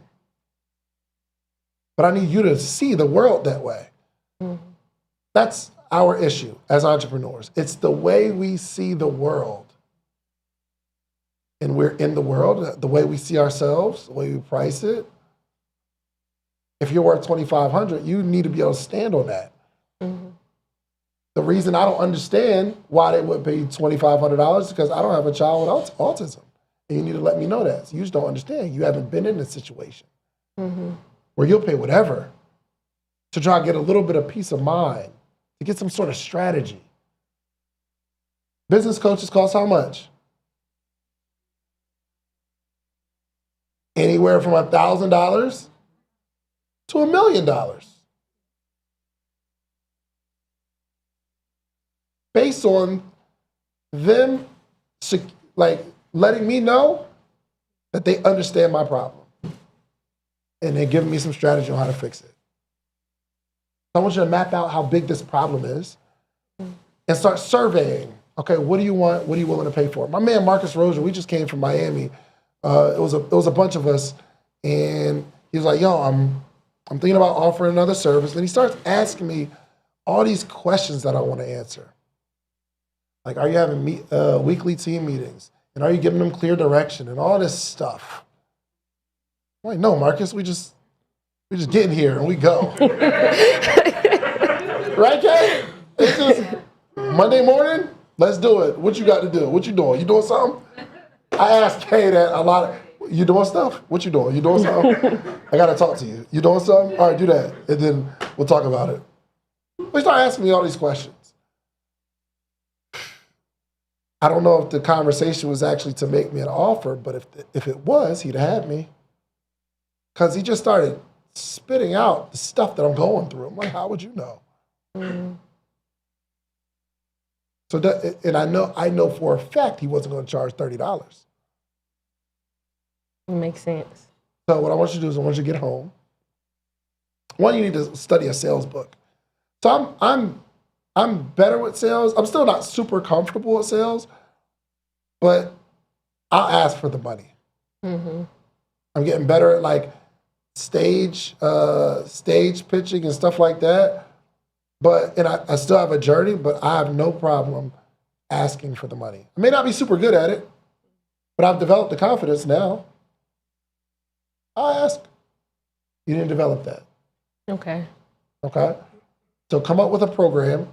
But I need you to see the world that way. That's our issue as entrepreneurs. It's the way we see the world. And we're in the world, the way we see ourselves, the way we price it. If you're worth $2,500, you need to be able to stand on that. The reason I don't understand why they would pay $2,500 is because I don't have a child with autism. And you need to let me know that. So you just don't understand. You haven't been in this situation where you'll pay whatever to try to get a little bit of peace of mind, to get some sort of strategy. Business coaches cost how much? Anywhere from $1,000 to $1 million. Based on them like letting me know that they understand my problem. And they're giving me some strategy on how to fix it. I want you to map out how big this problem is and start surveying. Okay, what do you want? What are you willing to pay for? My man Marcus Rozier, we just came from Miami. It was a bunch of us, and he was like, "Yo, I'm thinking about offering another service." And he starts asking me all these questions that I want to answer. Like, are you having weekly team meetings? And are you giving them clear direction and all this stuff? I'm like, no, Marcus, we just get in here and we go. Right, Kay? It's just Monday morning, let's do it. What you got to do? What you doing? You doing something? I asked Kay that a lot. You doing stuff? What you doing? You doing something? I got to talk to you. You doing something? All right, do that. And then we'll talk about it. They start asking me all these questions. I don't know if the conversation was actually to make me an offer, but if it was, he'd have had me. Because he just started spitting out the stuff that I'm going through. I'm like, how would you know? So and I know for a fact he wasn't going to charge $30. Makes sense. So what I want you to do is I want you to get home. One, you need to study a sales book. So I'm better with sales. I'm still not super comfortable with sales, but I'll ask for the money. I'm getting better at like stage pitching and stuff like that. But I still have a journey, but I have no problem asking for the money. I may not be super good at it, but I've developed the confidence now. I'll ask. You didn't develop that. Okay. Okay? So come up with a program,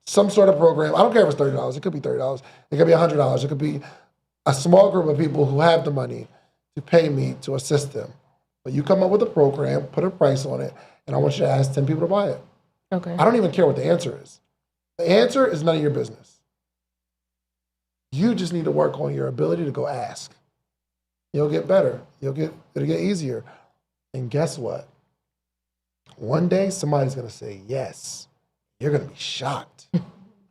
some sort of program. I don't care if it's $30. It could be $30. It could be $100. It could be a small group of people who have the money to pay me to assist them. But you come up with a program, put a price on it, and I want you to ask 10 people to buy it. Okay. I don't even care what the answer is. The answer is none of your business. You just need to work on your ability to go ask. You'll get better. It'll get easier. And guess what? One day somebody's gonna say yes. You're gonna be shocked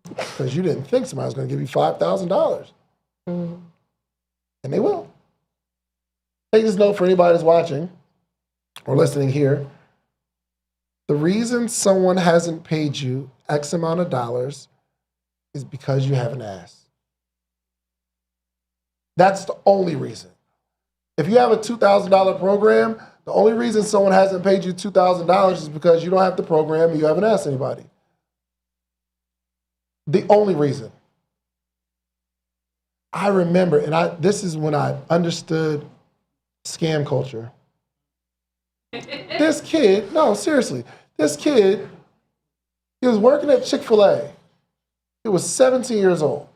because you didn't think somebody was gonna give you $5,000, and they will. Take this note for anybody that's watching or listening here. The reason someone hasn't paid you X amount of dollars is because you haven't asked. That's the only reason. If you have a $2,000 program, the only reason someone hasn't paid you $2,000 is because you don't have the program and you haven't asked anybody. The only reason. I remember, and this is when I understood scam culture. This kid, no, seriously, this kid, he was working at Chick-fil-A. He was 17 years old.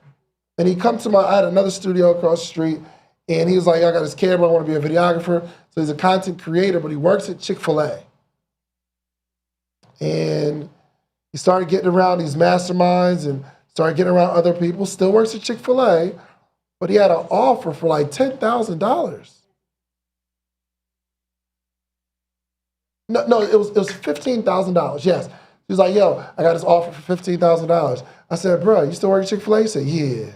And he come to I had another studio across the street, and he was like, I got this camera, I want to be a videographer. So he's a content creator, but he works at Chick-fil-A. And he started getting around these masterminds and started getting around other people, still works at Chick-fil-A, but he had an offer for like $10,000. No, it was $15,000, yes. He was like, yo, I got this offer for $15,000. I said, bro, you still work at Chick-fil-A? He said, yeah.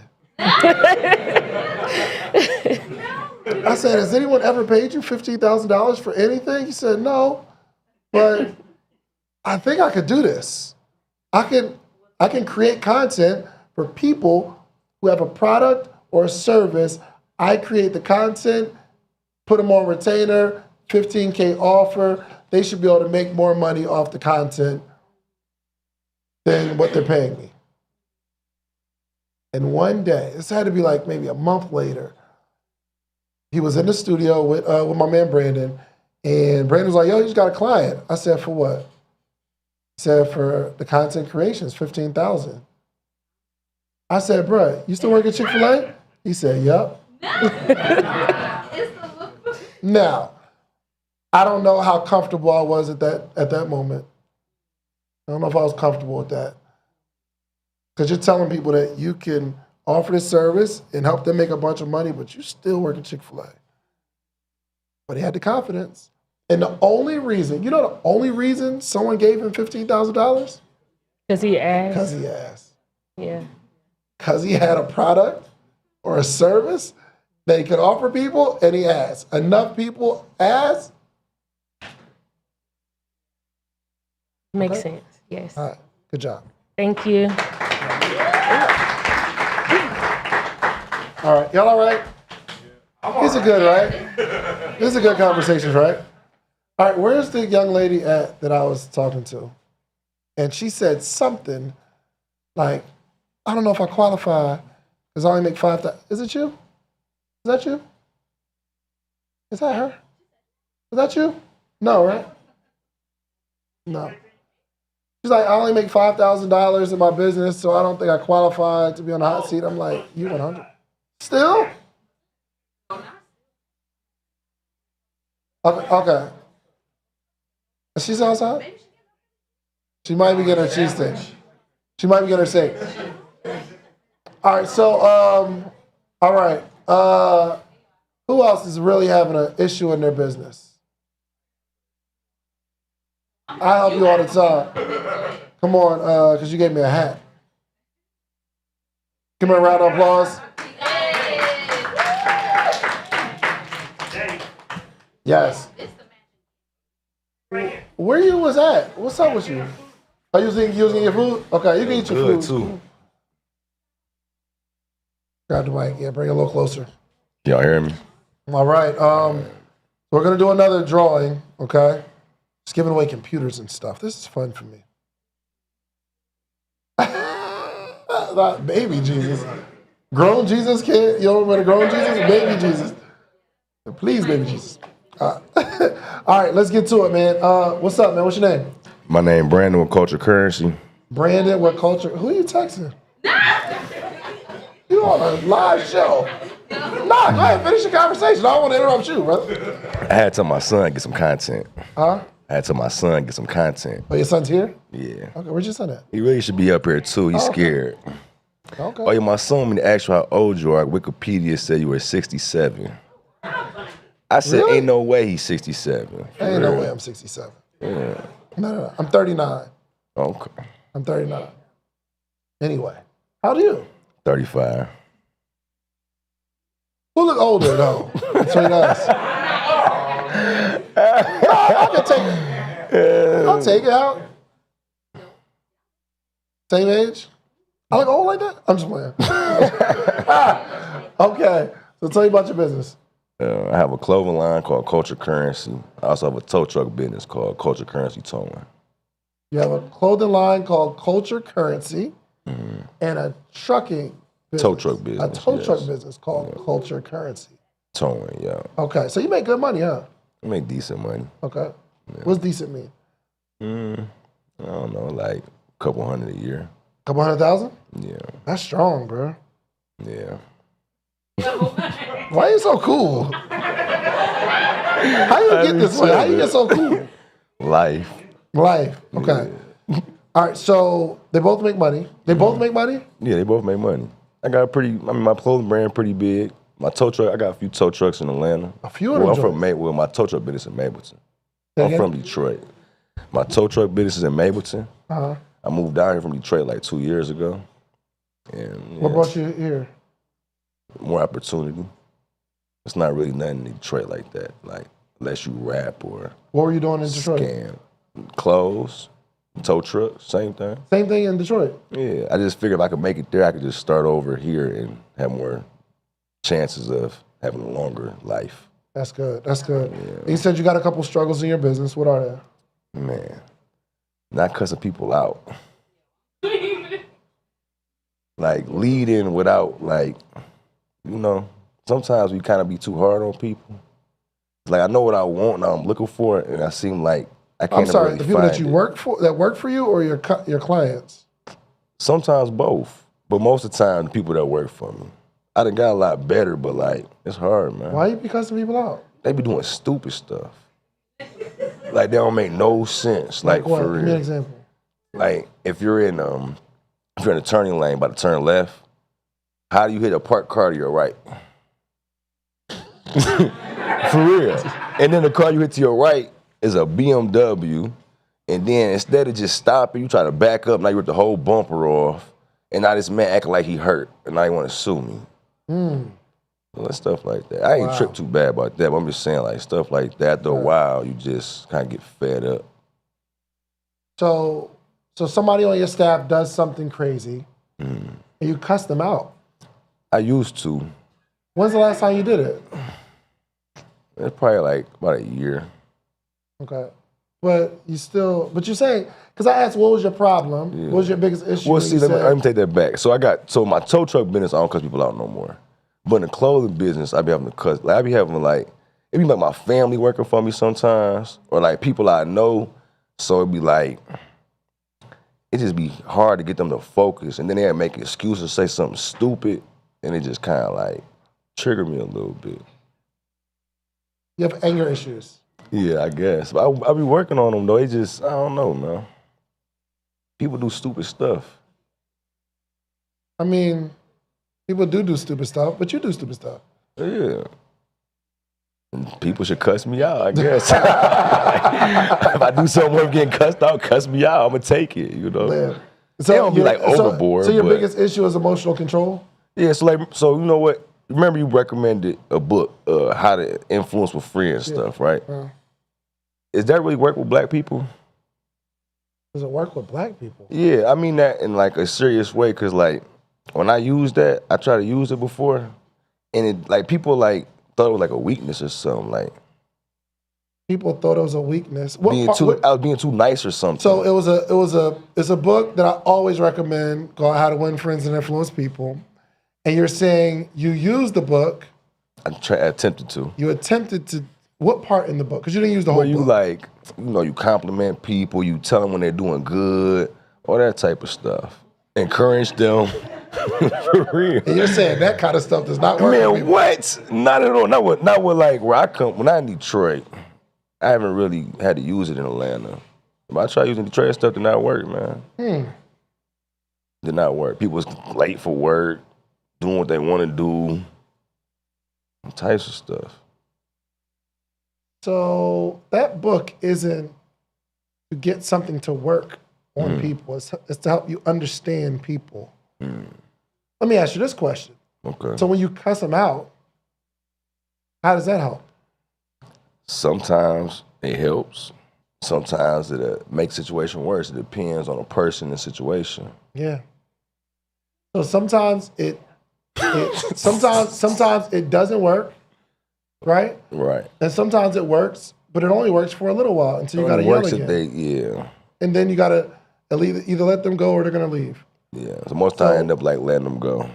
I said, has anyone ever paid you $15,000 for anything? He said, no, but I think I could do this. I can create content for people who have a product or a service. I create the content, put them on retainer, $15K offer. They should be able to make more money off the content than what they're paying me. And one day, this had to be like maybe a month later, he was in the studio with my man Brandon, and Brandon was like, yo, you just got a client. I said, for what? He said, for the content creations, $15,000. I said, bro, you still work at Chick-fil-A? He said, yep. Now, I don't know how comfortable I was at that moment. I don't know if I was comfortable with that. Because you're telling people that you can offer this service and help them make a bunch of money, but you still work at Chick-fil-A. But he had the confidence. And the only reason someone gave him $15,000? Because he asked. Because he asked. Yeah. Because he had a product or a service that he could offer people, and he asked. Enough people asked. Makes sense, yes. All right, good job. Thank you. All right, y'all all right? These are good, right? These are good conversations, right? All right, where's the young lady at that I was talking to? And she said something like, I don't know if I qualify because I only make $5,000. Is it you? Is that you? Is that her? Is that you? No, right? No. She's like, I only make $5,000 in my business, so I don't think I qualify to be on the hot seat. I'm like, you 100. Still? Okay. Is she outside? She might be getting her cheese steak. She might be getting her steak. All right, so, all right. Who else is really having an issue in their business? I help you all the time. Come on, because you gave me a hat. Give me a round of applause. Yes. Where you was at? What's up with you? Are you using your food? Okay, you can eat your food. Too. Grab the mic. Yeah, bring it a little closer. Y'all hear me? All right. We're going to do another drawing, okay? Just giving away computers and stuff. This is fun for me. Not baby Jesus. Grown Jesus kid. You know what a grown Jesus? Baby Jesus. Please, baby Jesus. All right, let's get to it, man. What's up, man? What's your name? My name Brandon with Culture Currency. Branded with culture. Who are you texting? You on a live show. Nah, go ahead, finish your conversation. I don't want to interrupt you, brother. I had to tell my son get some content. Huh? I had to tell my son get some content. Oh, your son's here? Yeah. Okay, where's your son at? He really should be up here too. He's Oh, okay. scared. Okay. Oh, yeah, my son, when they asked you how old you are, Wikipedia said you were 67. I said, Really? ain't no way he's 67. Ain't no way I'm 67. Yeah. No. I'm 39. Okay. I'm 39. Anyway, how old are you? 35. Who look older though? Between us. I can take it. I'll take it out. Same age? I look old like that? I'm just playing. Okay. So tell me about your business. I have a clothing line called Culture Currency. I also have a tow truck business called Culture Currency Towing. You have a clothing line called Culture Currency and a trucking business. Tow truck business. A tow yes. truck business called Culture Currency. Towing, yeah. Okay. So you make good money, huh? I make decent money. Okay. What's decent mean? I don't know, like a couple hundred a year. Couple 100,000? Yeah. That's strong, bro. Yeah. Why are you so cool? How you get this way? How you get so cool? Life. Okay. All right, so they both make money. They both make money? Yeah, they both make money. My clothing brand pretty big. My tow truck, I got a few tow trucks in Atlanta. A few of them I'm joints? from my tow truck business in Mableton. Say I'm again? from Detroit. My tow truck business is in Mableton. Uh-huh. I moved down here from Detroit like 2 years ago. And What brought you here? more opportunity. It's not really nothing in Detroit like that. Like, unless you rap or What were you doing in Detroit? scam. Clothes, tow trucks, same thing. Same thing in Detroit. Yeah, I just figured if I could make it there, I could just start over here and have more chances of having a longer life. That's good. That's good. And you said you got a couple struggles in your business. What are they? Man, not cussing people out. Like leading without sometimes we kind of be too hard on people. Like I know what I want and I'm looking for it, and I seem like I can't I'm sorry, really the people find that you it. work for you or your clients? Sometimes both, but most of the time the people that work for me. I done got a lot better, but like it's hard, man. Why you be cussing people out? They be doing stupid stuff. Like they don't make no sense. Like what? for Give real. me an example. Like if you're in the turning lane about to turn left, how do you hit a parked car to your right? For real. And then the car you hit to your right is a BMW, and then instead of just stopping, you try to back up. Now you rip the whole bumper off, and now this man acting like he hurt, and now he want to sue me. Well, stuff like that. I ain't tripped too bad about that, but I'm just saying like stuff like that. After a while, you just kind of get fed up. So somebody on your staff does something crazy, and you cuss them out. I used to. When's the last time you did it? It's probably like about a year. Okay. But you're saying, because I asked what was your problem? Yeah. What was your biggest issue? Well, and see, you let said- me take that back. So my tow truck business, I don't cuss people out no more. But in the clothing business, I be having to cuss. Like, I be having like, it be like my family working for me sometimes, or like people I know. So it be like, it just be hard to get them to focus. And then they make excuses, say something stupid, and it just kind of like trigger me a little bit. You have anger issues. Yeah, I guess. But I be working on them though. It just, I don't know, man. People do stupid stuff. I mean, people do stupid stuff, but you do stupid stuff. Yeah. And people should cuss me out, I guess. If I do something worth getting cussed out, cuss me out. I'm gonna take it, you know. Man. They don't be like overboard. So your but- biggest issue is emotional control? Yeah, so you know what? Remember you recommended a book, How to Influence with Friends stuff, right? Is that really work with black people? Does it work with black people? Yeah, I mean that in like a serious way, cause like when I use that, I tried to use it before, and it like people like thought it was like a weakness or something, like People thought it was a weakness. I was being too nice or something. So it's a book that I always recommend called How to Win Friends and Influence People. And you're saying you used the book. I attempted to. You attempted to. What part in the book? Because you didn't use the whole Where you book. like, you compliment people, you tell them when they're doing good, all that type of stuff. Encourage them. For real. And you're saying that kind of stuff does not work. Man, what? Not at all. Not with like where I come. When I'm in Detroit, I haven't really had to use it in Atlanta. If I try using Detroit stuff, did not work, man. Did not work. People was late for work, doing what they want to do, all types of stuff. So that book isn't to get something to work on people. It's to help you understand people. Let me ask you this question. Okay. So when you cuss them out, how does that help? Sometimes it helps. Sometimes it makes the situation worse. It depends on the person and situation. Yeah. So sometimes sometimes it doesn't work, right? Right. And sometimes it works, but it only works for a little while until you got to yell again. Yeah. And then you got to either let them go or they're gonna leave. Yeah. So most time I end up like letting them go.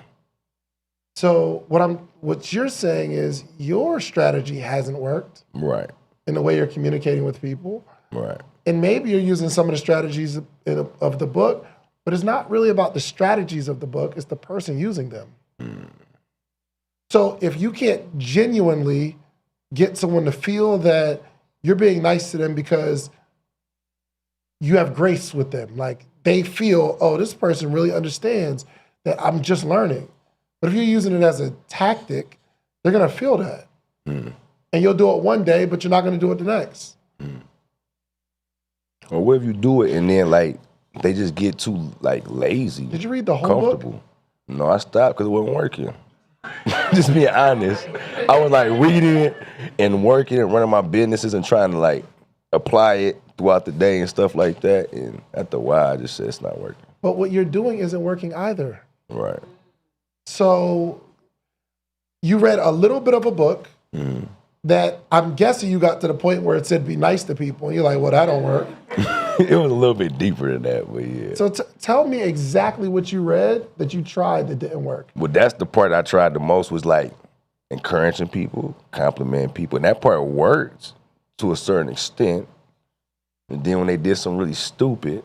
So what you're saying is your strategy hasn't worked. Right. In the way you're communicating with people. Right. And maybe you're using some of the strategies of the book, but it's not really about the strategies of the book, it's the person using them. So if you can't genuinely get someone to feel that you're being nice to them because you have grace with them, like they feel, oh, this person really understands that I'm just learning. But if you're using it as a tactic, they're gonna feel that. And you'll do it one day, but you're not gonna do it the next. Or what if you do it and then like they just get too like lazy? Did you read the whole book? Comfortable. No, I stopped because it wasn't working. Just being honest. I was like reading it and working and running my businesses and trying to like apply it throughout the day and stuff like that. And after a while, I just said it's not working. But what you're doing isn't working either. Right. So you read a little bit of a book that I'm guessing you got to the point where it said be nice to people. And you're like, well, that don't work. It was a little bit deeper than that, but yeah. So tell me exactly what you read that you tried that didn't work. Well, that's the part I tried the most was like encouraging people, complimenting people. And that part worked to a certain extent. And then when they did something really stupid,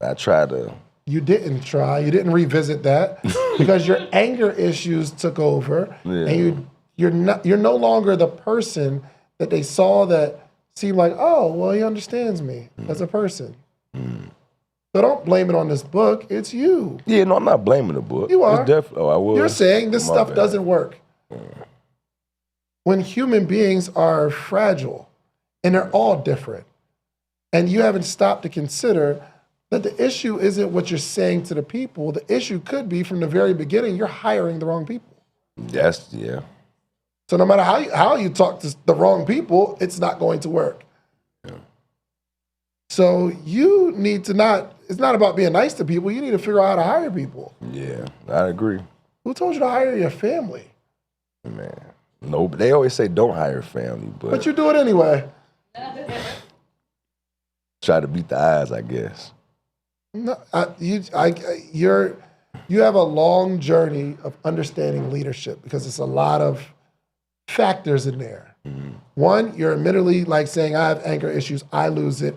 I tried to... You didn't try. You didn't revisit that because your anger issues took over, and you're no longer the person that they saw that seemed like, oh, well, he understands me as a person. So don't blame it on this book. It's you. Yeah, no, I'm not blaming the book. You are. It's definitely, I will. You're saying this My stuff bad. doesn't work. When human beings are fragile and they're all different, and you haven't stopped to consider that the issue isn't what you're saying to the people. The issue could be from the very beginning, you're hiring the wrong people. Yeah. So no matter how you talk to the wrong people, it's not going to work. So you need to it's not about being nice to people, you need to figure out how to hire people. Yeah, I agree. Who told you to hire your family? Man, no, but they always say don't hire family, But you do it anyway. Try to beat the odds, I guess. No, you have a long journey of understanding leadership because it's a lot of factors in there. One, you're admittedly like saying, I have anger issues, I lose it.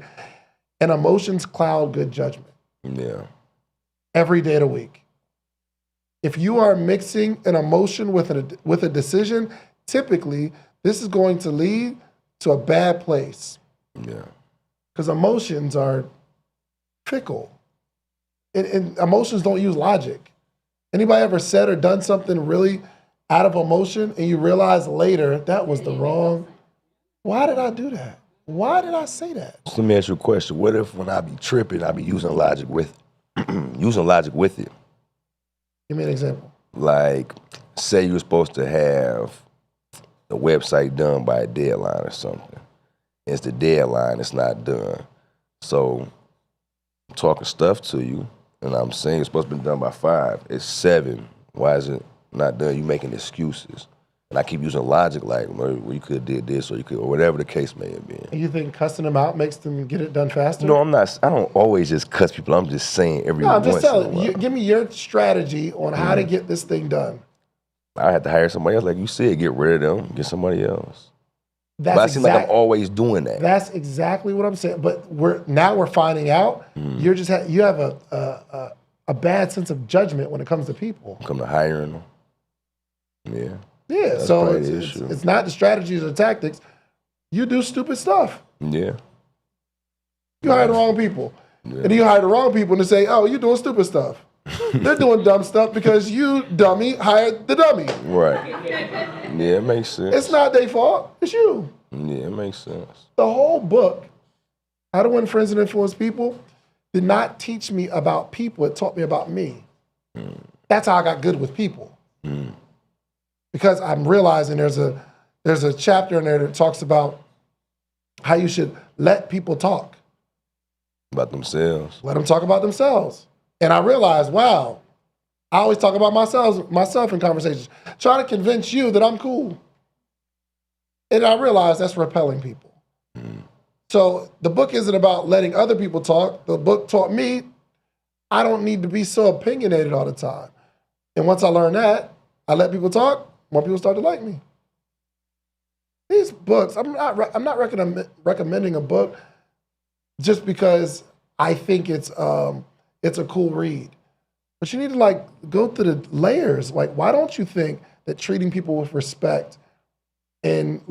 And emotions cloud good judgment. Yeah. Every day of the week. If you are mixing an emotion with a decision, typically this is going to lead to a bad place. Yeah. Because emotions are fickle. And emotions don't use logic. Anybody ever said or done something really out of emotion and you realize later that was the wrong? Why did I do that? Why did I say that? So let me ask you a question. What if when I be tripping, I be using logic with it? Give me an example. Like, say you were supposed to have the website done by a deadline or something. It's the deadline, it's not done. So I'm talking stuff to you, and I'm saying it's supposed to be done by 5. It's 7. Why is it not done? You making excuses. And I keep using logic like, well, you could have did this or you could, or whatever the case may have been. And you think cussing them out makes them get it done faster? No, I'm not. I don't always just cuss people. I'm just saying every No, I'm once just in a telling while. you. Give me your strategy on how to get this thing done. I had to hire somebody else. Like you said, get rid of them, get somebody else. That's But I seem like I'm always doing that. That's exactly what I'm saying. But we're finding out you have a bad sense of judgment when it comes to people. Come to hiring them. Yeah. Yeah. That's So probably the issue. it's not the strategies or tactics. You do stupid stuff. Yeah. You hire the wrong people. And then you hire the wrong people and they say, oh, you're doing stupid stuff. They're doing dumb stuff because you, dummy, hired the dummy. Right. Yeah, it makes sense. It's not their fault. It's you. Yeah, it makes sense. The whole book, How to Win Friends and Influence People, did not teach me about people. It taught me about me. That's how I got good with people. Because I'm realizing there's a chapter in there that talks about how you should let people talk. About themselves. Let them talk about themselves. And I realized, wow, I always talk about myself in conversations, trying to convince you that I'm cool. And I realized that's repelling people. So the book isn't about letting other people talk. The book taught me I don't need to be so opinionated all the time. And once I learned that, I let people talk, more people start to like me. These books, I'm not recommending a book just because I think it's a cool read. But you need to go through the layers. Why don't you think that treating people with respect and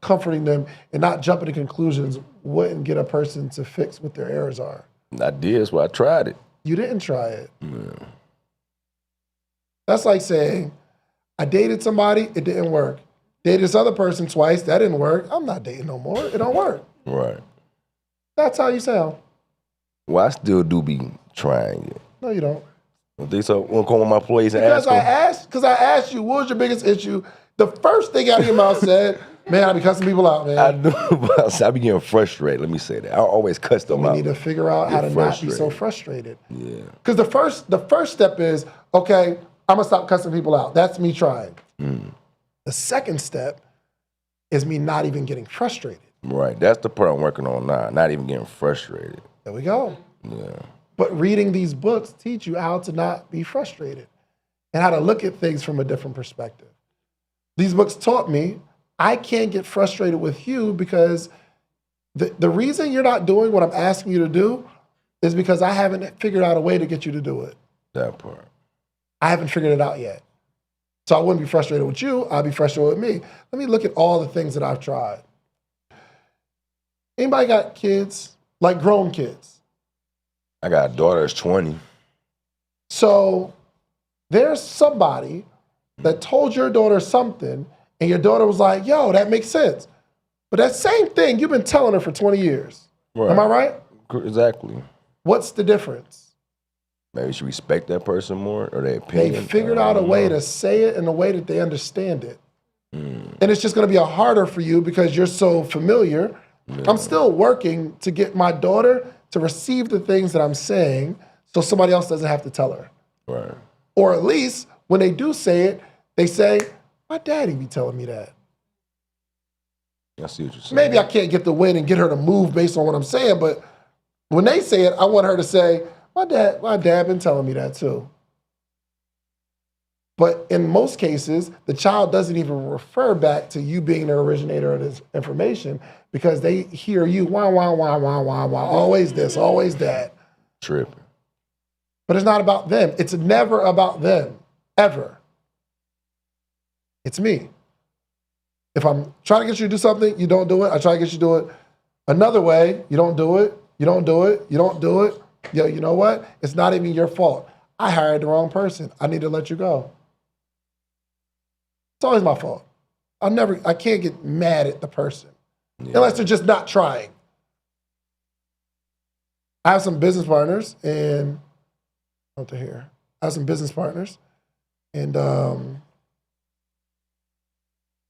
comforting them and not jumping to conclusions wouldn't get a person to fix what their errors are? I did, that's why I tried it. You didn't try it. Yeah. That's like saying, I dated somebody, it didn't work. Dated this other person twice, that didn't work. I'm not dating no more, it don't work. Right. That's how you sound. Well, I still do be trying it. No, you don't. I think so. When I call on my place and Because ask them. I asked you, what was your biggest issue? The first thing out of your mouth said, man, I be cussing people out, man. I do, but I be getting frustrated. Let me say that. I always cuss them out. We need to figure out how to not be so frustrated. Yeah. Because the first step is, okay, I'm gonna stop cussing people out. That's me trying. The second step is me not even getting frustrated. Right. That's the part I'm working on now. Not even getting frustrated. There we go. Yeah. But reading these books teach you how to not be frustrated and how to look at things from a different perspective. These books taught me I can't get frustrated with you because the reason you're not doing what I'm asking you to do is because I haven't figured out a way to get you to do it. That part. I haven't figured it out yet. So I wouldn't be frustrated with you, I'd be frustrated with me. Let me look at all the things that I've tried. Anybody got kids, like grown kids? I got a daughter that's 20. So there's somebody that told your daughter something and your daughter was like, yo, that makes sense. But that same thing you've been telling her for 20 years. Right. Am I right? Exactly. What's the difference? Maybe you should respect that person more or their opinion. They figured out a way to say it in a way that they understand it. And it's just gonna be harder for you because you're so familiar. Yeah. I'm still working to get my daughter to receive the things that I'm saying so somebody else doesn't have to tell her. Right. Or at least when they do say it, they say, my daddy be telling me that. I see what you're saying. Maybe I can't get the win and get her to move based on what I'm saying, but when they say it, I want her to say, my dad been telling me that too. But in most cases, the child doesn't even refer back to you being the originator of this information because they hear you, wah, wah, wah, wah, wah, wah, always this, always that. Tripping. But it's not about them. It's never about them, ever. It's me. If I'm trying to get you to do something, you don't do it. I try to get you to do it another way, you don't do it, you don't do it, you don't do it. Yo, you know what? It's not even your fault. I hired the wrong person. I need to let you go. It's always my fault. I can't get mad at the person unless they're just not trying. I have some business partners and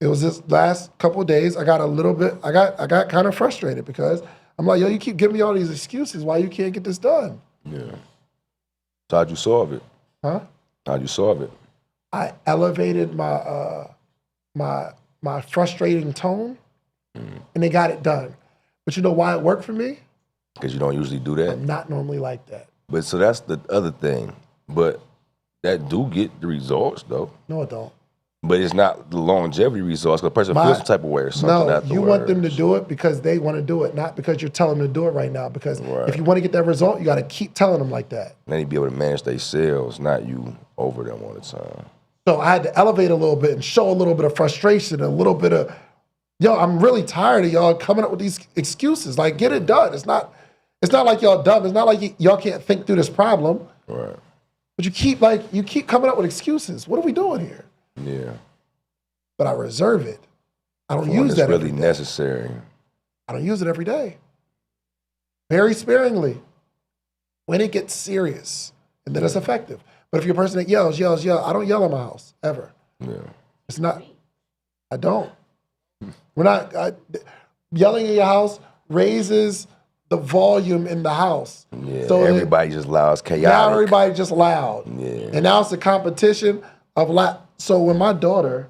it was this last couple of days, I got kind of frustrated because I'm like, yo, you keep giving me all these excuses why you can't get this done. Yeah. So how'd you solve it? Huh? How'd you solve it? I elevated my my frustrating tone, and they got it done. But you know why it worked for me? Because you don't usually do that. I'm not normally like that. But so that's the other thing. But that do get the results though. No, it don't. But it's not the longevity results. The person feels some type of way or something. No, you want them to do it because they want to do it, not because you're telling them to do it right now. Because if you want to get that result, you got to keep telling them like that. They need to be able to manage their sales, not you over them all the time. So I had to elevate a little bit and show a little bit of frustration, a little bit of, I'm really tired of y'all coming up with these excuses. Like, get it done. It's not like y'all dumb. It's not like y'all can't think through this problem. Right. But you keep coming up with excuses. What are we doing here? Yeah. But I reserve it. I don't For use when that it's really every day. necessary. I don't use it every day. Very sparingly. When it gets serious, and then it's effective. But if you're a person that yells, I don't yell in my house, ever. Yeah. It's not, I don't. We're not, yelling in your house raises the volume in the house. Yeah, So everybody just loud, it's chaotic. now everybody just loud. Yeah. And now it's a competition of loud. So when my daughter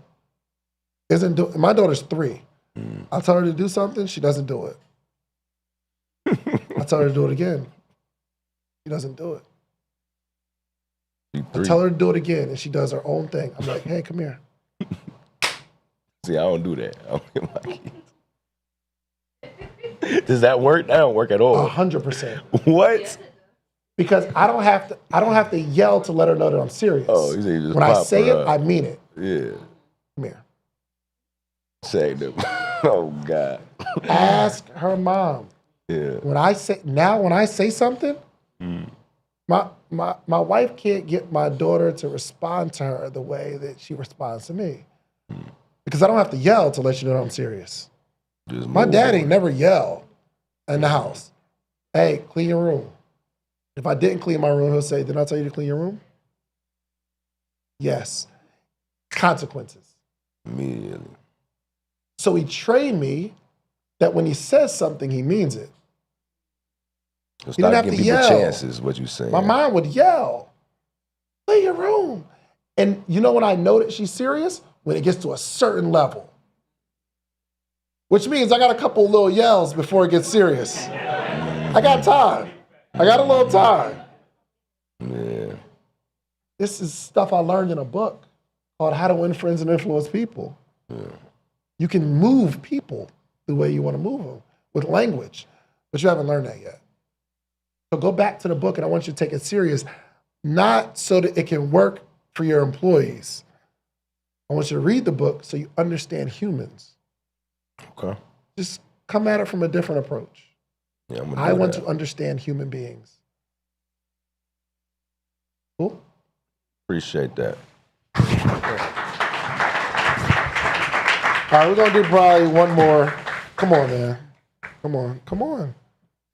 my daughter's 3. I tell her to do something, she doesn't do it. I tell her to do it again. She doesn't do it. I tell her to do it again, and she does her own thing. I'm like, hey, come here. See, I don't do that. I don't get my kids. Does that work? That don't work at all. 100%. What? Because I don't have to yell to let her know that I'm serious. Oh, you say you just when I pop say her it, up. I mean it. Yeah. Come here. Say them. Oh God. Ask her mom. Yeah. When I say something, my wife can't get my daughter to respond to her the way that she responds to me. Because I don't have to yell to let you know I'm serious. My dad ain't never yelled in the house. Hey, clean your room. If I didn't clean my room, he'll say, didn't I tell you to clean your room? Yes. Consequences. Immediately. So he trained me that when he says something, he means it. So He didn't stop have giving to people yell. chances, what you saying. My mom would yell, clean your room. And you know when I know that she's serious? When it gets to a certain level. Which means I got a couple little yells before it gets serious. I got time. I got a little time. Yeah. This is stuff I learned in a book called How to Win Friends and Influence People. Yeah. You can move people the way you want to move them with language, but you haven't learned that yet. So go back to the book, and I want you to take it serious, not so that it can work for your employees. I want you to read the book so you understand humans. Okay. Just come at it from a different approach. Yeah, I'm gonna I do want that. to understand human beings. Cool? Appreciate that. All right, we're going to do probably one more. Come on, man. Come on.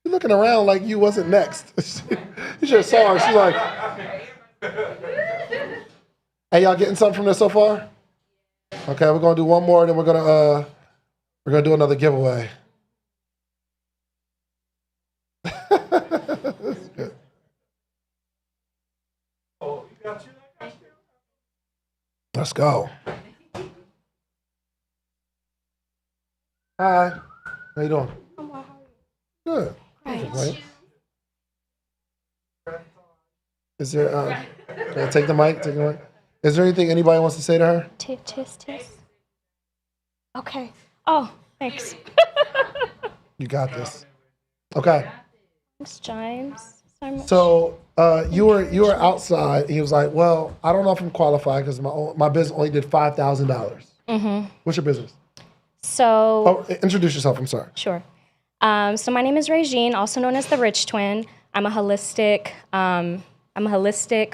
You're looking around like you wasn't next. You should have saw her. She's like, hey, y'all getting something from this so far? Okay, we're going to do one more, and then we're going to do another giveaway. That's good. Let's go. Hi. How you doing? Good. Right. Is there, can I take the mic? Is there anything anybody wants to say to her? Tisk. Okay. Oh, thanks. You got this. Okay. Thanks, James. So much. So you were outside, and he was like, well, I don't know if I'm qualified because my business only did $5,000. Mm-hmm. What's your business? So. Oh, introduce yourself. I'm sorry. Sure. So my name is Regine, also known as the Rich Twin. I'm a holistic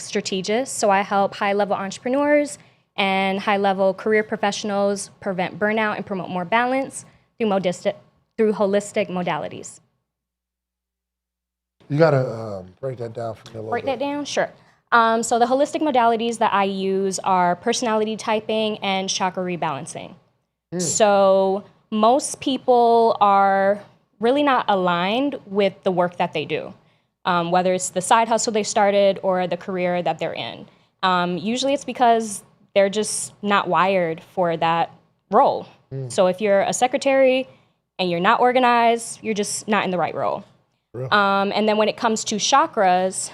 strategist. So I help high-level entrepreneurs and high-level career professionals prevent burnout and promote more balance through holistic modalities. You gotta break that down for me a little Break bit. that down? Sure. So the holistic modalities that I use are personality typing and chakra rebalancing. So most people are really not aligned with the work that they do, whether it's the side hustle they started or the career that they're in. Usually it's because they're just not wired for that role. So if you're a secretary and you're not organized, you're just not in the right role. And then when it comes to chakras,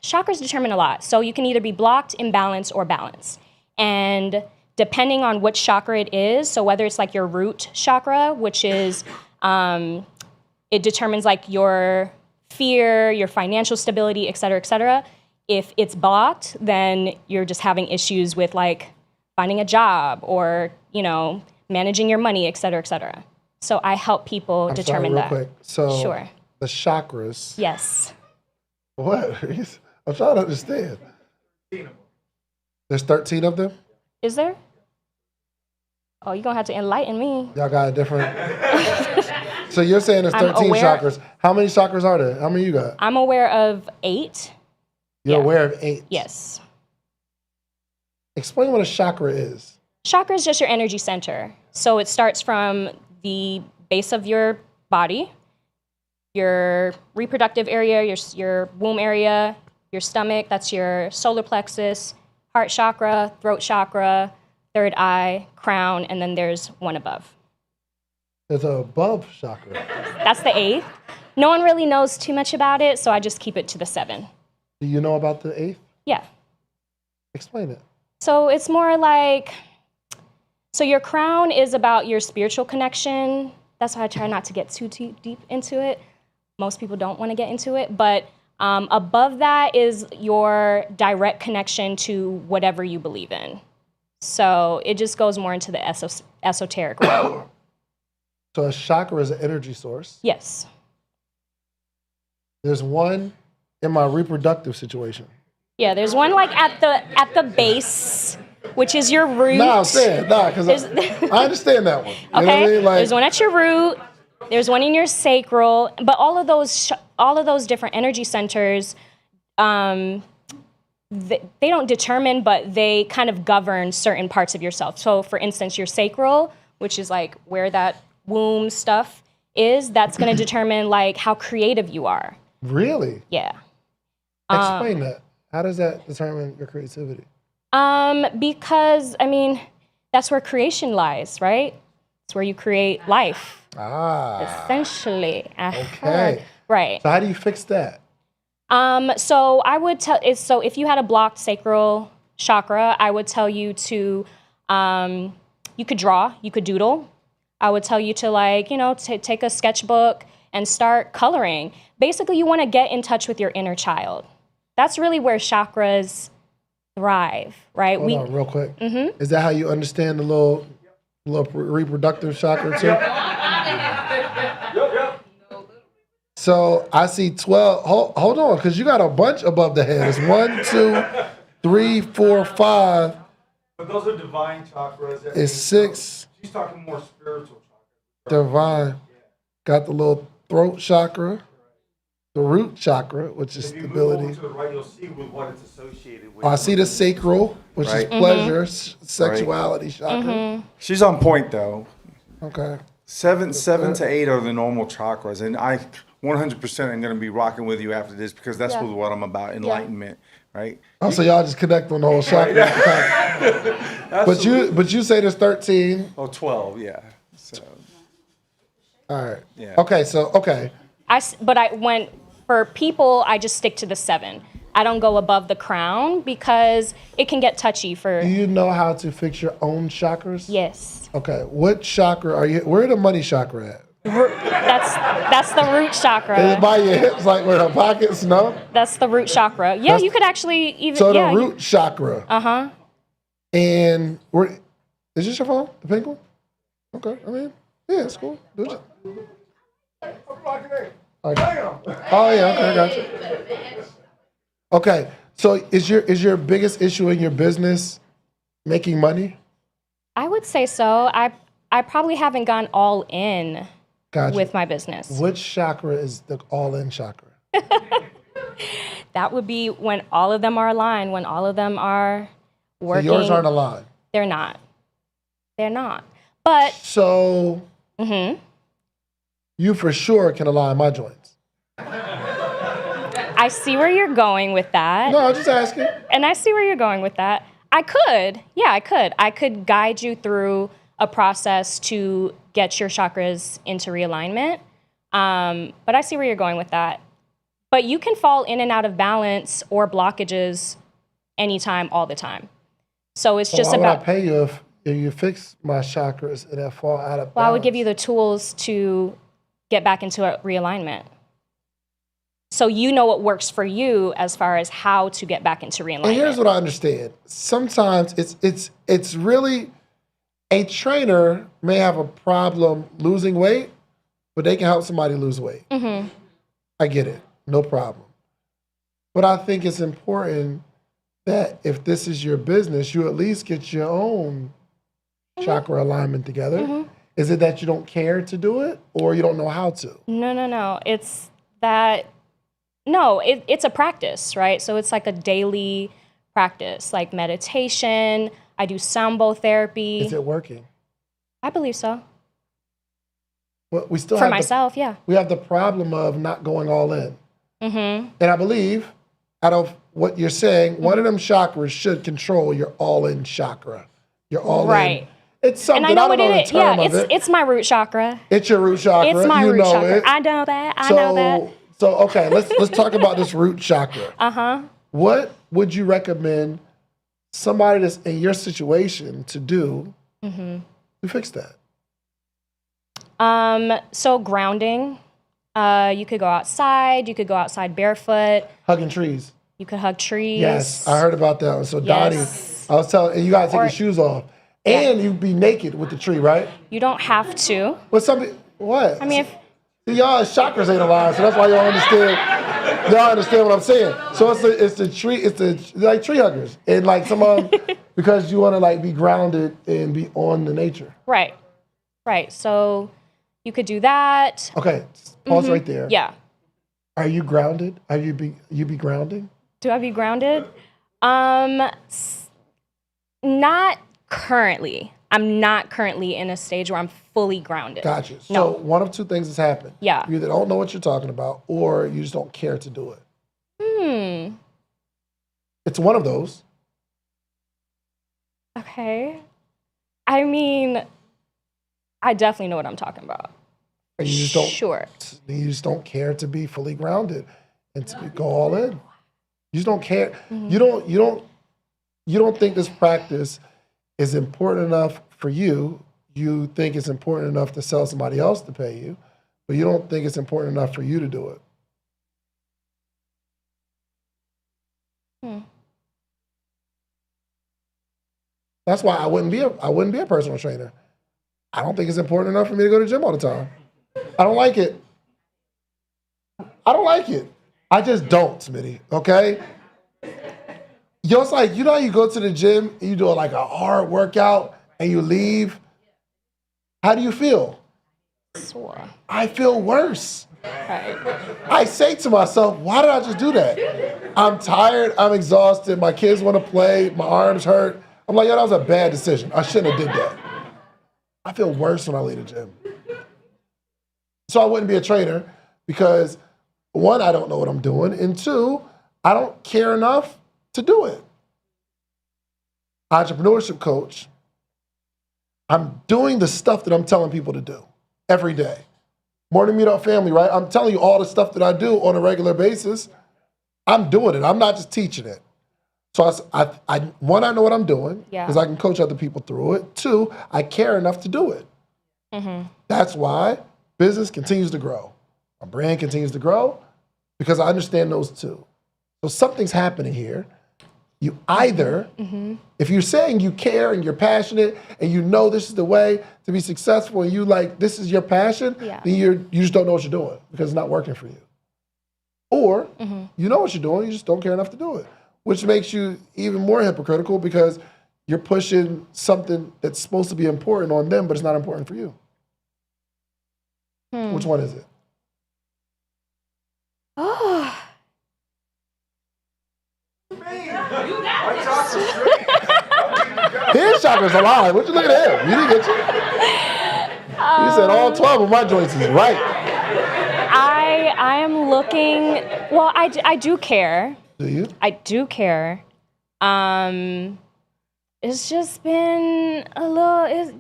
chakras determine a lot. So you can either be blocked, imbalanced, or balanced. And depending on which chakra it is, so whether it's like your root chakra, which is, it determines like your fear, your financial stability, et cetera, if it's blocked, then you're just having issues with like finding a job or, you know, managing your money, et cetera. So I help people determine that. Quick. So sure. The chakras. Yes. What? I'm trying to understand. There's 13 of them? Is there? Oh, you're going to have to enlighten me. Y'all got a different... So you're saying there's 13 chakras. How many chakras are there? How many you got? I'm aware of 8. You're aware of 8? Yes. Explain what a chakra is. Chakra is just your energy center. So it starts from the base of your body, your reproductive area, your womb area, your stomach, that's your solar plexus, heart chakra, throat chakra, third eye, crown, and then there's one above. There's a above chakra. That's the 8th. No one really knows too much about it, so I just keep it to the 7. Do you know about the 8th? Yeah. Explain it. So it's more like, so your crown is about your spiritual connection. That's why I try not to get too deep into it. Most people don't want to get into it, but above that is your direct connection to whatever you believe in. So it just goes more into the esoteric realm. So a chakra is an energy source. Yes. There's one in my reproductive situation. Yeah, there's one like at the base, which is your root. No, I'm saying, because I understand that one. You know what I Okay, mean? Like, there's one at your root, there's one in your sacral, but all of those different energy centers, they don't determine, but they kind of govern certain parts of yourself. So for instance, your sacral, which is like where that womb stuff is, that's going to determine like how creative you are. Really? Yeah. Explain that. How does that determine your creativity? Because, I mean, that's where creation lies, right? It's where you create life. Essentially. Okay. Right. So how do you fix that? So I would tell, so if you had a blocked sacral chakra, I would tell you to, you could draw, you could doodle. I would tell you to like, take a sketchbook and start coloring. Basically, you want to get in touch with your inner child. That's really where chakras thrive, right? Hold on, real quick. Mm-hmm. Is that how you understand the little reproductive chakra too? So I see 12. Hold on, because you got a bunch above the head. It's 1, 2, 3, 4, 5. But those are divine chakras. It's 6. She's talking more spiritual chakras. Divine. Got the little throat chakra, the root chakra, which is stability. If you move over to the right, you'll see with what it's associated with. I see the sacral, which is Right. pleasure, sexuality chakra. She's on point though. Okay. 7 to 8 are the normal chakras, and I 100% am going to be rocking with you after this because that's Yeah. what I'm about, enlightenment, right? Oh, so y'all just connect on the whole chakra. But you say there's 13. Oh, 12, yeah. So, all right. Yeah. Okay, so okay. For people, I just stick to the 7. I don't go above the crown because it can get touchy for. Do you know how to fix your own chakras? Yes. Okay. What chakra are you? Where the money chakra at? That's the root chakra. Is it by your hips, like where the pockets? No. That's the root chakra. Yeah, you could actually even. So yeah, the root chakra. Uh-huh. And where? Is this your phone? The pink one? Okay. I mean, yeah, it's cool. Do it. Okay. Oh yeah. Okay, I got you. Okay. So is your biggest issue in your business making money? I would say so. I probably haven't gone all in Gotcha. with my business. Which chakra is the all-in chakra? That would be when all of them are aligned, when all of them are working. So yours aren't aligned. They're not. They're not. But so you for sure can align my joints. I see where you're going with that. No, I'm just asking. And I see where you're going with that. I could. Yeah, I could. I could guide you through a process to get your chakras into realignment. But I see where you're going with that. But you can fall in and out of balance or blockages anytime, all the time. So it's just why about. would I pay you if you fix my chakras and I fall out of balance? Well, I would give you the tools to get back into a realignment. So you know what works for you as far as how to get back into realignment. And here's what I understand. Sometimes it's really, a trainer may have a problem losing weight, but they can help somebody lose weight. Mm-hmm. I get it. No problem. But I think it's important that if this is your business, you at least get your own chakra alignment together. Mm-hmm. Is it that you don't care to do it or you don't know how to? No. It's that, no, it's a practice, right? So it's like a daily practice, like meditation. I do sambo therapy. Is it working? I believe so. Well, we still For have myself, yeah. We have the problem of not going all in. Mm-hmm. And I believe, out of what you're saying, one of them chakras should control your all-in chakra. Your all-in. Right. It's something, And I know what don't know it is. the term Yeah, of it. it's my root chakra. It's your root chakra. It's my you root know chakra. it. I know that. I know that. So okay, let's talk about this root chakra. Uh-huh. What would you recommend somebody that's in your situation to do Mm-hmm. to fix that? So grounding. You could go outside. You could go outside barefoot. Hugging trees. You could hug trees. Yes, I heard about that one. So Yes. Donnie, I was telling, and you gotta take Or- your shoes off. And you'd be naked with the tree, right? You don't have to. But what? I mean, if See, y'all chakras ain't aligned, so that's why y'all understand. Y'all understand what I'm saying. So it's the tree, like tree huggers, and like some of them, because you want to like be grounded and be on the nature. right. So you could do that. Okay, pause Mhm. right there. Yeah. Are you grounded? Are you be grounding? Do I be grounded? Not currently. I'm not currently in a stage where I'm fully grounded. Gotcha. So No. one of two things has happened. Yeah. You either don't know what you're talking about, or you just don't care to do it. It's one of those. Okay. I mean, I definitely know what I'm talking about. And you just don't. Sure. You just don't care to be fully grounded and to go all in. You just don't care. Mm-hmm. You don't think this practice is important enough for you. You think it's important enough to sell somebody else to pay you, but you don't think it's important enough for you to do it. That's why I wouldn't be a personal trainer. I don't think it's important enough for me to go to the gym all the time. I don't like it. I just don't, Smitty, okay? It's like, you know how you go to the gym and you do like a hard workout and you leave? How do you feel? Sore. I feel worse. Right. I say to myself, why did I just do that? I'm tired, I'm exhausted, my kids want to play, my arms hurt. I'm like, that was a bad decision. I shouldn't have did that. I feel worse when I leave the gym. So I wouldn't be a trainer because, one, I don't know what I'm doing, and two, I don't care enough to do it. Entrepreneurship coach, I'm doing the stuff that I'm telling people to do every day. Morning Meetup family, right? I'm telling you all the stuff that I do on a regular basis. I'm doing it. I'm not just teaching it. So one, I know what I'm doing because I can coach other people through it. Two, I care enough to do it. That's why business continues to grow. My brand continues to grow because I understand those two. So something's happening here. You either, if you're saying you care and you're passionate and you know this is the way to be successful and you like, this is your passion, then you just don't know what you're doing because it's not working for you. Or you know what you're doing, you just don't care enough to do it, which makes you even more hypocritical because you're pushing something that's supposed to be important on them, but it's not important for you. Which one is it? Oh. His chakra's alive. What you looking at him? You didn't get you. You said all 12 of my joints is right. I am looking, well, I do care. Do you? I do care. It's just been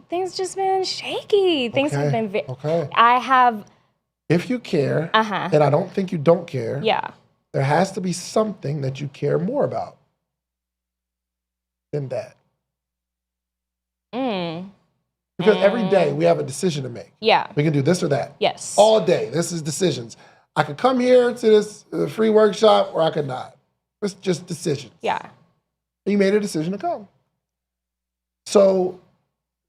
things just been shaky. Things have been Okay. I have. If you care, Uh-huh. and I don't think you don't care, Yeah. there has to be something that you care more about than that. Because every day we have a decision to make. Yeah. We can do this or that. Yes. All day. This is decisions. I could come here to this free workshop or I could not. It's just decisions. Yeah. And you made a decision to come. So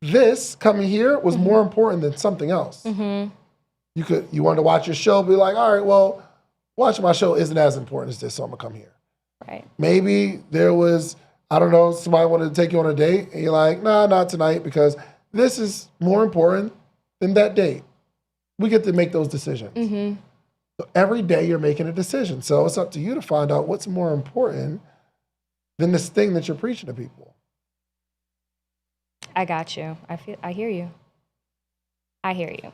this coming here was more important than something else. You wanted to watch your show, be like, all right, well, watching my show isn't as important as this, so I'm gonna come here. Right. Maybe there was, I don't know, somebody wanted to take you on a date and you're like, nah, not tonight because this is more important than that date. We get to make those decisions. So every day you're making a decision. So it's up to you to find out what's more important than this thing that you're preaching to people. I got you. I hear you. I hear you.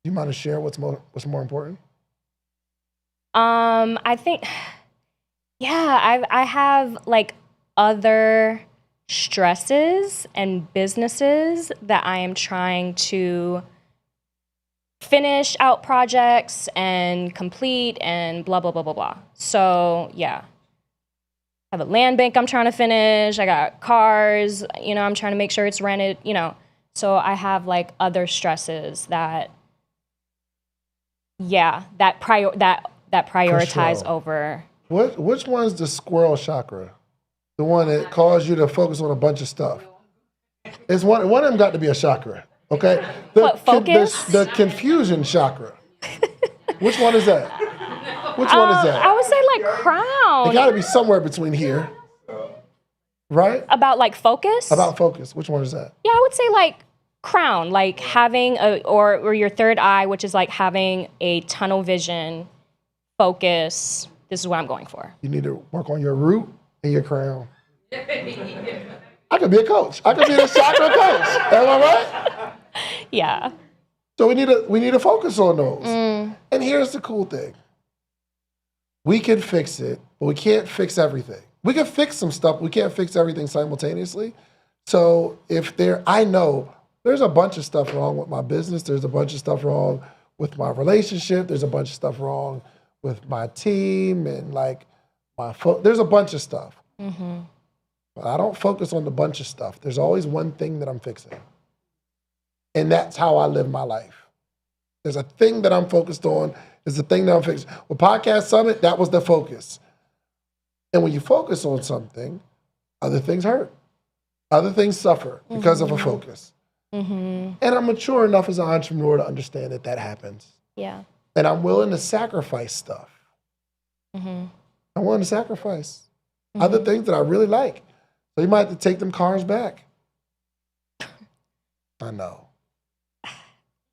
You mind to share what's more important? I think, yeah, I have like other stresses and businesses that I am trying to finish out projects and complete and blah, blah, blah, blah, blah. So yeah, I have a land bank I'm trying to finish. I got cars, I'm trying to make sure it's rented, So I have like other stresses that, yeah, that prioritize over. Which one's the squirrel chakra? The one that caused you to focus on a bunch of stuff. It's one of them got to be a chakra, okay? Focus? The confusion chakra. Which one is that? Which one is that? I would say like crown. It got to be somewhere between here, right? About like focus? About focus. Which one is that? Yeah, I would say like crown, like having or your third eye, which is like having a tunnel vision, focus. This is what I'm going for. You need to work on your root and your crown. I could be a coach. I could be a chakra coach. Am I right? Yeah. So we need to focus on those. And here's the cool thing. We can fix it, but we can't fix everything. We can fix some stuff. We can't fix everything simultaneously. So I know there's a bunch of stuff wrong with my business. There's a bunch of stuff wrong with my relationship. There's a bunch of stuff wrong with my team and like there's a bunch of stuff. But I don't focus on the bunch of stuff. There's always one thing that I'm fixing. And that's how I live my life. There's a thing that I'm focused on. There's a thing that I'm fixing. With Podcast Summit, that was the focus. And when you focus on something, other things hurt. Other things suffer because of a focus. And I'm mature enough as an entrepreneur to understand that happens. Yeah. And I'm willing to sacrifice stuff. I'm willing to sacrifice other things that I really like. So you might have to take them cars back. I know.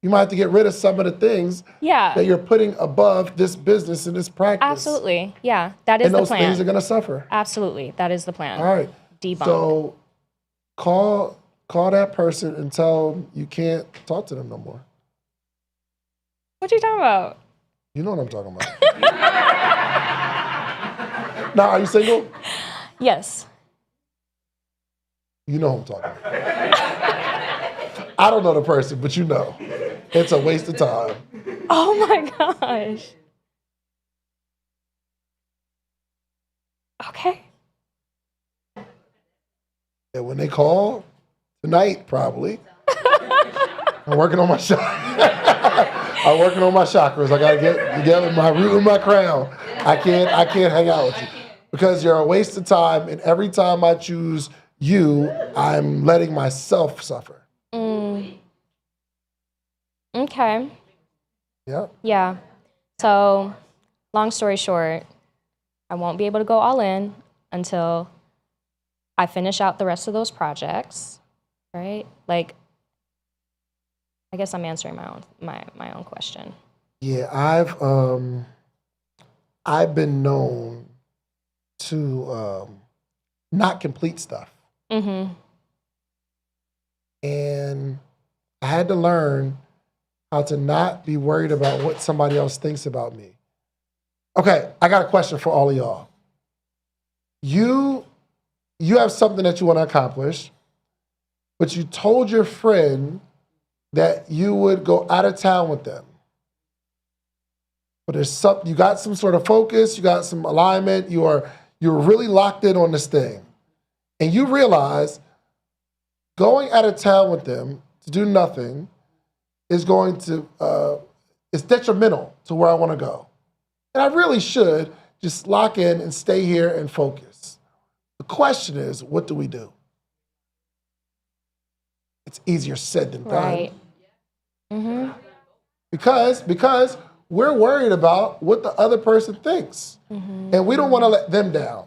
You might have to get rid of some of the things that you're putting above this business and this practice. Absolutely. Yeah, that is the plan. And those things are going to suffer. Absolutely. That is the plan. All right. Debunk. So call that person and tell them you can't talk to them no more. What you talking about? You know what I'm talking about. Now, are you single? Yes. You know who I'm talking about. I don't know the person, but you know. It's a waste of time. Oh my gosh. Okay. And when they call, tonight probably, I'm working on my I'm working on my chakras. I gotta get together my root and my crown. I can't hang out with you. Because you're a waste of time, and every time I choose you, I'm letting myself suffer. Okay. Yeah. Yeah. So, long story short, I won't be able to go all in until I finish out the rest of those projects, right? Like, I guess I'm answering my own question. Yeah, I've been known to not complete stuff. And I had to learn how to not be worried about what somebody else thinks about me. Okay, I got a question for all of y'all. You have something that you want to accomplish, but you told your friend that you would go out of town with them. but you got some sort of focus, you got some alignment, you're really locked in on this thing. And you realize going out of town with them to do nothing is going to, it's detrimental to where I want to go. And I really should just lock in and stay here and focus. The question is, what do we do? It's easier said than done. Right. Mm-hmm. Because we're worried about what the other person thinks. Mm-hmm. And we don't want to let them down.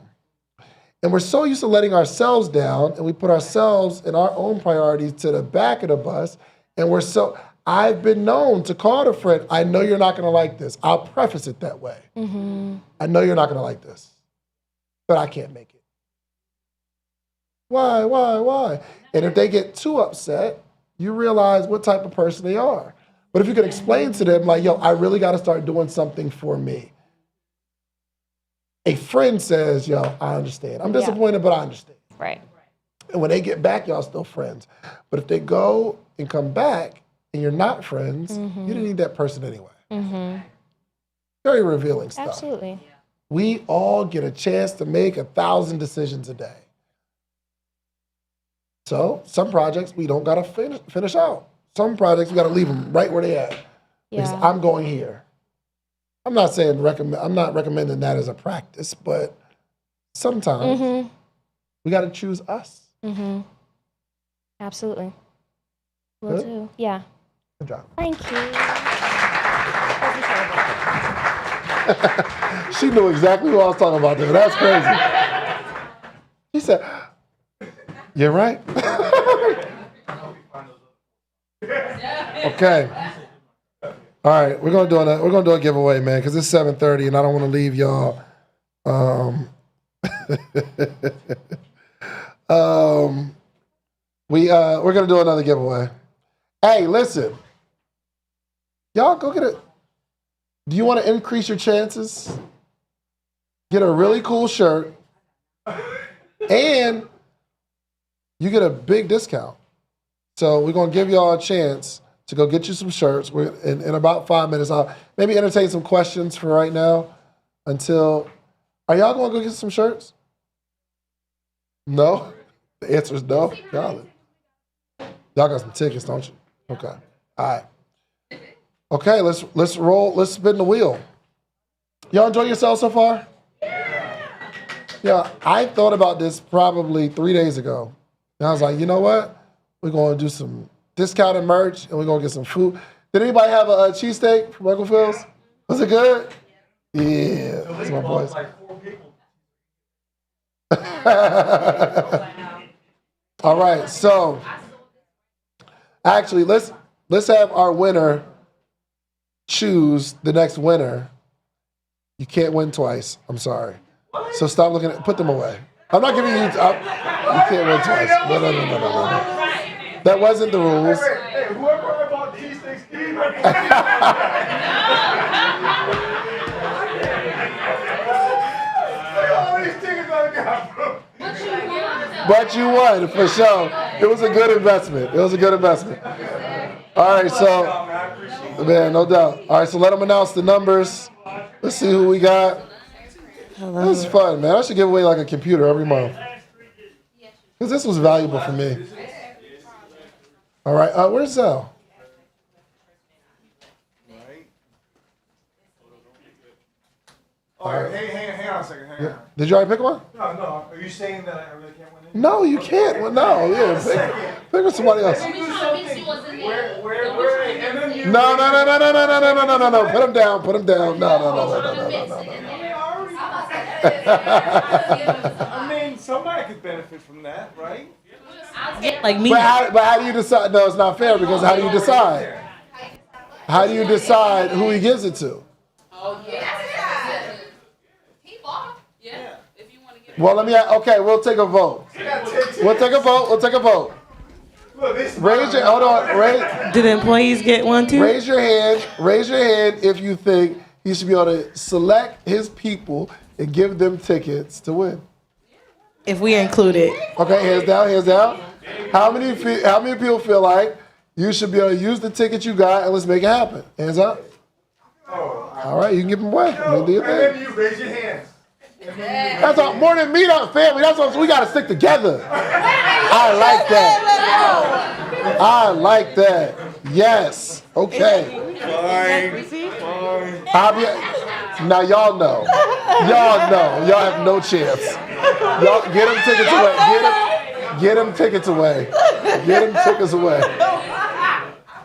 And we're so used to letting ourselves down, and we put ourselves and our own priorities to the back of the bus. And I've been known to call a friend, I know you're not going to like this. I'll preface it that way. Mm-hmm. I know you're not going to like this, but I can't make it. Why? And if they get too upset, you realize what type of person they are. But if you can explain to them, like, yo, I really got to start doing something for me. A friend says, yo, I understand. I'm disappointed, but I understand. Right. And when they get back, y'all still friends. But if they go and come back and you're not friends, you didn't need that person anyway. Mm-hmm. Very revealing stuff. Absolutely. We all get a chance to make 1,000 decisions a day. So some projects we don't gotta finish out. Some projects we gotta leave them right where they at. Because I'm going here. I'm not saying I'm not recommending that as a practice, but sometimes we gotta choose us. Mm-hmm. Absolutely. Will Good? do. Yeah. Good job. Thank you. She knew exactly what I was talking about there. That's crazy. She said, "You're right." Okay. All right, we're gonna do a giveaway, man, because it's 7:30 and I don't want to leave y'all. We're gonna do another giveaway. Hey, listen, y'all go get it. Do you want to increase your chances? Get a really cool shirt, and you get a big discount. So we're gonna give y'all a chance to go get you some shirts. We're in about 5 minutes. I'll maybe entertain some questions for right now until. Are y'all gonna go get some shirts? No? The answer is no? Got it. Y'all got some tickets, don't you? Okay. All right. Okay, let's roll. Let's spin the wheel. Y'all enjoy yourselves so far? Yeah, I thought about this probably 3 days ago. And I was like, you know what? We're going to do some discounted merch, and we're going to get some food. Did anybody have a cheesesteak from Uncle Phil's? Was it good? Yeah, that's my voice. All right, so actually, let's have our winner choose the next winner. You can't win twice. I'm sorry. So stop looking at. Put them away. I'm not giving you. You can't win twice. No. That wasn't the rules. Hey, whoever bought cheesesteaks, But you won for sure. It was a good investment. All right, so man, no doubt. All right, so let them announce the numbers. Let's see who we got. This is fun, man. I should give away like a computer every month because this was valuable for me. All right, where's Zell? All right, hang on a second. Hang on. Did you already pick one? No. Are you saying that I really can't win it? No, you can't. Well, no, yeah, pick with somebody else. No. Put him down. No. I mean, somebody could benefit from that, right? Like me. But how do you decide? No, it's not fair because how do you decide? How do you decide who he gives it to? Well, okay, we'll take a vote. We'll take a vote. Raise your, hold on. Do the employees get one too? Raise your hand if you think he should be able to select his people and give them tickets to win. If we include it. Okay, hands down. How many people feel like you should be able to use the ticket you got and let's make it happen? Hands up. All right, you can give them away. I mean, do your thing. You raise your hands. That's our morning meetup, family. That's what we got to stick together. I like that. I like that. Yes. Okay. Fine. Now y'all know. Y'all know. Y'all have no chance. Y'all get them tickets away. Get them tickets away. Get them tickets away.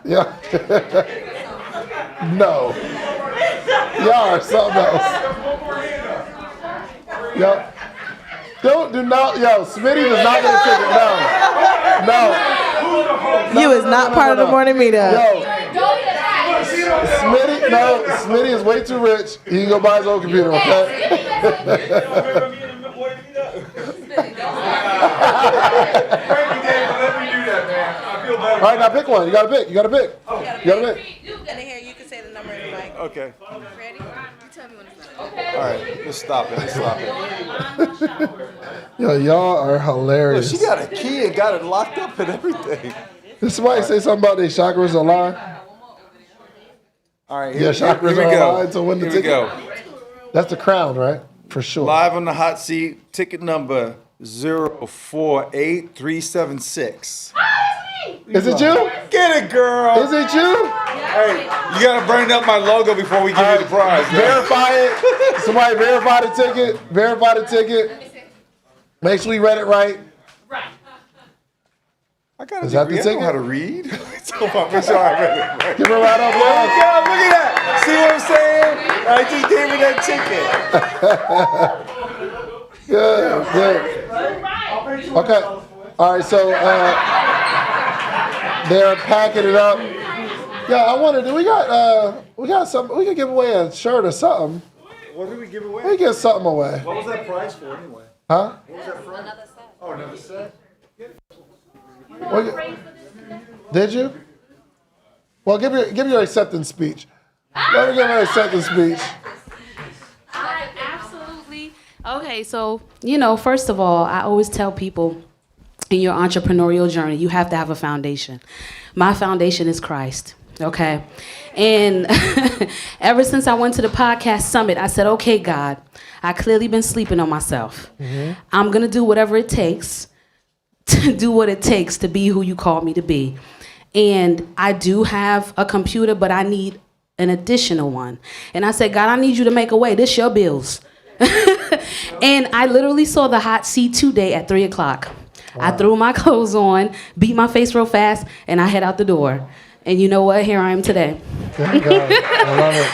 Yeah. No. Y'all are something else. Yo. Do not, yo, Smitty does not get a ticket. No. You is not part of the morning meetup. Yo. Smitty is way too rich. He can go buy his own computer, okay? All right, now pick one. You gotta pick. You gotta pick. You can say the number in the mic. Okay. Ready? You tell me when it's All right, let's stop it. Yo, y'all are hilarious. She got a key and got it locked up and everything. Did somebody say something about their chakras align? All right, Yeah, chakras are aligned to win the ticket. Here we go. That's the crown, right? For sure. Live on the hot seat, ticket number 048376. Is it you? Get it, girl. Is it you? Hey, you gotta burn up my logo before we give you the prize. Verify it. Somebody verify the ticket. Verify the ticket. Make sure we read it right. I got Is that the I know ticket? how to read. So make sure I read it right. Give her a round of applause. Look at that. See what I'm saying? I just gave her that ticket. Good. Okay. All right. So they're packing it up. Yeah, I wondered. We got something. We could give away a shirt or something. What did we give away? We get something away. What was that prize for anyway? Huh? What was that for? Another set. Oh, another set? Did you? Well, give your acceptance speech. Let me give her an acceptance speech. Absolutely. Okay, so, first of all, I always tell people in your entrepreneurial journey, you have to have a foundation. My foundation is Christ, okay? And ever since I went to the podcast summit, I said, okay, God, I clearly been sleeping on myself. Mm-hmm. I'm going to do whatever it takes to do what it takes to be who you called me to be. And I do have a computer, but I need an additional one. And I said, God, I need you to make a way. This your bills. And I literally saw the hot seat today at 3 o'clock. Wow. I threw my clothes on, beat my face real fast, and I head out the door. And you know what? Here I am today. Thank God. I love it.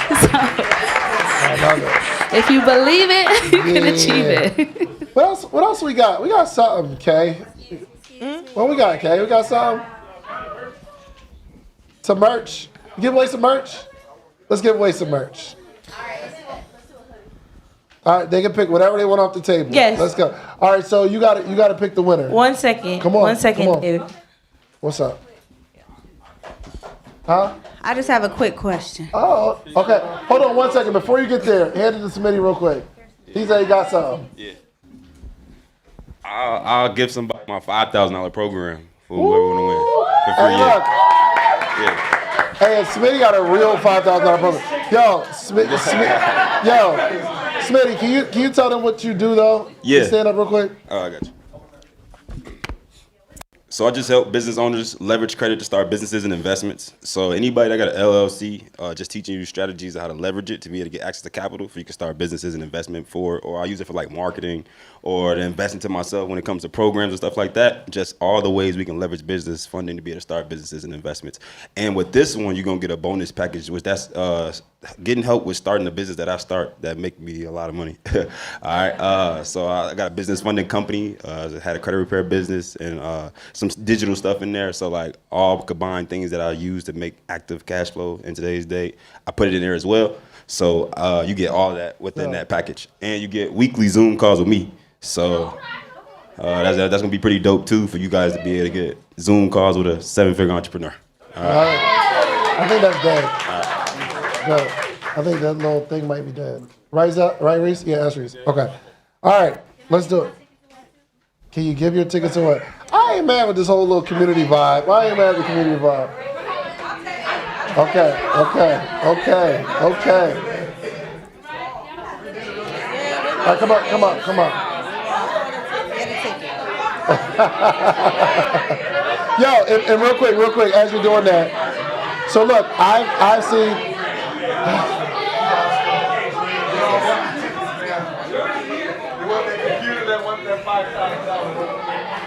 I love it. If you believe it, you can achieve it. What else we got? We got something, Kay. What we got, Kay? We got something? Some merch. Give away some merch? Let's give away some merch. All right, they can pick whatever they want off the table. Yes. Let's go. All right, so you got to pick the winner. 1 second. Come on. 1 second, come on. David. What's up? Huh? I just have a quick question. Oh, okay. Hold on 1 second. Before you get there, hand it to Smitty real quick. He said he got something. Yeah. I'll give somebody my $5,000 program for whoever want to win. For free, Hey, look. Yeah. Hey, and Smitty got a real $5,000 program. Yo, Smitty, can you tell them what you do though? Yeah. Can you stand up real quick. Oh, I got you. So I just help business owners leverage credit to start businesses and investments. So anybody that got an LLC, just teaching you strategies of how to leverage it to be able to get access to capital for you can start businesses and investment for, or I use it for like marketing or to invest into myself when it comes to programs and stuff like that. Just all the ways we can leverage business funding to be able to start businesses and investments. And with this one, you're gonna get a bonus package, which that's getting help with starting a business that I start that make me a lot of money. All right, so I got a business funding company, had a credit repair business and some digital stuff in there. So like all combined things that I use to make active cash flow in today's day, I put it in there as well. So you get all that within that package. And you get weekly Zoom calls with me. So that's gonna be pretty dope too for you guys to be able to get Zoom calls with a 7-figure entrepreneur. All right. I think that's dead. Good. I think that little thing might be dead. Right, Reese? Yeah, that's Reese. Okay. All right, let's do it. Can you give your tickets away? I ain't mad with this whole little community vibe. I ain't mad with the community vibe. Okay. All right, come on. Yo, and real quick, as you're doing that. So look, I've seen.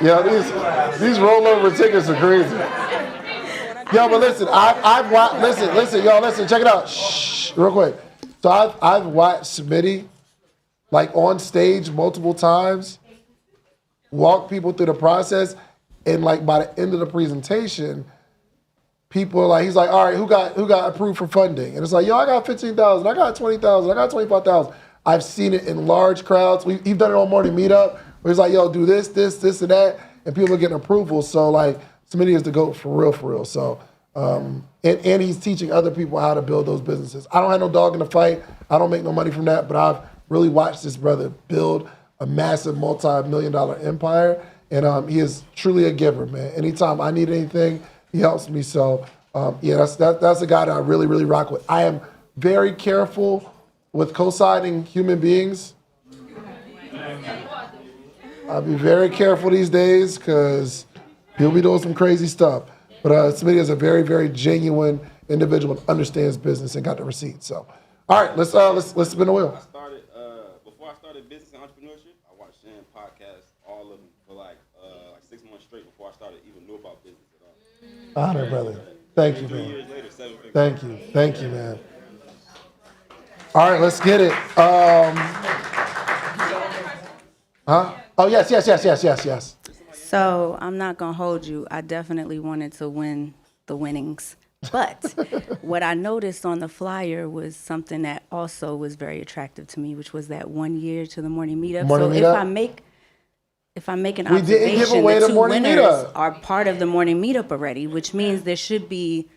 Yeah, these rollover tickets are crazy. Yo, but listen, I've watched. Listen, y'all, check it out. Shh, real quick. So I've watched Smitty, like on stage multiple times, walk people through the process, and like by the end of the presentation, people are like, he's like, all right, who got approved for funding? And it's like, yo, I got 15,000, I got 20,000, I got 25,000. I've seen it in large crowds. We've done it on Morning Meetup, where he's like, yo, do this, and that, and people are getting approval. So like, Smitty is the GOAT for real. So, and he's teaching other people how to build those businesses. I don't have no dog in the fight. I don't make no money from that, but I've really watched this brother build a massive multi-million-dollar empire, and he is truly a giver, man. Anytime I need anything, he helps me. So, yeah, that's a guy that I really rock with. I am very careful with co-signing human beings. I'll be very careful these days because he'll be doing some crazy stuff. But Smitty is a very genuine individual and understands business and got the receipts. So, all right, let's spin the wheel. Before I started business and entrepreneurship, I watched Shannon podcasts, all of them, for like 6 months straight before I started even knew about business at all. Honor, brother. Thank you, 3 man. years later, 7 figures. Thank you, man. All right, let's get it. Huh? Oh, yes. So I'm not gonna hold you. I definitely wanted to win the winnings. But what I noticed on the flyer was something that also was very attractive to me, which was that 1 year to the Morning Meetup. If I make an observation, the two winners are part of the Morning Meetup already, which means there should be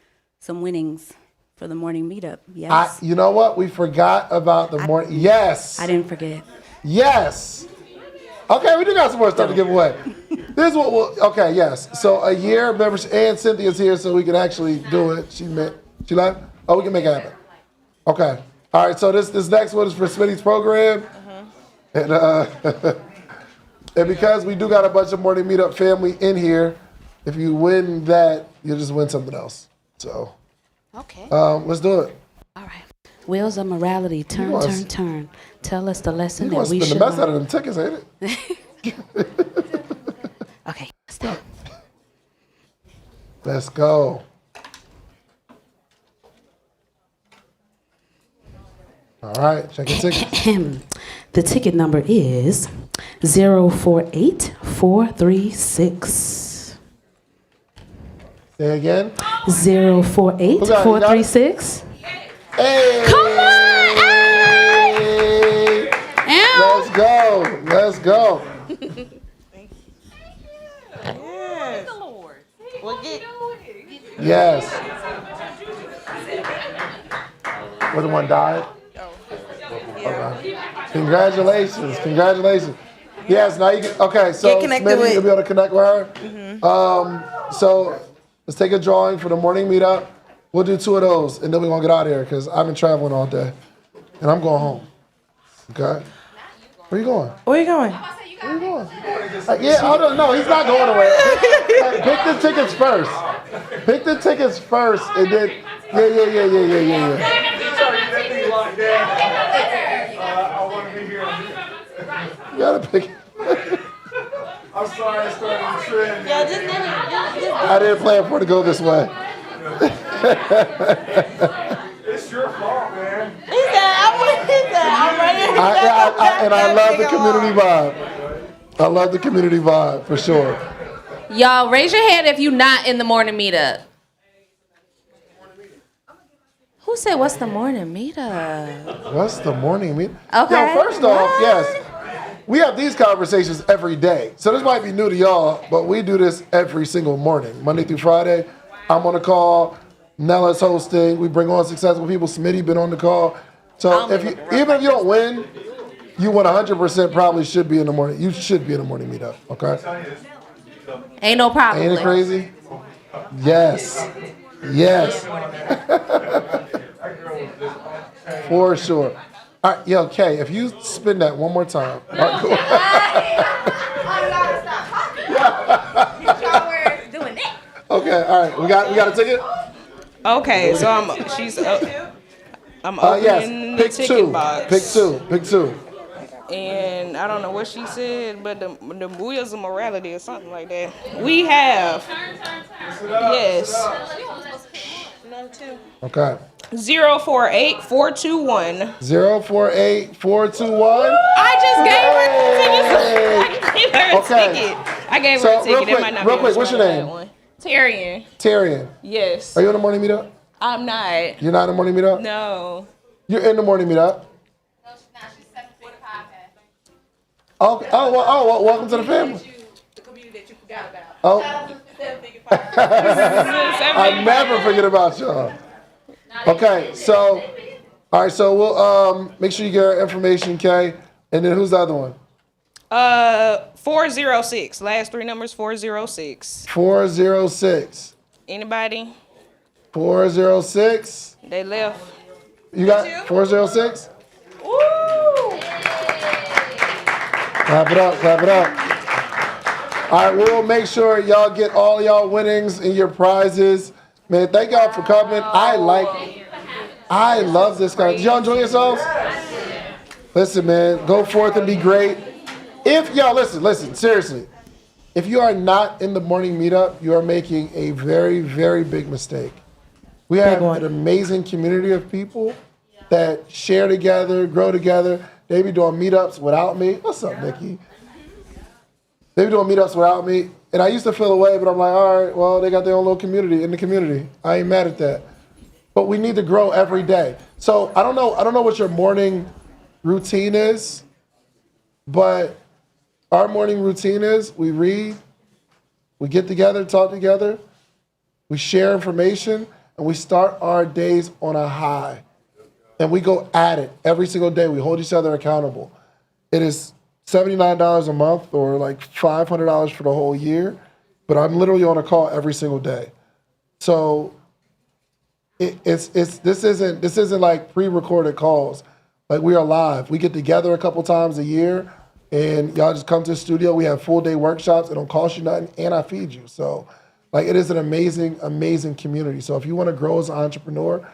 some winnings for the Morning Meetup. Yes. You know what? We forgot about the morning. Yes. I didn't forget. Yes. Okay, we do got some more stuff to give away. This is what okay, yes. So a year membership, and Cynthia's here so we can actually do it. She left? Oh, we can make it happen. Okay. All right, so this next one is for Smitty's program. And and because we do got a bunch of Morning Meetup family in here, if you win that, you'll just win something else. So okay. Let's do it. All right. Wheels of morality, turn. Tell us the lesson You that we spend should the mess learn. out of them tickets, ain't it? Okay, let's do it. Let's go. All right, check your ticket. The ticket number is 048436. Say again. 048436. Hey! Come on! Let's go. Yes. Was the one died? Okay. Congratulations. Yes, now you can. Okay, so Get connected Smitty, with- you'll be able to connect with her. So let's take a drawing for the Morning Meetup. We'll do 2 of those, and then we're gonna get out of here because I've been traveling all day, and I'm going home. Okay. Where you going? Where you going? Yeah, hold on. No, he's not going away. Pick the tickets first. And then, yeah. You gotta pick. I'm sorry I started the trend. I didn't plan for it to go this way. It's your fault, man. I'm ready. And I love the community vibe. For sure. Y'all, raise your hand if you're not in the Morning Meetup. Who said, what's the Morning Meetup? What's the Morning Meetup? Okay. Yo, first off, yes, we have these conversations every day. So this might be new to y'all, but we do this every single morning, Monday through Friday. I'm on the call. Nella's hosting. We bring on successful people. Smitty been on the call. So even if you don't win, you 100% probably should be in the morning. You should be in the Morning Meetup. Okay. Ain't no problem. Ain't it crazy? Yes. Yes. For sure. All right, yo, Kay, if you spin that one more time. All right, cool. Okay, all right. We got a ticket? Okay, so I'm opening Yes, the pick ticket two. box. Pick two. And I don't know what she said, but the wheels of morality or something like that. We have, yes. Okay. 048421. 048421. I just gave her a ticket. I gave her a So, ticket. It might not real be quick, what's your name? Tyrion. Tyrion. Yes. Are you in the morning meetup? I'm not. You're not in the morning meetup? No. You're in the morning meetup? Okay. Well, welcome to the family. Oh. I never forget about y'all. Okay, so, all right, so we'll make sure you get our information, Kay. And then who's the other one? 406. Last three numbers 406. 406. Anybody? 406. They left. You got 406? Clap it up, clap it up. All right, we'll make sure y'all get all y'all winnings and your prizes. Man, thank y'all for coming. I love this guy. Did y'all enjoy yourselves? Listen, man, go forth and be great. If y'all, listen, seriously. If you are not in the morning meetup, you are making a very, very big mistake. We have an amazing community of people that share together, grow together. They be doing meetups without me. What's up, Nikki? They be doing meetups without me. And I used to feel away, but I'm like, all right, well, they got their own little community in the community. I ain't mad at that. But we need to grow every day. So I don't know what your morning routine is, but our morning routine is we read, we get together, talk together, we share information, and we start our days on a high. And we go at it every single day. We hold each other accountable. It is $79 a month or like $500 for the whole year, but I'm literally on a call every single day. So this isn't like pre-recorded calls. Like we are live. We get together a couple times a year and y'all just come to the studio. We have full day workshops. It don't cost you nothing and I feed you. So like it is an amazing, amazing community. So if you want to grow as an entrepreneur,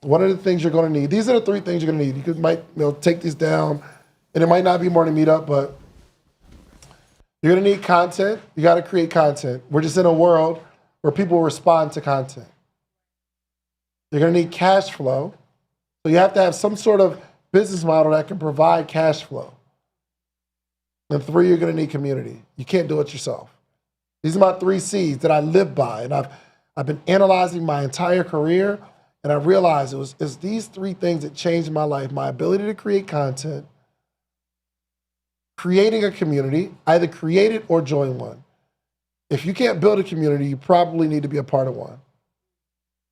one of the things you're going to need, these are the three things you're going to need. You might take these down, and it might not be morning meetup, but you're going to need content. You got to create content. We're just in a world where people respond to content. You're going to need cash flow. So you have to have some sort of business model that can provide cash flow. And three, you're going to need community. You can't do it yourself. These are my 3 C's that I live by, and I've been analyzing my entire career. And I realized it's these 3 things that changed my life. My ability to create content, creating a community, either create it or join one. If you can't build a community, you probably need to be a part of one.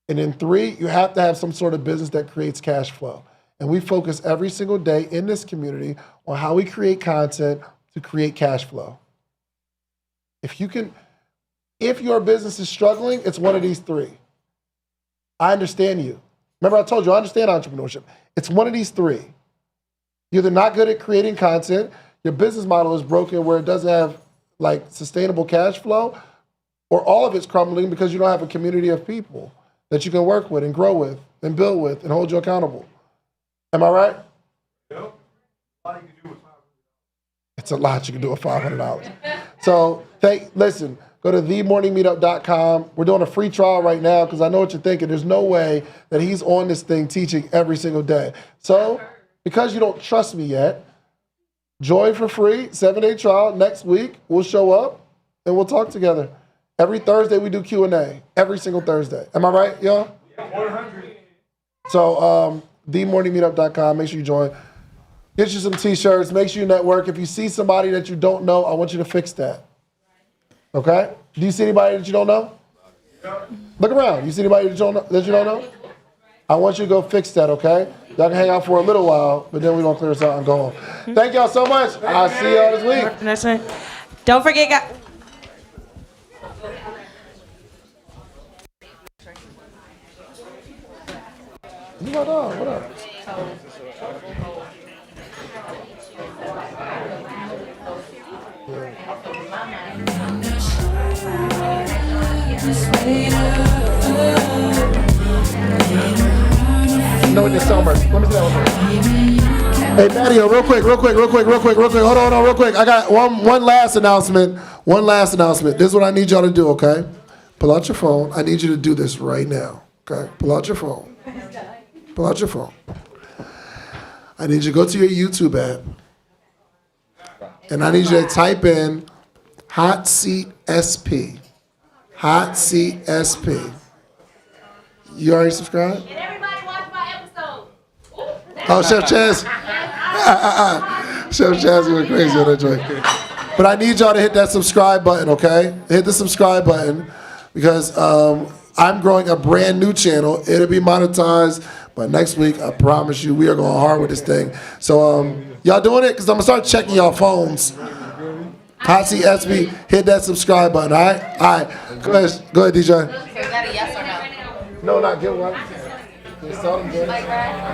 And then 3, you have to have some sort of business that creates cash flow. And we focus every single day in this community on how we create content to create cash flow. If your business is struggling, it's one of these 3. I understand you. Remember I told you, I understand entrepreneurship. It's one of these 3. You're either not good at creating content, your business model is broken where it doesn't have like sustainable cash flow, or all of it's crumbling because you don't have a community of people that you can work with and grow with and build with and hold you accountable. Am I right? Yep. It's a lot you can do with $500. So listen. Go to themorningmeetup.com. We're doing a free trial right now because I know what you're thinking. There's no way that he's on this thing teaching every single day. So because you don't trust me yet, join for free, 7-day trial. Next week, we'll show up and we'll talk together. Every Thursday, we do Q&A. Every single Thursday. Am I right, y'all? 100. So themorningmeetup.com. Make sure you join. Get you some T-shirts. Make sure you network. If you see somebody that you don't know, I want you to fix that. Okay? Do you see anybody that you don't know? Look around. You see anybody that you don't know? I want you to go fix that, okay? Y'all can hang out for a little while, but then we're going to clear this out and go home. Thank y'all so much. I'll see y'all this week. Don't forget, What's my dog? What up? No, in the summer. Let me see that one. Hey, Matteo, real quick. Hold on, real quick. I got one last announcement. One last announcement. This is what I need y'all to do, okay? Pull out your phone. I need you to do this right now, okay? Pull out your phone. Pull out your phone. I need you to go to your YouTube app. And I need you to type in Hot Seat SP. Hot Seat SP. You already subscribed? And everybody watch my episode. Oh, Chef Chaz. Chef Chaz went crazy on that joint. But I need y'all to hit that subscribe button, okay? Hit the subscribe button because I'm growing a brand new channel. It'll be monetized, but next week, I promise you, we are going hard with this thing. So y'all doing it? Because I'm going to start checking y'all phones. Hot Seat SB, hit that subscribe button, all right? All right. Go ahead, DJ. Is that a yes or no? No, not get one. Just tell them, good. Like that?